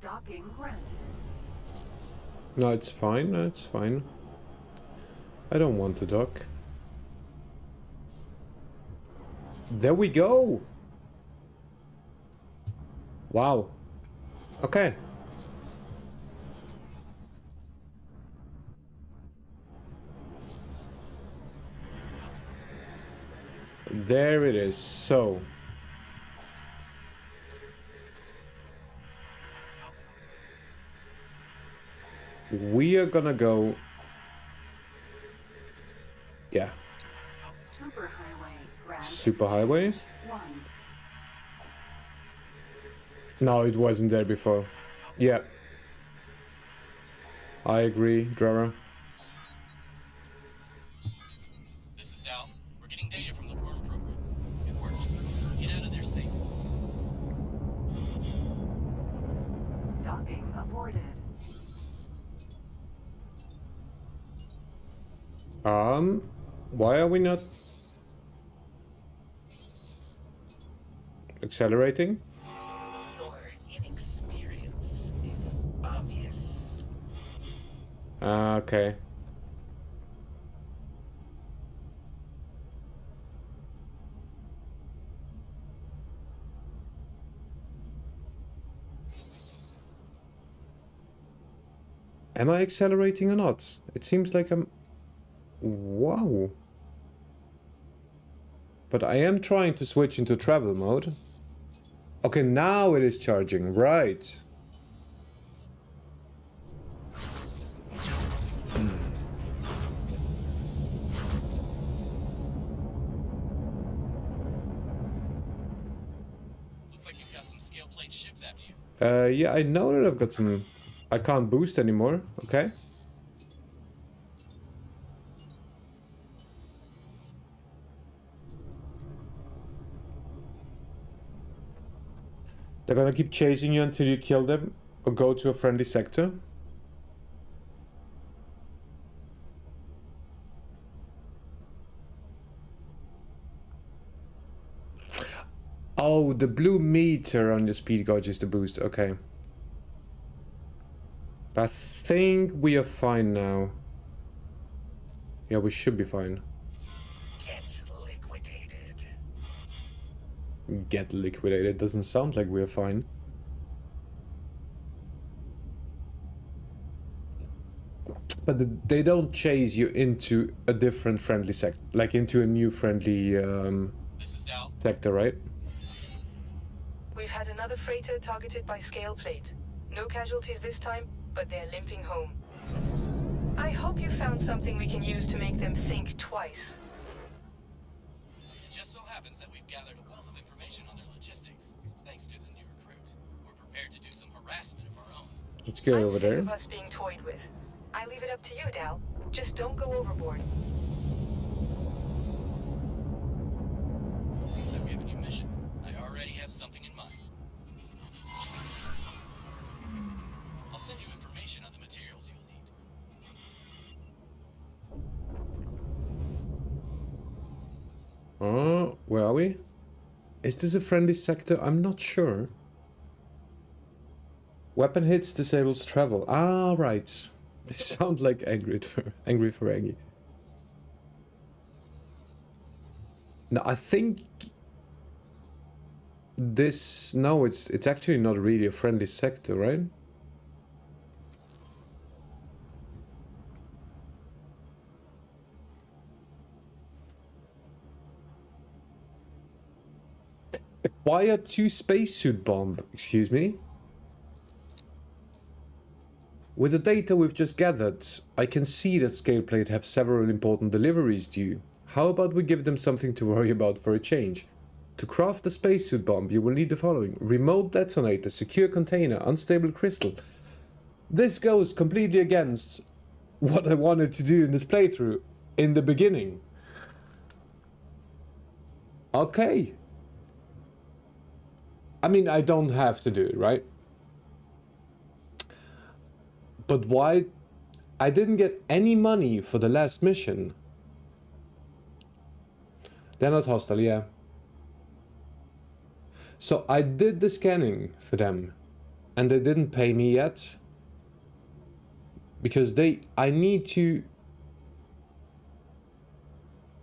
Docking granted. No, it's fine, it's fine. I don't want to dock. There we go. Wow. Okay. There it is. So we are gonna go. Yeah. Superhighway. No, it wasn't there before. Yeah. I agree, Drara. This is Al. We're getting data from the worm program. Good work. Get out of there safe. Docking aborted. Why are we not accelerating? Your inexperience is obvious. Okay. Am I accelerating or not? It seems like I'm... Wow. But I am trying to switch into travel mode. Okay, now it is charging, right. Looks like you've got some scale plate ships after you. Yeah, I know that I've got some... I can't boost anymore, okay. They're gonna keep chasing you until you kill them or go to a friendly sector. Oh, the blue meter on your speed gauge is the boost, okay. I think we are fine now. Yeah, we should be fine. Get liquidated. Get liquidated doesn't sound like we're fine. But they don't chase you into a different friendly sector, like into a new friendly This is Al. sector, right? We've had another freighter targeted by scale plate. No casualties this time, but they're limping home. I hope you found something we can use to make them think twice. It just so happens that we've gathered a wealth of information on their logistics, thanks to the new recruit. We're prepared to do some harassment of our own. Let's go I'm over sick there. of us being toyed with. I leave it up to you, Dal. Just don't go overboard. Seems like we have a new mission. I already have something in mind. I'll send you information on the materials you'll need. Where are we? Is this a friendly sector? I'm not sure. Weapon hits disables travel. Ah, right. They sound like Angry Ferengi. No, I think this... No, it's actually not really a friendly sector, right? Acquire 2 spacesuit bomb, excuse me? With the data we've just gathered, I can see that Scaleplate have several important deliveries due. How about we give them something to worry about for a change? To craft the spacesuit bomb, you will need the following: remote detonator, secure container, unstable crystal. This goes completely against what I wanted to do in this playthrough in the beginning. Okay. I mean, I don't have to do it, right? But why? I didn't get any money for the last mission. They're not hostile, yeah. So I did the scanning for them, and they didn't pay me yet. Because I need to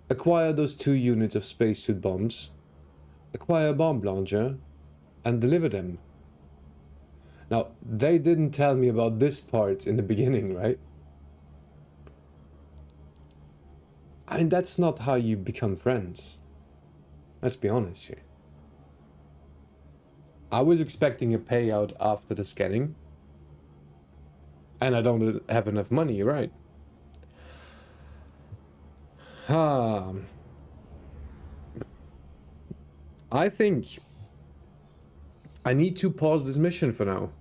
acquire those 2 units of spacesuit bombs. acquire a bomb launcher and deliver them. Now, they didn't tell me about this part in the beginning, right? I mean, that's not how you become friends. Let's be honest here. I was expecting a payout after the scanning. And I don't have enough money, right? I think I need to pause this mission for now.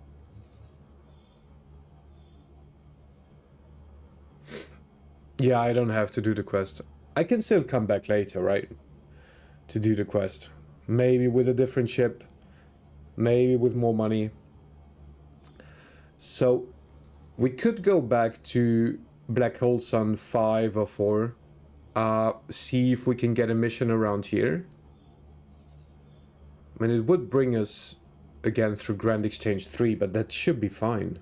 Yeah, I don't have to do the quest. I can still come back later, right? To do the quest. Maybe with a different ship. Maybe with more money. So, we could go back to Black Hole Sun 5 or 4. See if we can get a mission around here. I mean, it would bring us again through Grand Exchange 3, but that should be fine.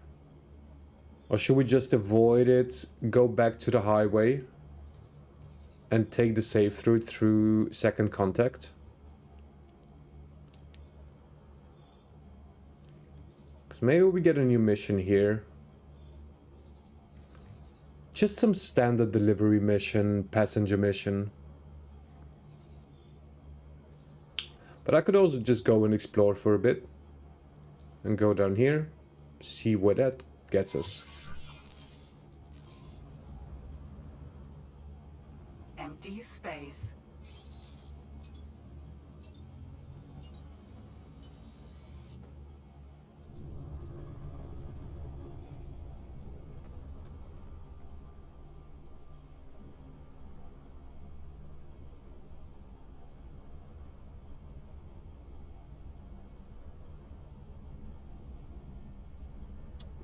Or should we just avoid it, go back to the highway, and take the safe route through Second Contact? Because maybe we get a new mission here. Just some standard delivery mission, passenger mission. But I could also just go and explore for a bit. And go down here, see where that gets us. Empty space.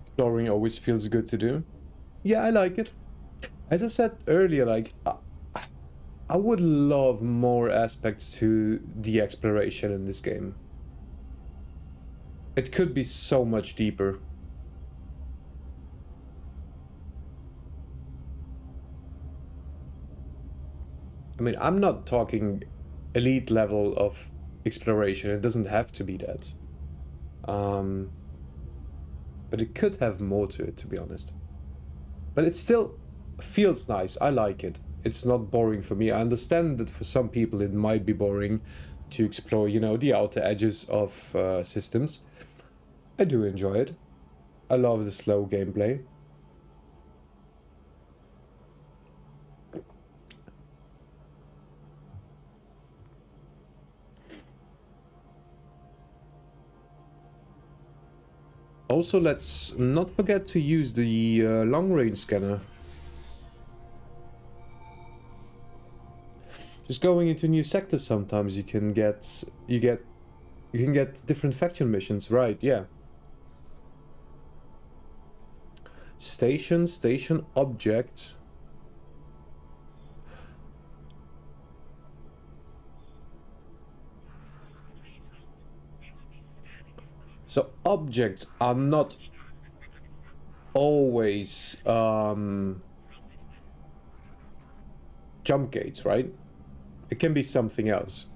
Exploring always feels good to do. Yeah, I like it. As I said earlier, like, I would love more aspects to the exploration in this game. It could be so much deeper. I mean, I'm not talking elite level of exploration. It doesn't have to be that. But it could have more to it, to be honest. But it still feels nice. I like it. It's not boring for me. I understand that for some people it might be boring to explore, you know, the outer edges of systems. I do enjoy it. I love the slow gameplay. Also, let's not forget to use the long-range scanner. Just going into new sectors sometimes you can get different faction missions, right? Yeah. Station objects. So objects are not always jump gates, right? It can be something else.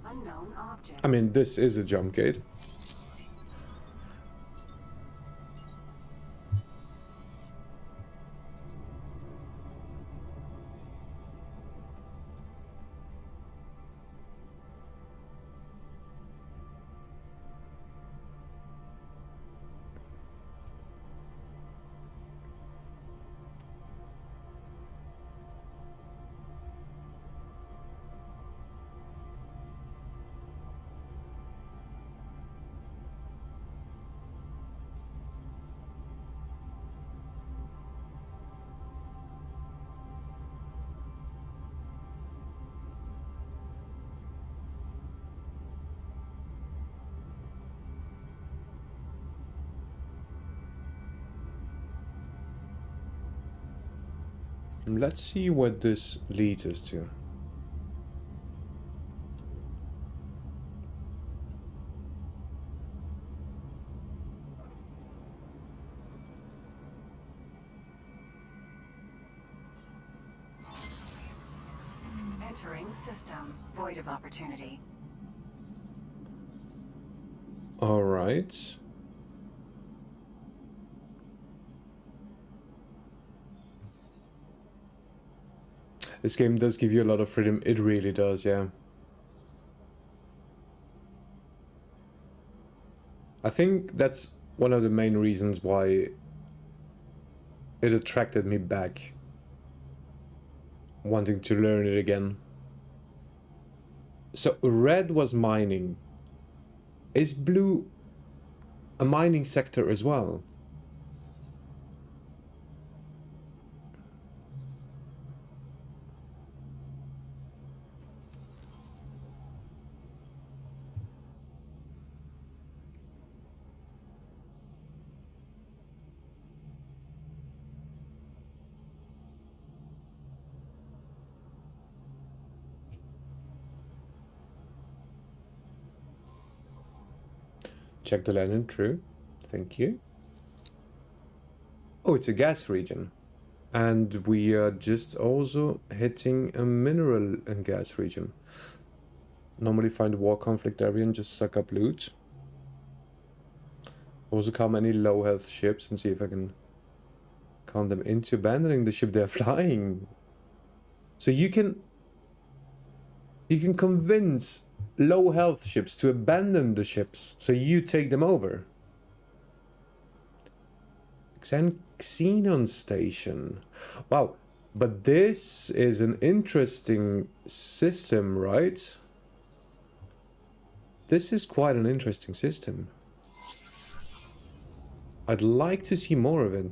Unknown object. I mean, this is a jump gate. Let's see what this leads us to. Entering system. Void of opportunity. All right. This game does give you a lot of freedom. It really does, yeah. I think that's one of the main reasons why it attracted me back, wanting to learn it again. So red was mining. Is blue a mining sector as well? Check the landing, true. Thank you. Oh, it's a gas region. And we are just also hitting a mineral and gas region. Normally find a war conflict area and just suck up loot. Also count any low health ships and see if I can count them into abandoning the ship they're flying. So you can convince low health ships to abandon the ships so you take them over. Xenon station. Wow, but this is an interesting system, right? This is quite an interesting system. I'd like to see more of it.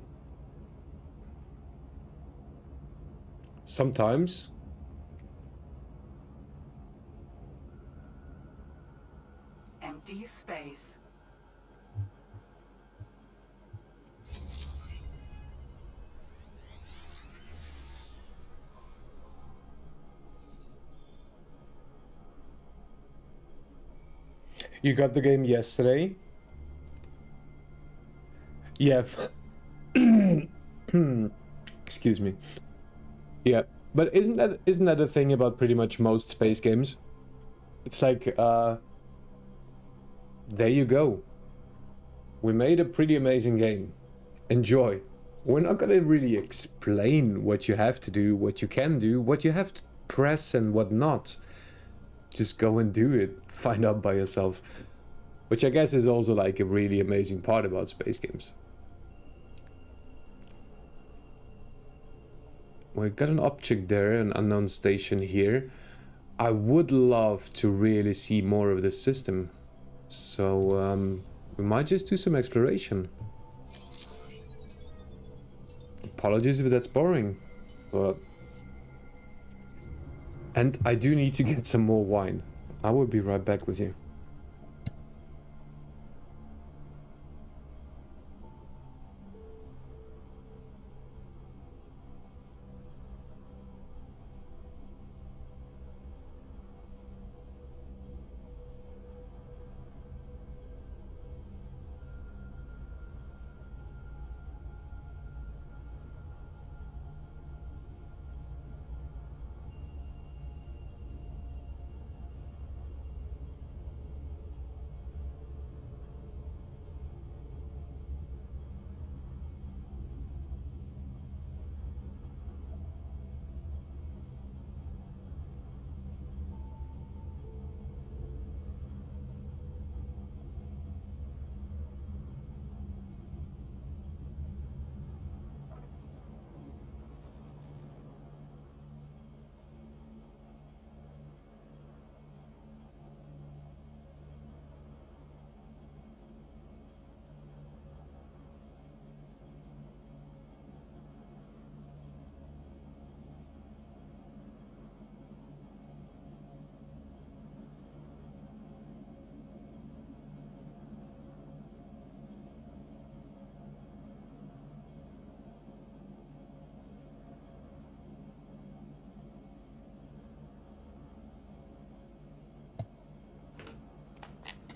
Sometimes. Empty space. You got the game yesterday? Yeah. Excuse me. Yeah, but isn't that a thing about pretty much most space games? It's like, there you go. We made a pretty amazing game. Enjoy. We're not gonna really explain what you have to do, what you can do, what you have to press and what not. Just go and do it. Find out by yourself. Which I guess is also like a really amazing part about space games. We've got an object there, an unknown station here. I would love to really see more of this system. So, we might just do some exploration. Apologies if that's boring, but... And I do need to get some more wine. I will be right back with you.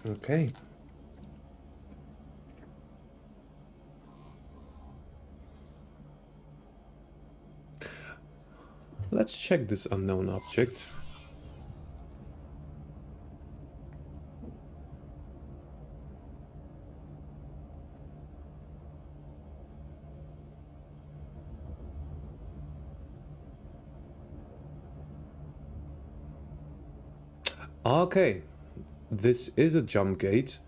Okay. Let's check this unknown object. Okay, this is a jump gate.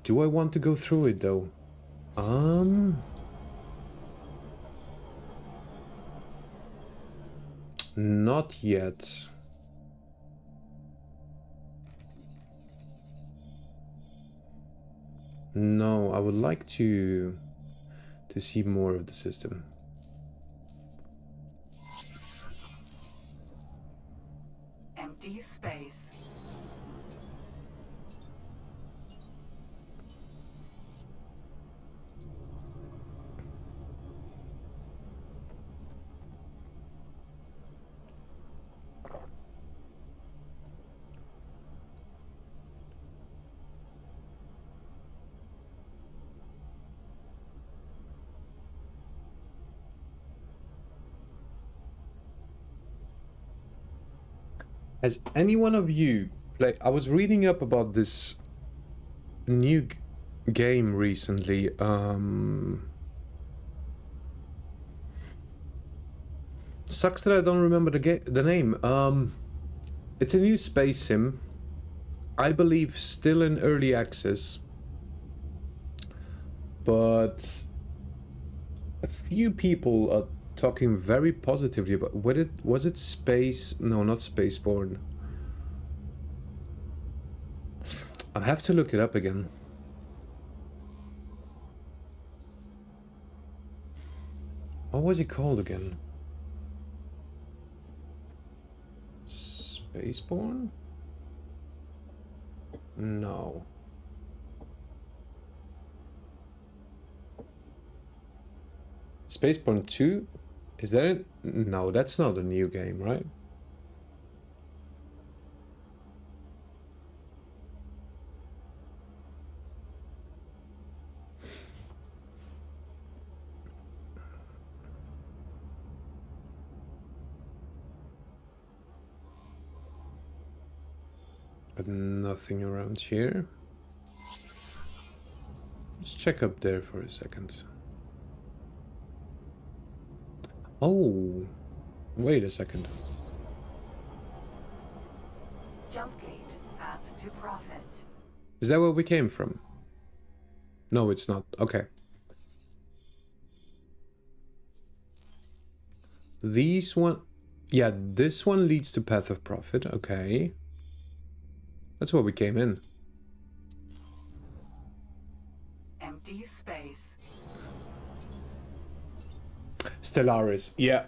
Do I want to go through it though? Not yet. No, I would like to see more of the system. Empty space. Has any one of you played? I was reading up about this new game recently. Sucks that I don't remember the name. It's a new space sim. I believe still in early access, but a few people are talking very positively about was it Space? No, not Spaceborne. I'll have to look it up again. What was it called again? Spaceborne? No. Spaceborne 2? Is that it? No, that's not a new game, right? But nothing around here. Let's check up there for a second. Oh, wait a second. Jump gate. Path to profit. Is that where we came from? No, it's not. Okay. These one... Yeah, this one leads to Path of Profit. Okay. That's where we came in. Empty space. Stellaris, yeah.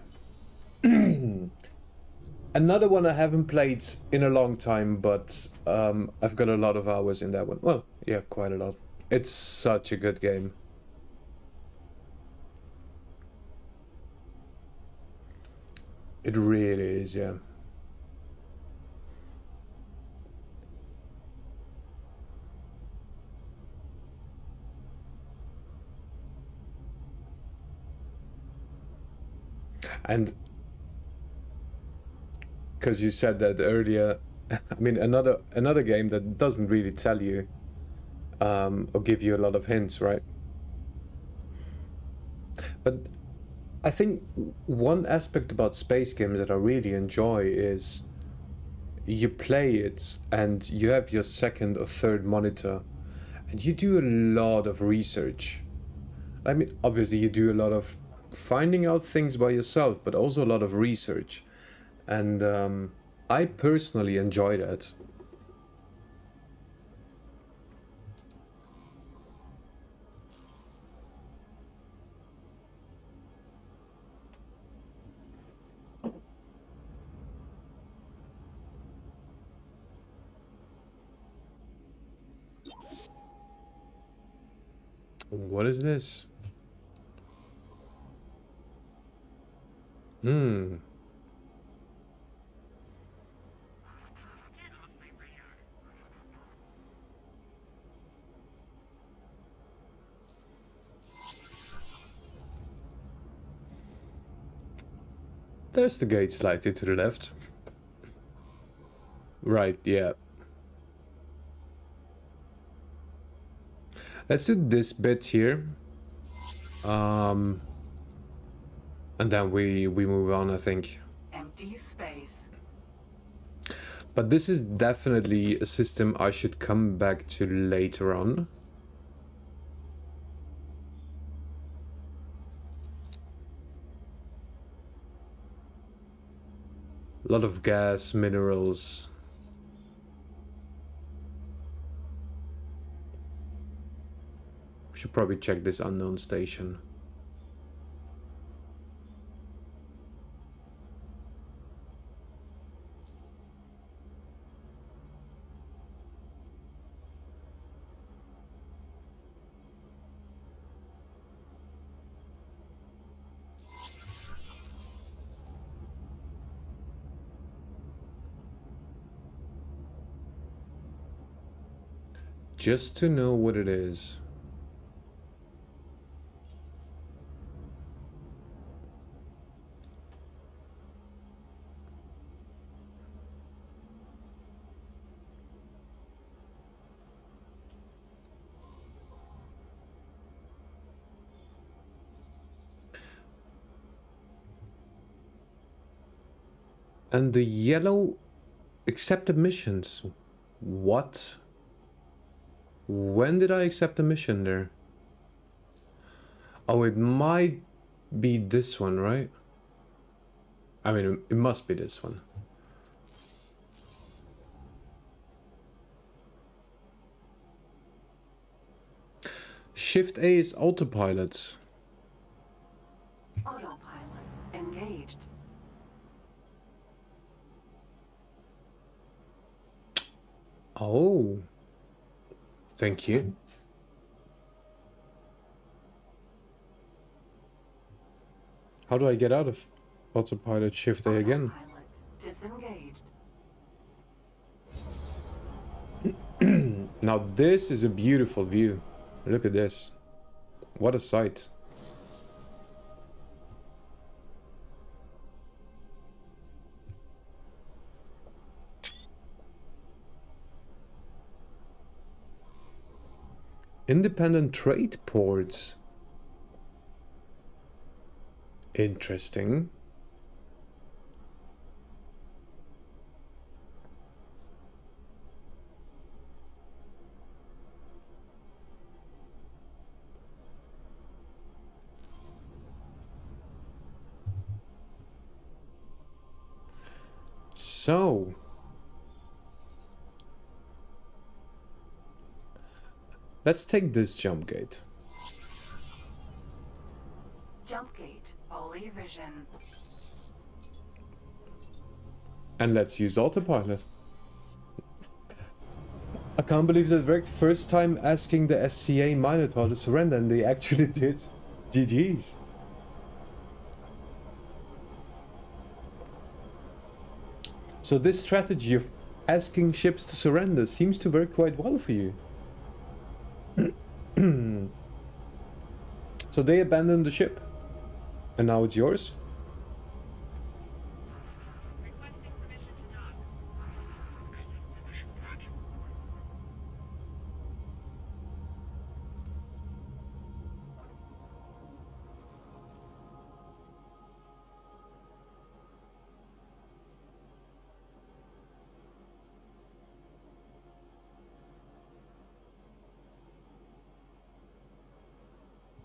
Another one I haven't played in a long time, but I've got a lot of hours in that one. Well, yeah, quite a lot. It's such a good game. It really is, yeah. And because you said that earlier, I mean, another game that doesn't really tell you or give you a lot of hints, right? But I think one aspect about space games that I really enjoy is you play it and you have your second or third monitor and you do a lot of research. I mean, obviously you do a lot of finding out things by yourself, but also a lot of research. And I personally enjoy that. What is this? There's the gate slightly to the left. Right, yeah. Let's do this bit here. And then we move on, I think. Empty space. But this is definitely a system I should come back to later on. A lot of gas, minerals. We should probably check this unknown station. Just to know what it is. And the yellow accepted missions. What? When did I accept a mission there? Oh, it might be this one, right? I mean, it must be this one. Shift A is autopilot. Autopilot engaged. Oh. Thank you. How do I get out of autopilot shift A again? Disengaged. Now this is a beautiful view. Look at this. What a sight. Independent trade ports. Interesting. So, let's take this jump gate. Jump gate. Holy vision. And let's use autopilot. I can't believe that worked. First time asking the SCA Minotaur to surrender and they actually did. GG's. So this strategy of asking ships to surrender seems to work quite well for you. So they abandoned the ship. And now it's yours?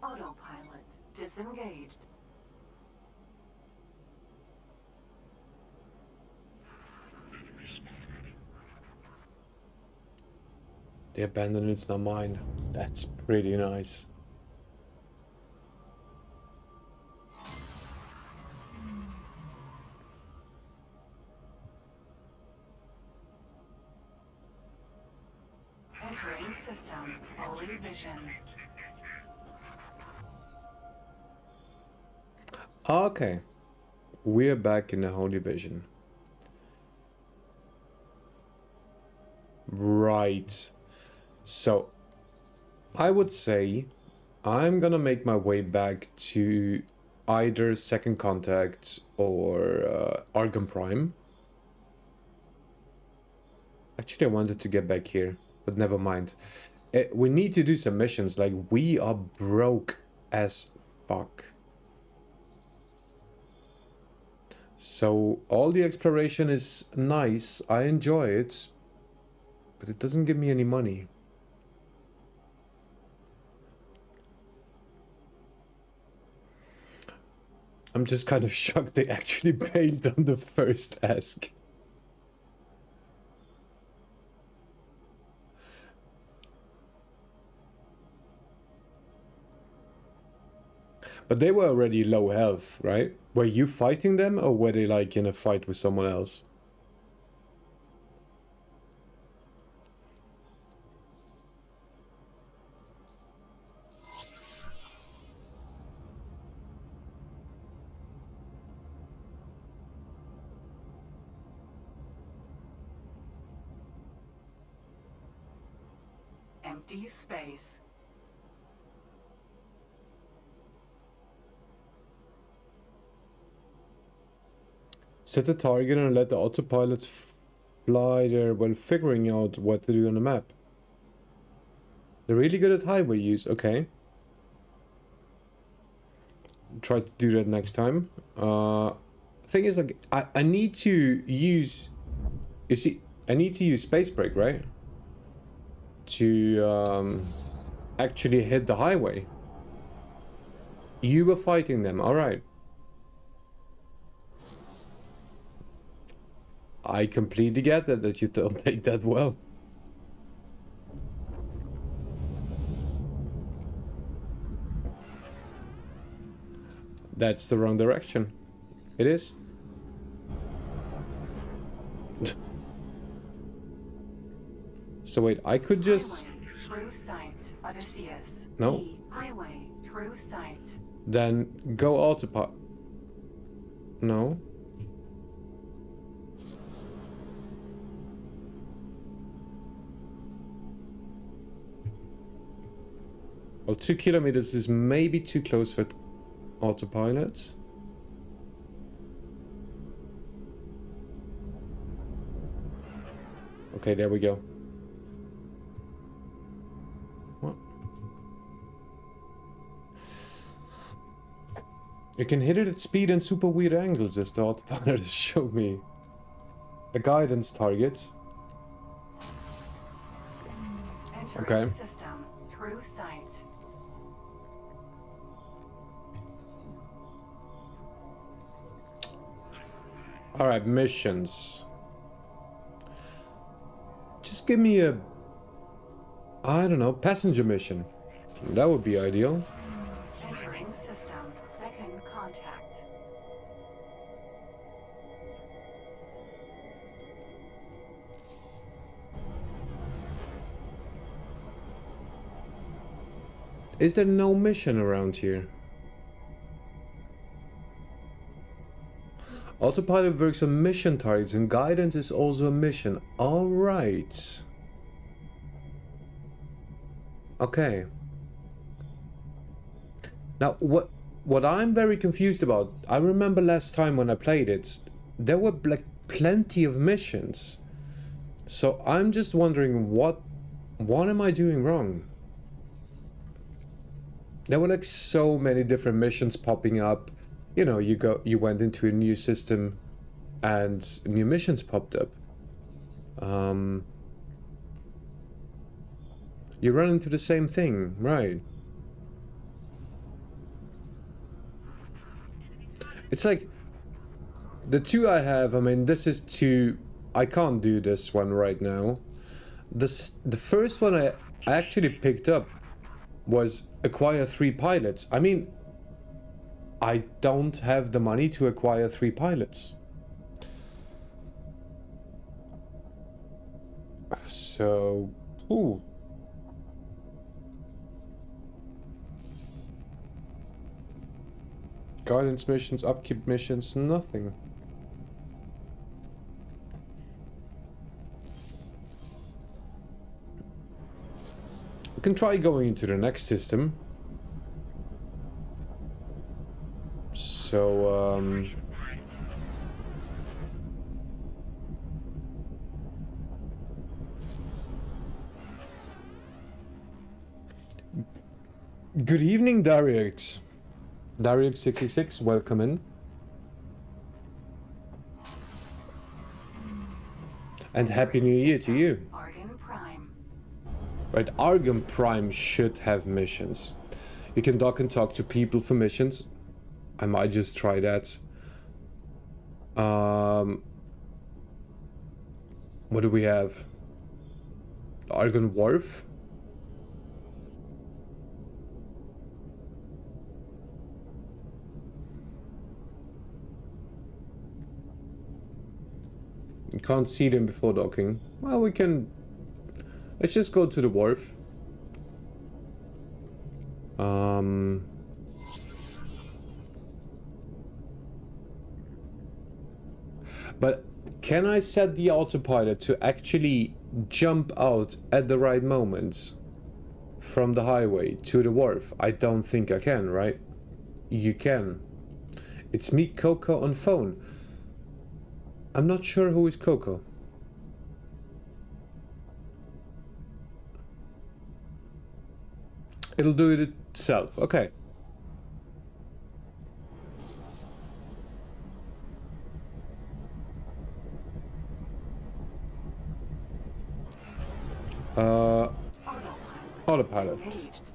Autopilot disengaged. They abandoned it's not mine. That's pretty nice. Entering system. Holy vision. Okay. We're back in the Holy Vision. Right. So, I would say I'm gonna make my way back to either Second Contact or Argon Prime. Actually, I wanted to get back here, but never mind. We need to do some missions, like we are broke as fuck. So all the exploration is nice, I enjoy it, but it doesn't give me any money. I'm just kind of shocked they actually bailed on the first ask. But they were already low health, right? Were you fighting them, or were they like in a fight with someone else? Empty space. Set a target and let the autopilot fly there while figuring out what to do on the map. They're really good at highway use, okay. Try to do that next time. Thing is, like, I need to use... You see, I need to use space brake, right? To actually hit the highway. You were fighting them, alright. I completely get that you don't take that well. That's the wrong direction. It is. So wait, I could just... True sight, Odysseus. No. Highway, true sight. Then go autopilot. No. Well, 2 kilometers is maybe too close for autopilot. Okay, there we go. What? You can hit it at speed and super weird angles, as the autopilot has showed me. A guidance target. Okay. System, true sight. Alright, missions. Just give me a... I don't know, passenger mission. That would be ideal. Entering system, second contact. Is there no mission around here? Autopilot works on mission targets and guidance is also a mission. Alright. Okay. Now, what I'm very confused about, I remember last time when I played it, there were like plenty of missions. So I'm just wondering what am I doing wrong? There were like so many different missions popping up. You know, you went into a new system and new missions popped up. You run into the same thing, right? It's like the two I have, I mean, this is two. I can't do this one right now. The first one I actually picked up was acquire 3 pilots. I mean, I don't have the money to acquire 3 pilots. So, ooh. Guidance missions, upkeep missions, nothing. We can try going into the next system. So, good evening, Darius. Darius66, welcome in. And Happy New Year to you. Argon Prime. Right, Argon Prime should have missions. You can dock and talk to people for missions. I might just try that. What do we have? Argon Wharf? You can't see them before docking. Well, we can... Let's just go to the wharf. But can I set the autopilot to actually jump out at the right moment from the highway to the wharf? I don't think I can, right? You can. It's me, Coco, on phone. I'm not sure who is Coco. It'll do it itself. Okay. Autopilot.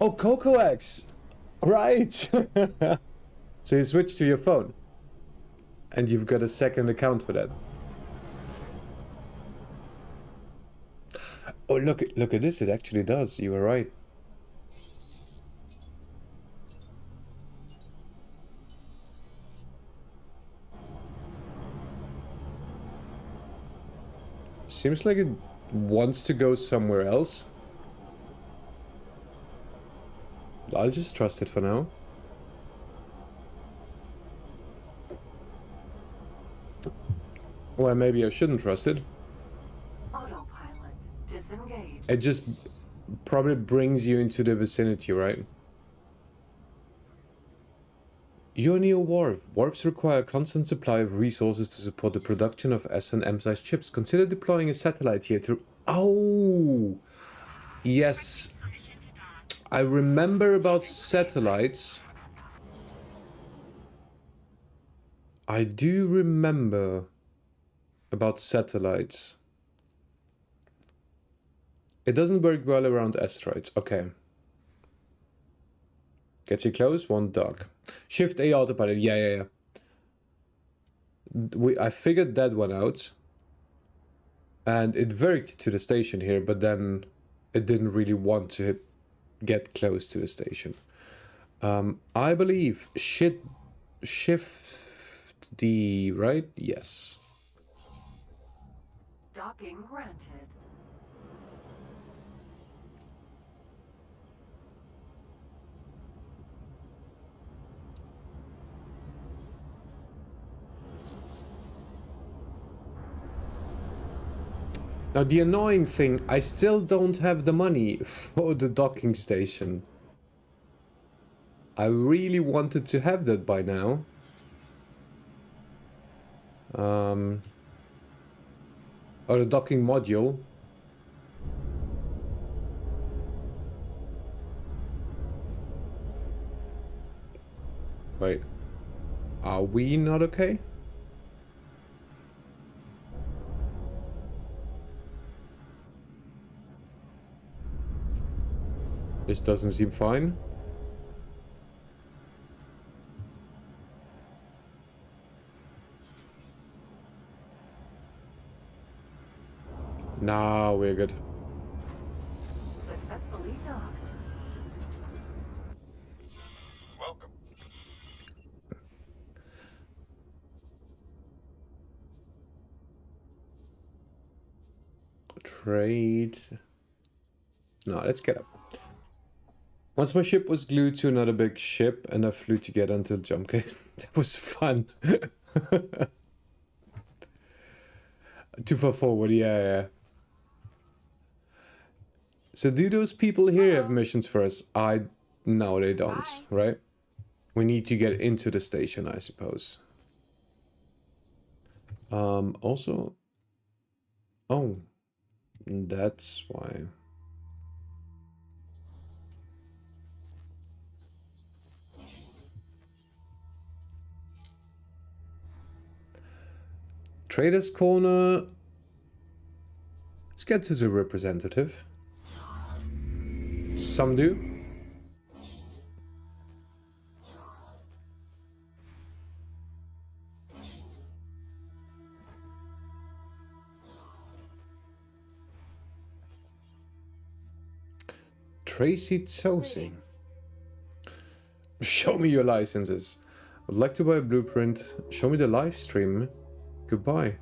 Oh, Coco X! Right! So you switch to your phone. And you've got a second account for that. Oh, look at this. It actually does. You were right. Seems like it wants to go somewhere else. I'll just trust it for now. Well, maybe I shouldn't trust it. Autopilot disengaged. It just probably brings you into the vicinity, right? You're near a wharf. Wharfs require a constant supply of resources to support the production of S and M-sized chips. Consider deploying a satellite here to... Oh! Yes. I remember about satellites. I do remember about satellites. It doesn't work well around asteroids. Okay. Gets you close, one dock. Shift A autopilot. Yeah. I figured that one out. And it worked to the station here, but then it didn't really want to get close to the station. I believe shift D, right? Yes. Docking granted. Now the annoying thing, I still don't have the money for the docking station. I really wanted to have that by now. Or the docking module. Wait. Are we not okay? This doesn't seem fine. Now we're good. Successfully docked. Welcome. Trade. No, let's get up. Once my ship was glued to another big ship and I flew together until jump. Okay, that was fun. Too far forward, yeah. So do those people here have missions for us? No, they don't, right? We need to get into the station, I suppose. Also... Oh, that's why. Traders Corner. Let's get to the representative. Some do. Tracy Tosi. Show me your licenses. Would like to buy a blueprint. Show me the live stream. Goodbye.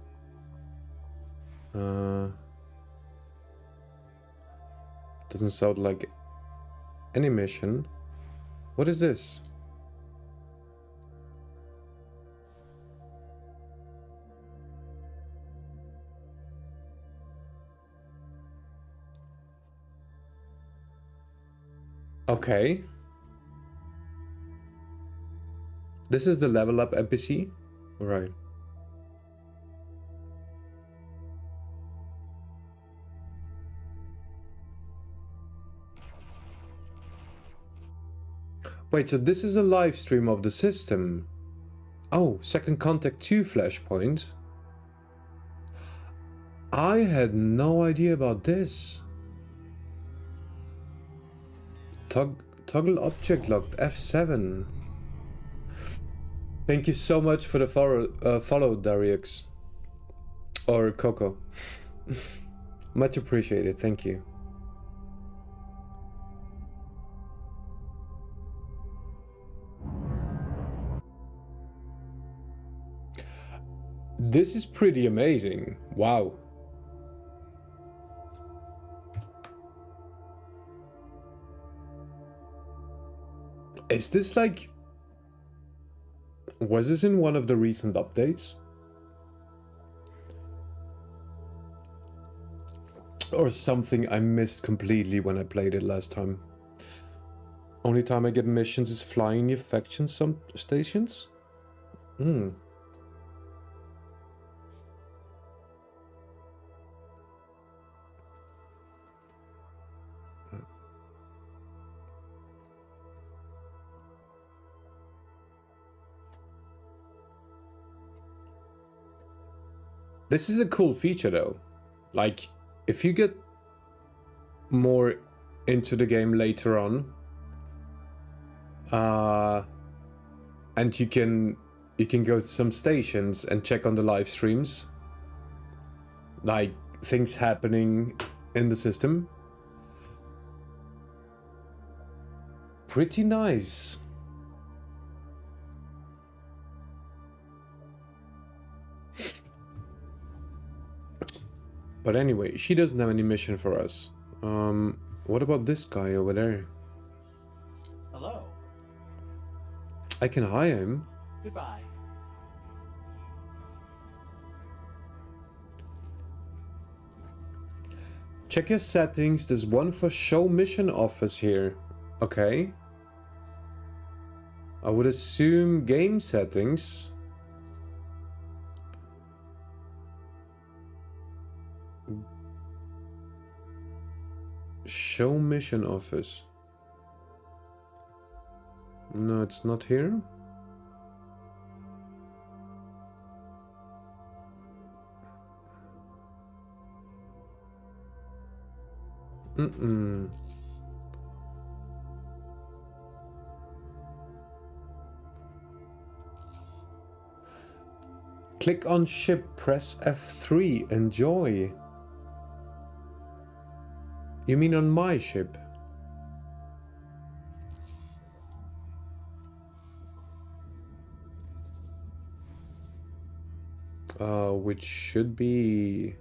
Doesn't sound like any mission. What is this? Okay. This is the level up NPC? Right. Wait, so this is a live stream of the system. Oh, Second Contact 2 flashpoint. I had no idea about this. Toggle object locked F7. Thank you so much for the follow, Darius. Or Coco. Much appreciated, thank you. This is pretty amazing. Wow. Is this like... Was this in one of the recent updates? Or something I missed completely when I played it last time? Only time I get missions is flying near faction stations? Hmm. This is a cool feature though. Like, if you get more into the game later on, and you can go to some stations and check on the live streams, like things happening in the system. Pretty nice. But anyway, she doesn't have any mission for us. What about this guy over there? Hello. I can hire him. Goodbye. Check your settings. There's one for show mission offers here. Okay. I would assume game settings. Show mission offers. No, it's not here. Click on ship, press F3, enjoy. You mean on my ship? Which should be...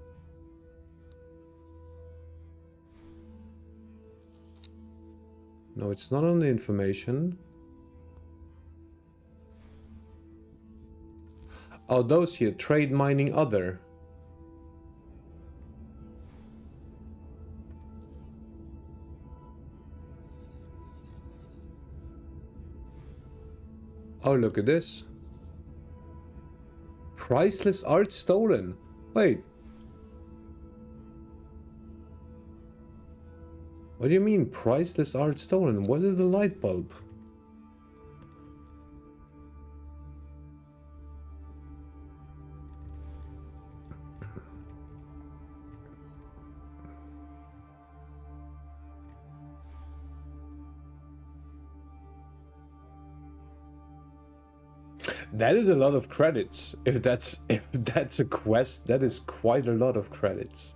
No, it's not on the information. Oh, those here, trade mining other. Oh, look at this. Priceless art stolen. Wait. What do you mean, priceless art stolen? What is the light bulb? That is a lot of credits. If that's a quest, that is quite a lot of credits.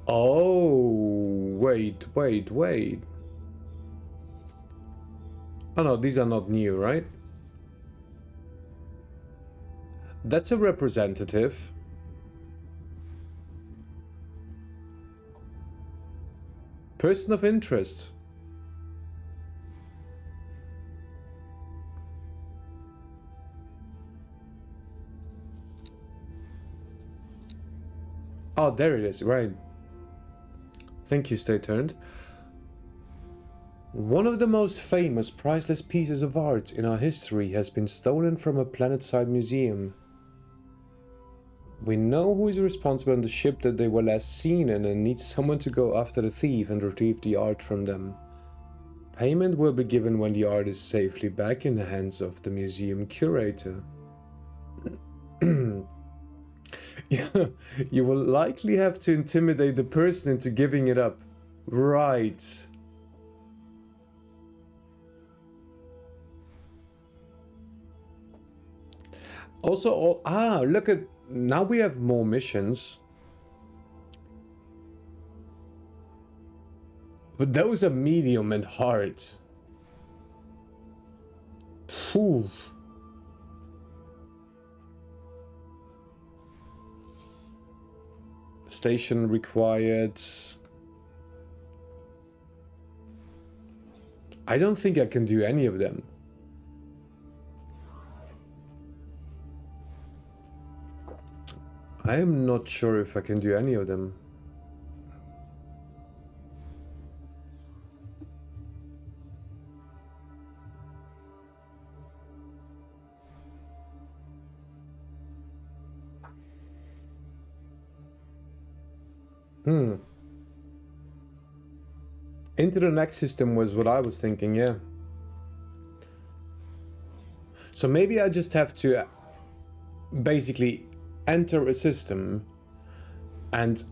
Oh, wait. Oh no, these are not new, right? That's a representative. Person of interest. Oh, there it is, right. Thank you, stay turned. One of the most famous priceless pieces of art in our history has been stolen from a planetside museum. We know who is responsible on the ship that they were last seen in and need someone to go after the thief and retrieve the art from them. Payment will be given when the art is safely back in the hands of the museum curator. Yeah, you will likely have to intimidate the person into giving it up. Right. Also, look at, now we have more missions. But those are medium and hard. Phew. Station required. I don't think I can do any of them. I am not sure if I can do any of them. Into the next system was what I was thinking, yeah. So maybe I just have to basically enter a system and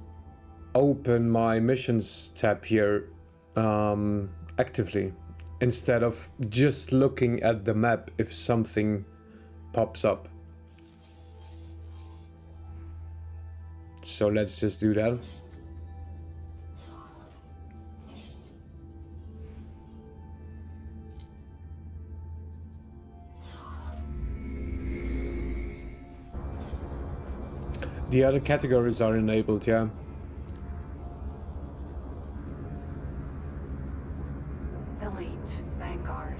open my missions tab here actively, instead of just looking at the map if something pops up. So let's just do that. The other categories are enabled, yeah. Elite Vanguard.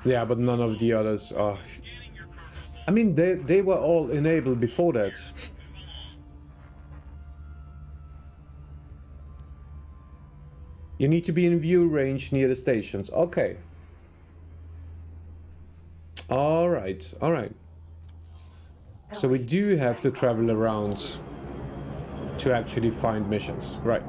Yeah, but none of the others are. I mean, they were all enabled before that. You need to be in view range near the stations. Okay. Alright, alright. So we do have to travel around to actually find missions. Right.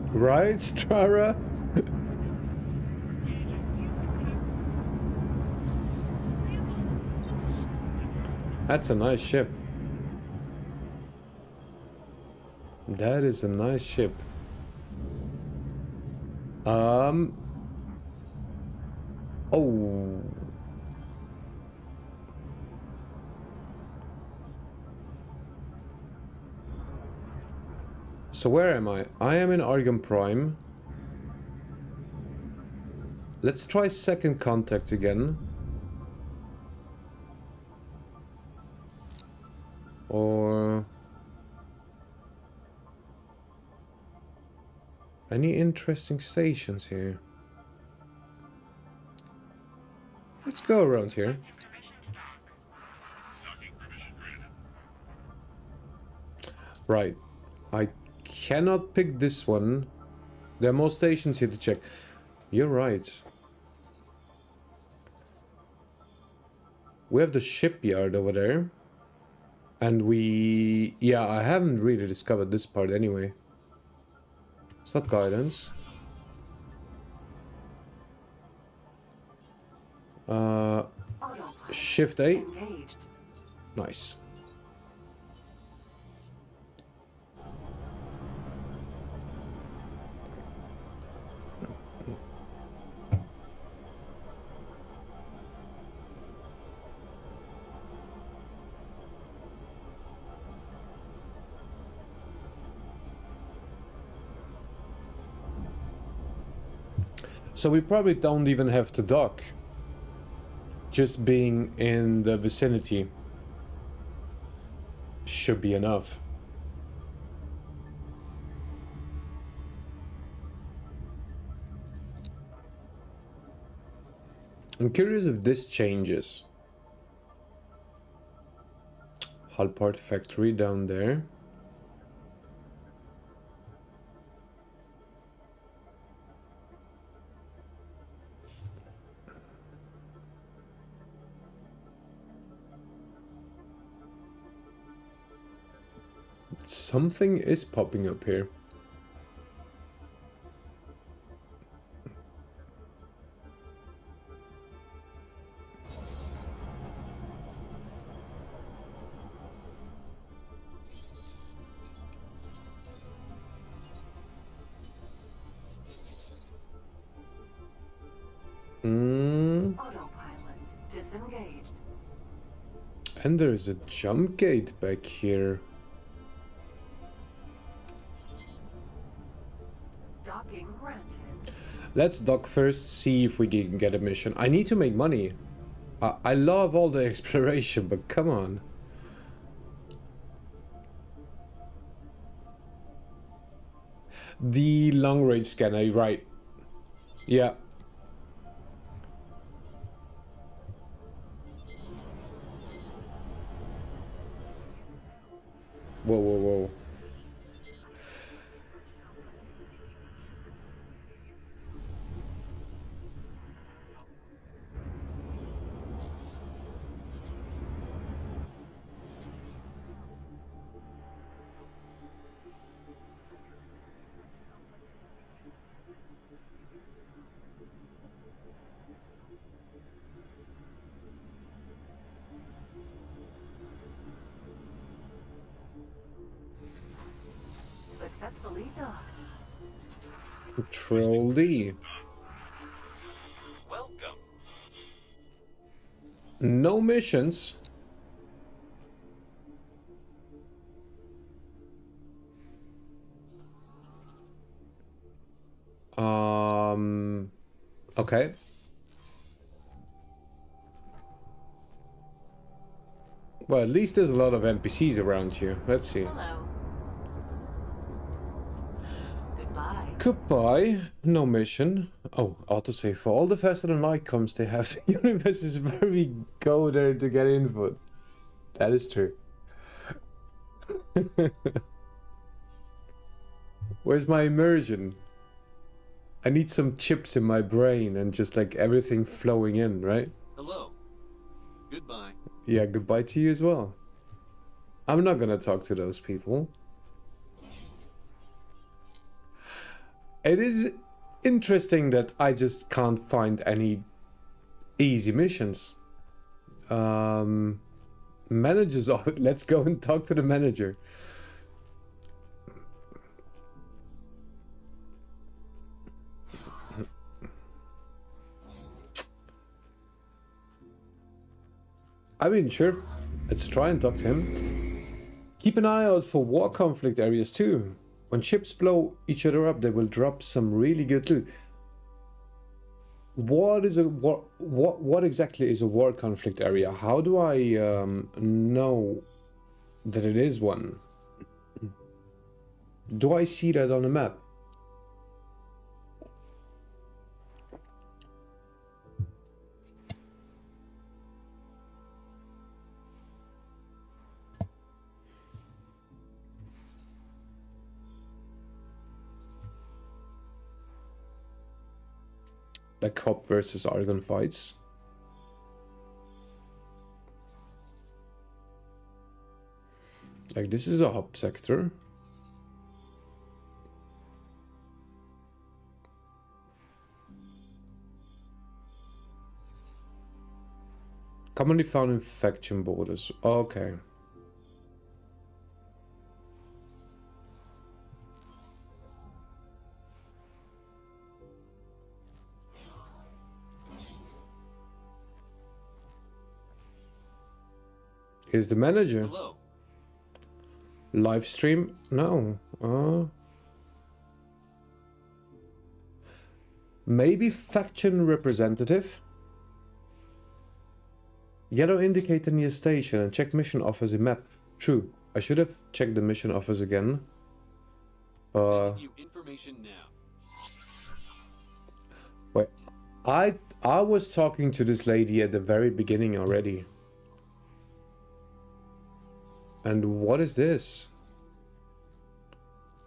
Right, Strara? That's a nice ship. That is a nice ship. Oh. So where am I? I am in Argon Prime. Let's try second contact again. Or... Any interesting stations here? Let's go around here. Right. I cannot pick this one. There are more stations here to check. You're right. We have the shipyard over there. And we... Yeah, I haven't really discovered this part anyway. It's not guidance. Shift A. Nice. So we probably don't even have to dock. Just being in the vicinity should be enough. I'm curious if this changes. Hull part factory down there. Something is popping up here. Autopilot disengaged. And there's a jump gate back here. Docking granted. Let's dock first, see if we can get a mission. I need to make money. I love all the exploration, but come on. The long range scanner, right. Yeah. Whoa, whoa, whoa. Successfully docked. Control D. Welcome. No missions. Okay. Well, at least there's a lot of NPCs around here. Let's see. Hello. Goodbye. Goodbye. No mission. Oh, autosave. For all the faster than light comes, they have the universe is where we go there to get input. That is true. Where's my immersion? I need some chips in my brain and just like everything flowing in, right? Hello. Goodbye. Yeah, goodbye to you as well. I'm not gonna talk to those people. It is interesting that I just can't find any easy missions. Managers of it. Let's go and talk to the manager. I mean, sure. Let's try and talk to him. Keep an eye out for war conflict areas too. When ships blow each other up, they will drop some really good loot. What is a war? What exactly is a war conflict area? How do I know that it is one? Do I see that on the map? like Hop versus Argon fights. Like this is a Hop sector. Commonly found in faction borders. Okay. Here's the manager. Hello. Live stream? No. Maybe faction representative? Yellow indicator near station and check mission offers in map. True. I should have checked the mission offers again. Sending you information now. Wait. I was talking to this lady at the very beginning already. And what is this?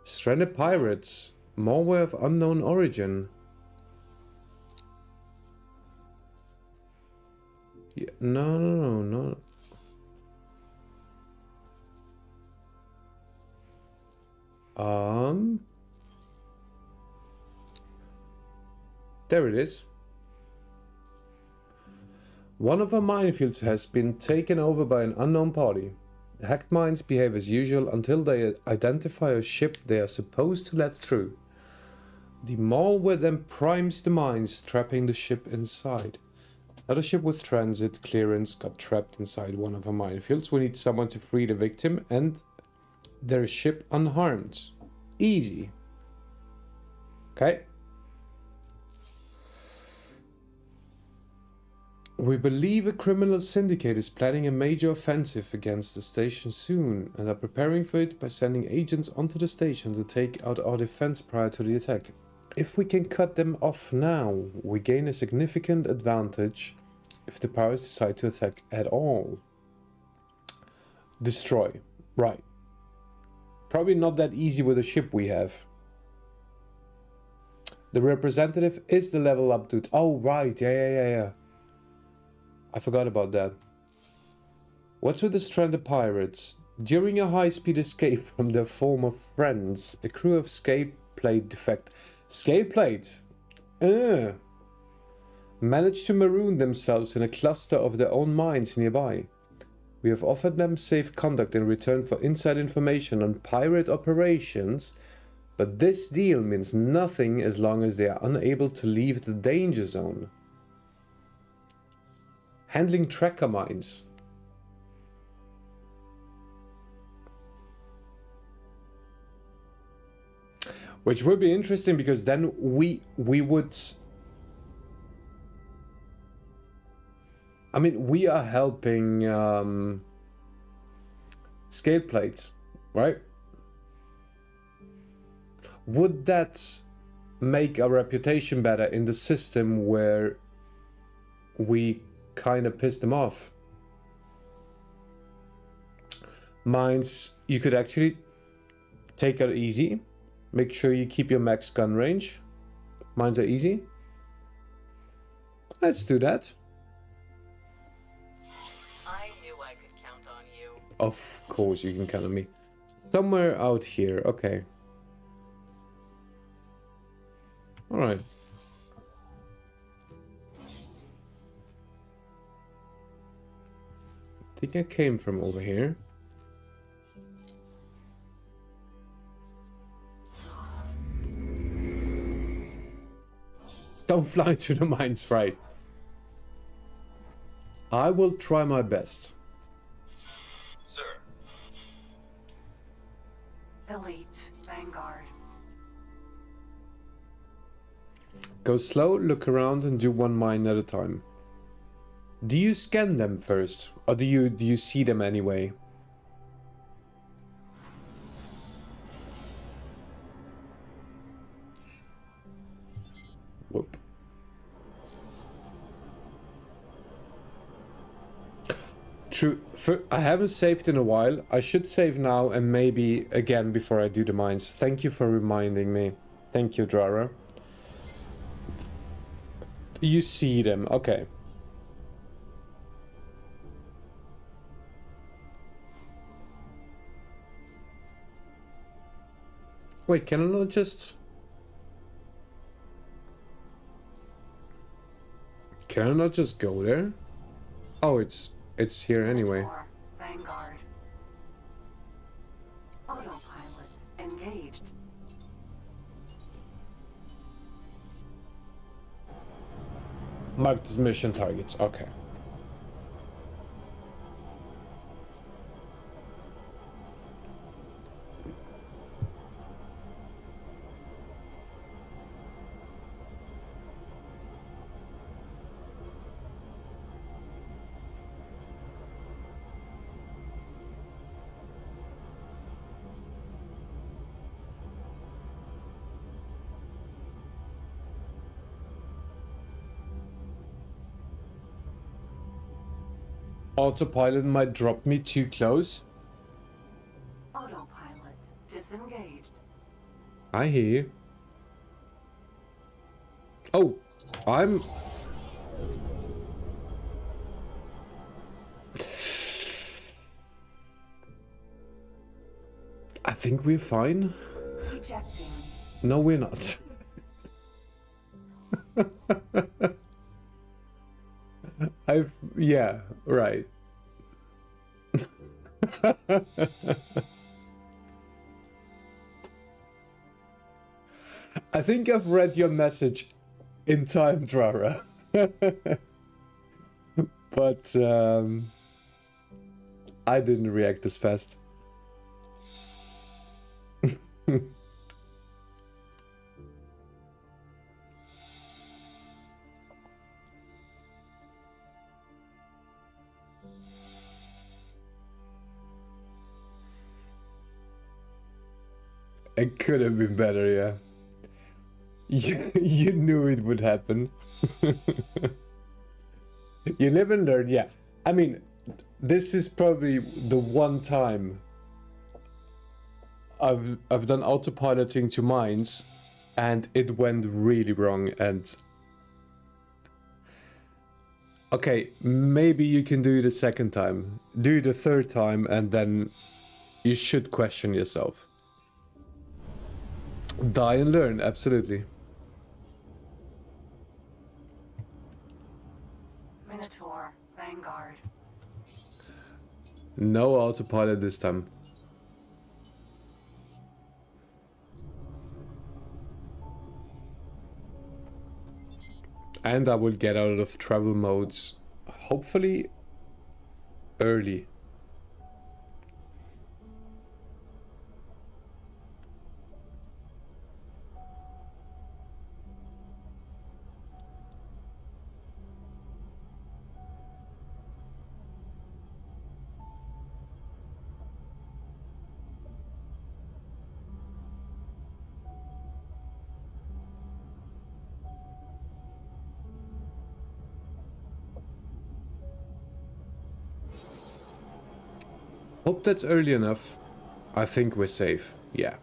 Stranded pirates. Malware of unknown origin. Yeah, no. There it is. One of our minefields has been taken over by an unknown party. The hacked mines behave as usual until they identify a ship they are supposed to let through. The malware then primes the mines, trapping the ship inside. Another ship with transit clearance got trapped inside one of our minefields. We need someone to free the victim and their ship unharmed. Easy. Okay. We believe a criminal syndicate is planning a major offensive against the station soon and are preparing for it by sending agents onto the station to take out our defense prior to the attack. If we can cut them off now, we gain a significant advantage if the pirates decide to attack at all. Destroy. Right. Probably not that easy with the ship we have. The representative is the level up dude. Oh, right. Yeah. I forgot about that. What's with the stranded pirates? During a high-speed escape from their former friends, a crew of scale plate defect. Scale plate? Managed to maroon themselves in a cluster of their own mines nearby. We have offered them safe conduct in return for inside information on pirate operations, but this deal means nothing as long as they are unable to leave the danger zone. Handling tracker mines. Which would be interesting because then we would... I mean, we are helping scale plate, right? Would that make our reputation better in the system where we kind of piss them off? Mines, you could actually take it easy. Make sure you keep your max gun range. Mines are easy. Let's do that. I knew I could count on you. Of course you can count on me. Somewhere out here, okay. Alright. I think I came from over here. Don't fly to the mines, right? I will try my best. Sir. Elite Vanguard. Go slow, look around and do one mine at a time. Do you scan them first? Or do you see them anyway? Whoop. True. I haven't saved in a while. I should save now and maybe again before I do the mines. Thank you for reminding me. Thank you, Drara. You see them, okay. Wait, can I not just... Can I not just go there? Oh, it's here anyway. Vanguard. Autopilot engaged. Marked as mission targets, okay. Autopilot might drop me too close. Autopilot disengaged. I hear you. Oh, I'm... I think we're fine. Ejecting. No, we're not. Yeah, right. I think I've read your message in time, Drara. But I didn't react as fast. It could have been better, yeah. You knew it would happen. You live and learn, yeah. I mean, this is probably the one time I've done autopiloting to mines and it went really wrong. And okay, maybe you can do it a second time. Do it a third time and then you should question yourself. Die and learn, absolutely. Minotaur. Vanguard. No autopilot this time. And I will get out of travel modes, hopefully early. Hope that's early enough. I think we're safe, yeah.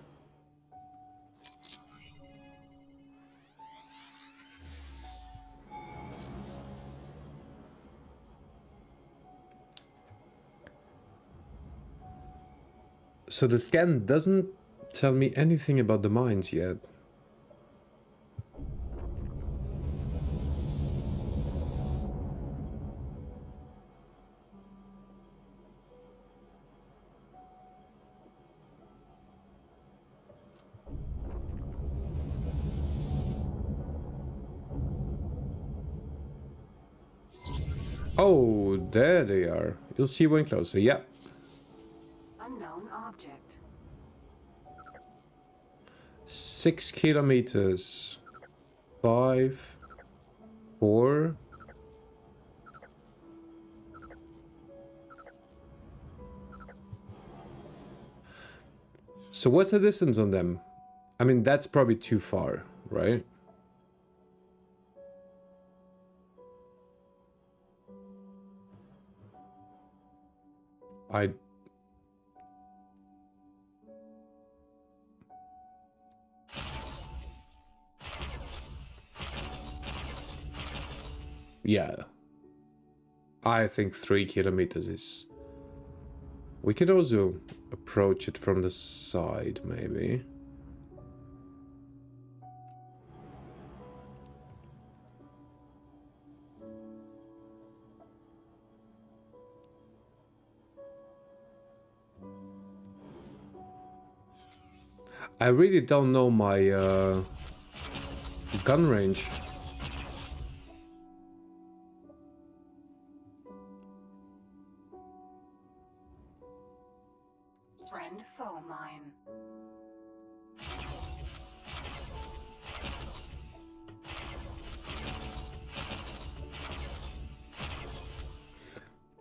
So the scan doesn't tell me anything about the mines yet. Oh, there they are. You'll see when closer, yeah. Unknown object. 6 kilometers. 5, 4. So what's the distance on them? I mean, that's probably too far, right? Yeah. I think 3 kilometers is... We could also approach it from the side, maybe. I really don't know my gun range. Friend foe mine.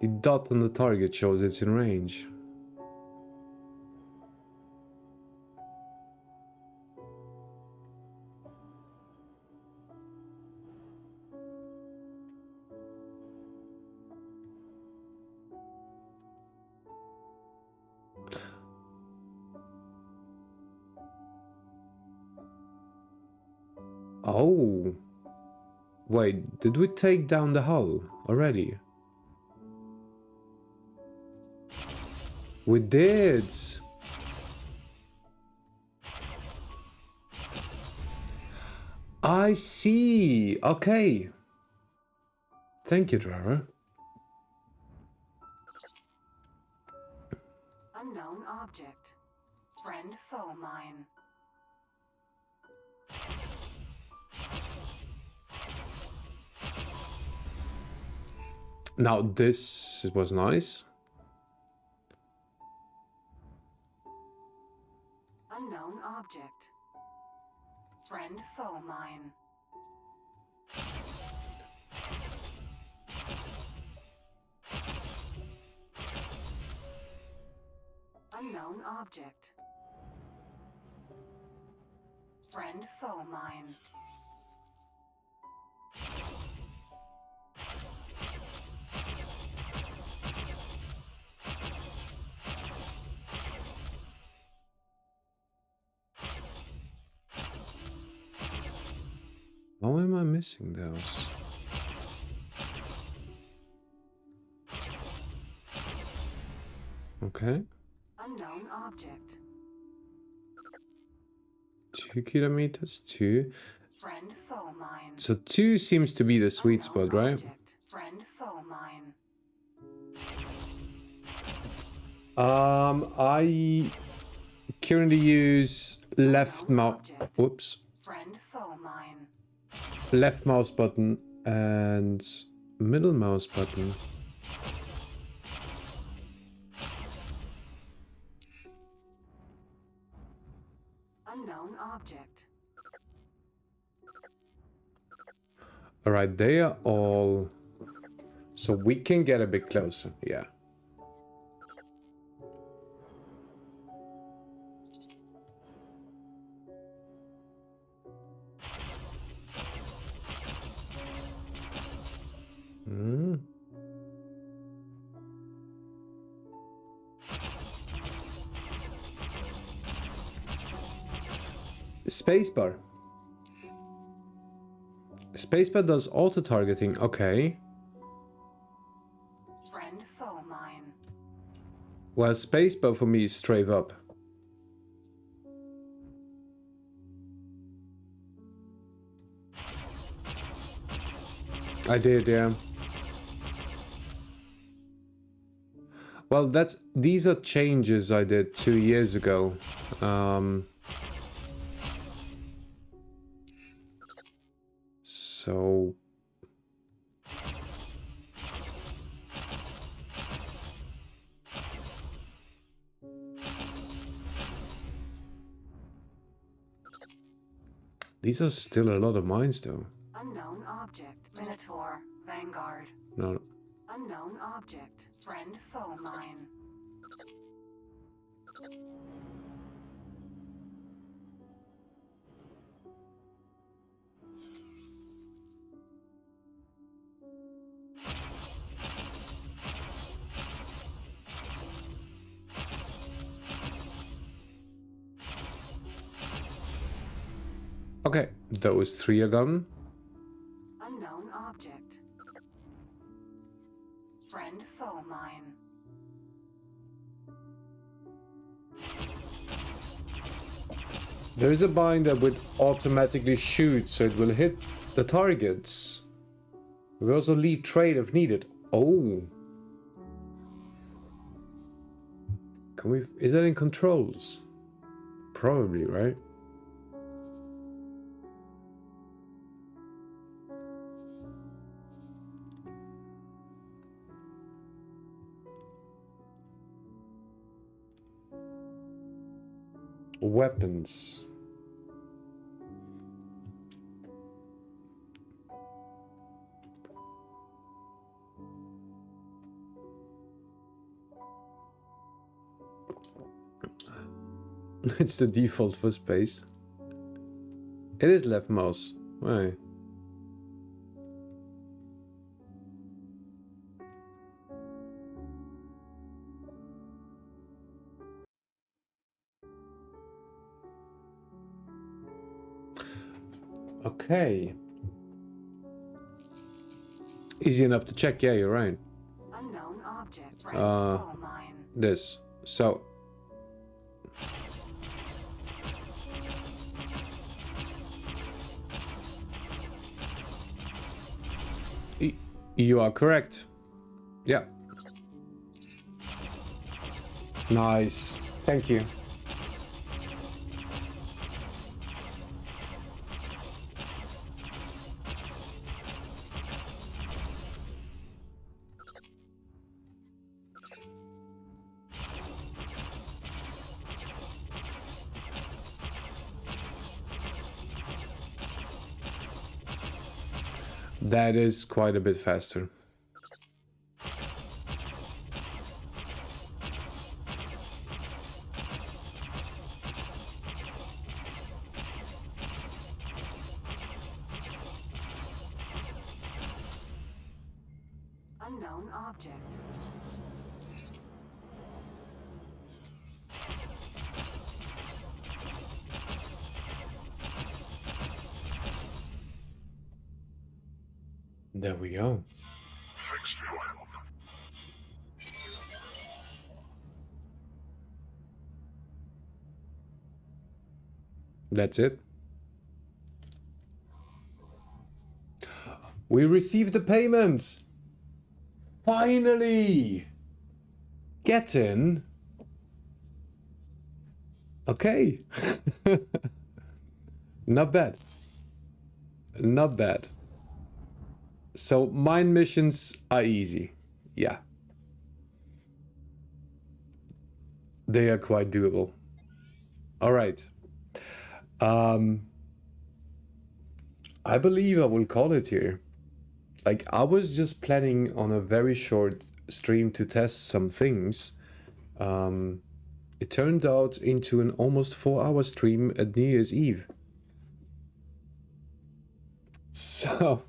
The dot on the target shows it's in range. Oh. Wait, did we take down the hull already? We did! I see! Okay. Thank you, driver. Unknown object. Friend foe mine. Now this was nice. Unknown object. Friend foe mine. Unknown object. Friend foe mine. How am I missing those? Okay. Unknown object. 2 kilometers, 2. Friend foe mine. So 2 seems to be the sweet spot, right? Object. Friend foe mine. I currently use left mouse. Whoops. Friend foe mine. Left mouse button and middle mouse button. Unknown object. Alright, they are all... So we can get a bit closer, yeah. Hmm. Spacebar. Spacebar does auto-targeting, okay. Friend foe mine. Well, spacebar for me is strafe up. I did, yeah. Well, these are changes I did 2 years ago. So... These are still a lot of mines, though. Unknown object. Minotaur. Vanguard. No. Unknown object. Friend foe mine. Okay, those 3 are gone. Unknown object. Friend-foe mine. There is a bind that would automatically shoot, so it will hit the targets. We also lead trade if needed. Oh. Can we... Is that in controls? Probably, right? Weapons. It's the default for space. It is left mouse. Why? Okay. Easy enough to check, yeah, you're right. Unknown object. Friend-foe mine. This. So. You are correct. Yeah. Nice. Thank you. That is quite a bit faster. Unknown object. There we go. Thanks for your help. That's it. We received the payments. Finally. Get in. Okay. Not bad. Not bad. So mine missions are easy. Yeah. They are quite doable. All right. I believe I will call it here. Like, I was just planning on a very short stream to test some things. It turned out into an almost 4-hour stream at New Year's Eve. So,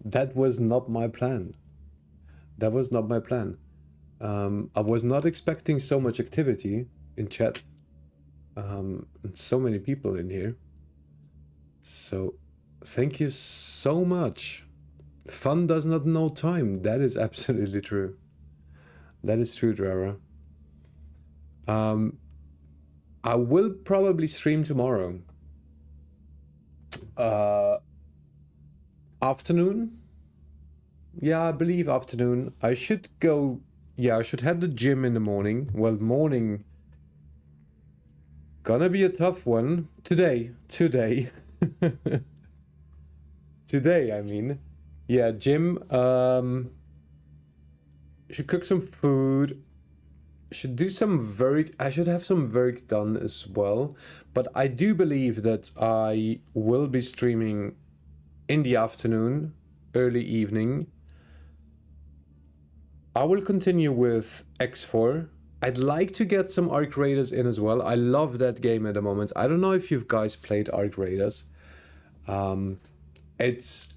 that was not my plan. That was not my plan. I was not expecting so much activity in chat. And so many people in here. So, thank you so much. Fun does not know time. That is absolutely true. That is true, Drara. I will probably stream tomorrow. Afternoon? Yeah, I believe afternoon. I should go... Yeah, I should head to the gym in the morning. Well, morning... Gonna be a tough one. Today. Today, I mean. Yeah, gym. Should cook some food. Should do some work. I should have some work done as well. But I do believe that I will be streaming in the afternoon, early evening. I will continue with X4. I'd like to get some Arc Raiders in as well. I love that game at the moment. I don't know if you guys played Arc Raiders. It's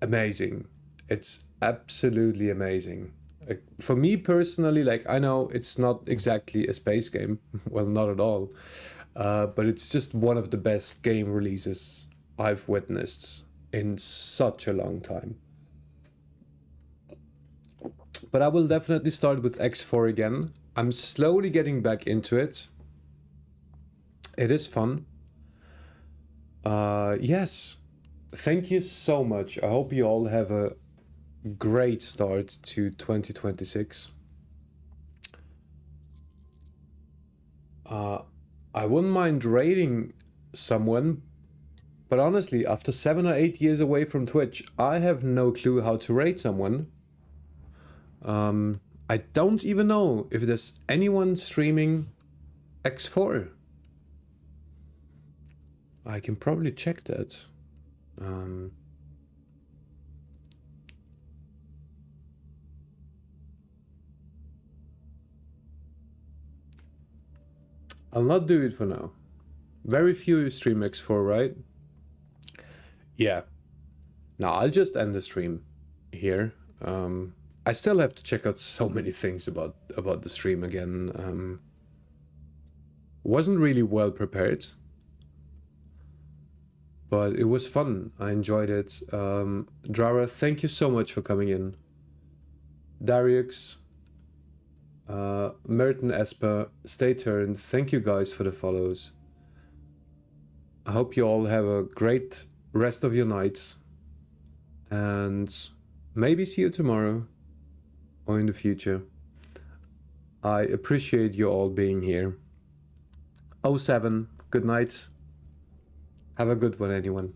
amazing. It's absolutely amazing. Like, for me personally, like, I know it's not exactly a space game. Well, not at all. But it's just one of the best game releases I've witnessed in such a long time. But I will definitely start with X4 again. I'm slowly getting back into it. It is fun. Yes. Thank you so much. I hope you all have a great start to 2026. I wouldn't mind raiding someone, but honestly, after 7 or 8 years away from Twitch, I have no clue how to raid someone. I don't even know if there's anyone streaming X4. I can probably check that. I'll not do it for now. Very few stream X4, right? Yeah. Now I'll just end the stream here. I still have to check out so many things about the stream again. Wasn't really well prepared, but it was fun. I enjoyed it. Drara, thank you so much for coming in. Darius, Merton Esper, Stay Turned, thank you guys for the follows. I hope you all have a great rest of your nights, and maybe see you tomorrow or in the future. I appreciate you all being here. 07, good night. Have a good one, anyone.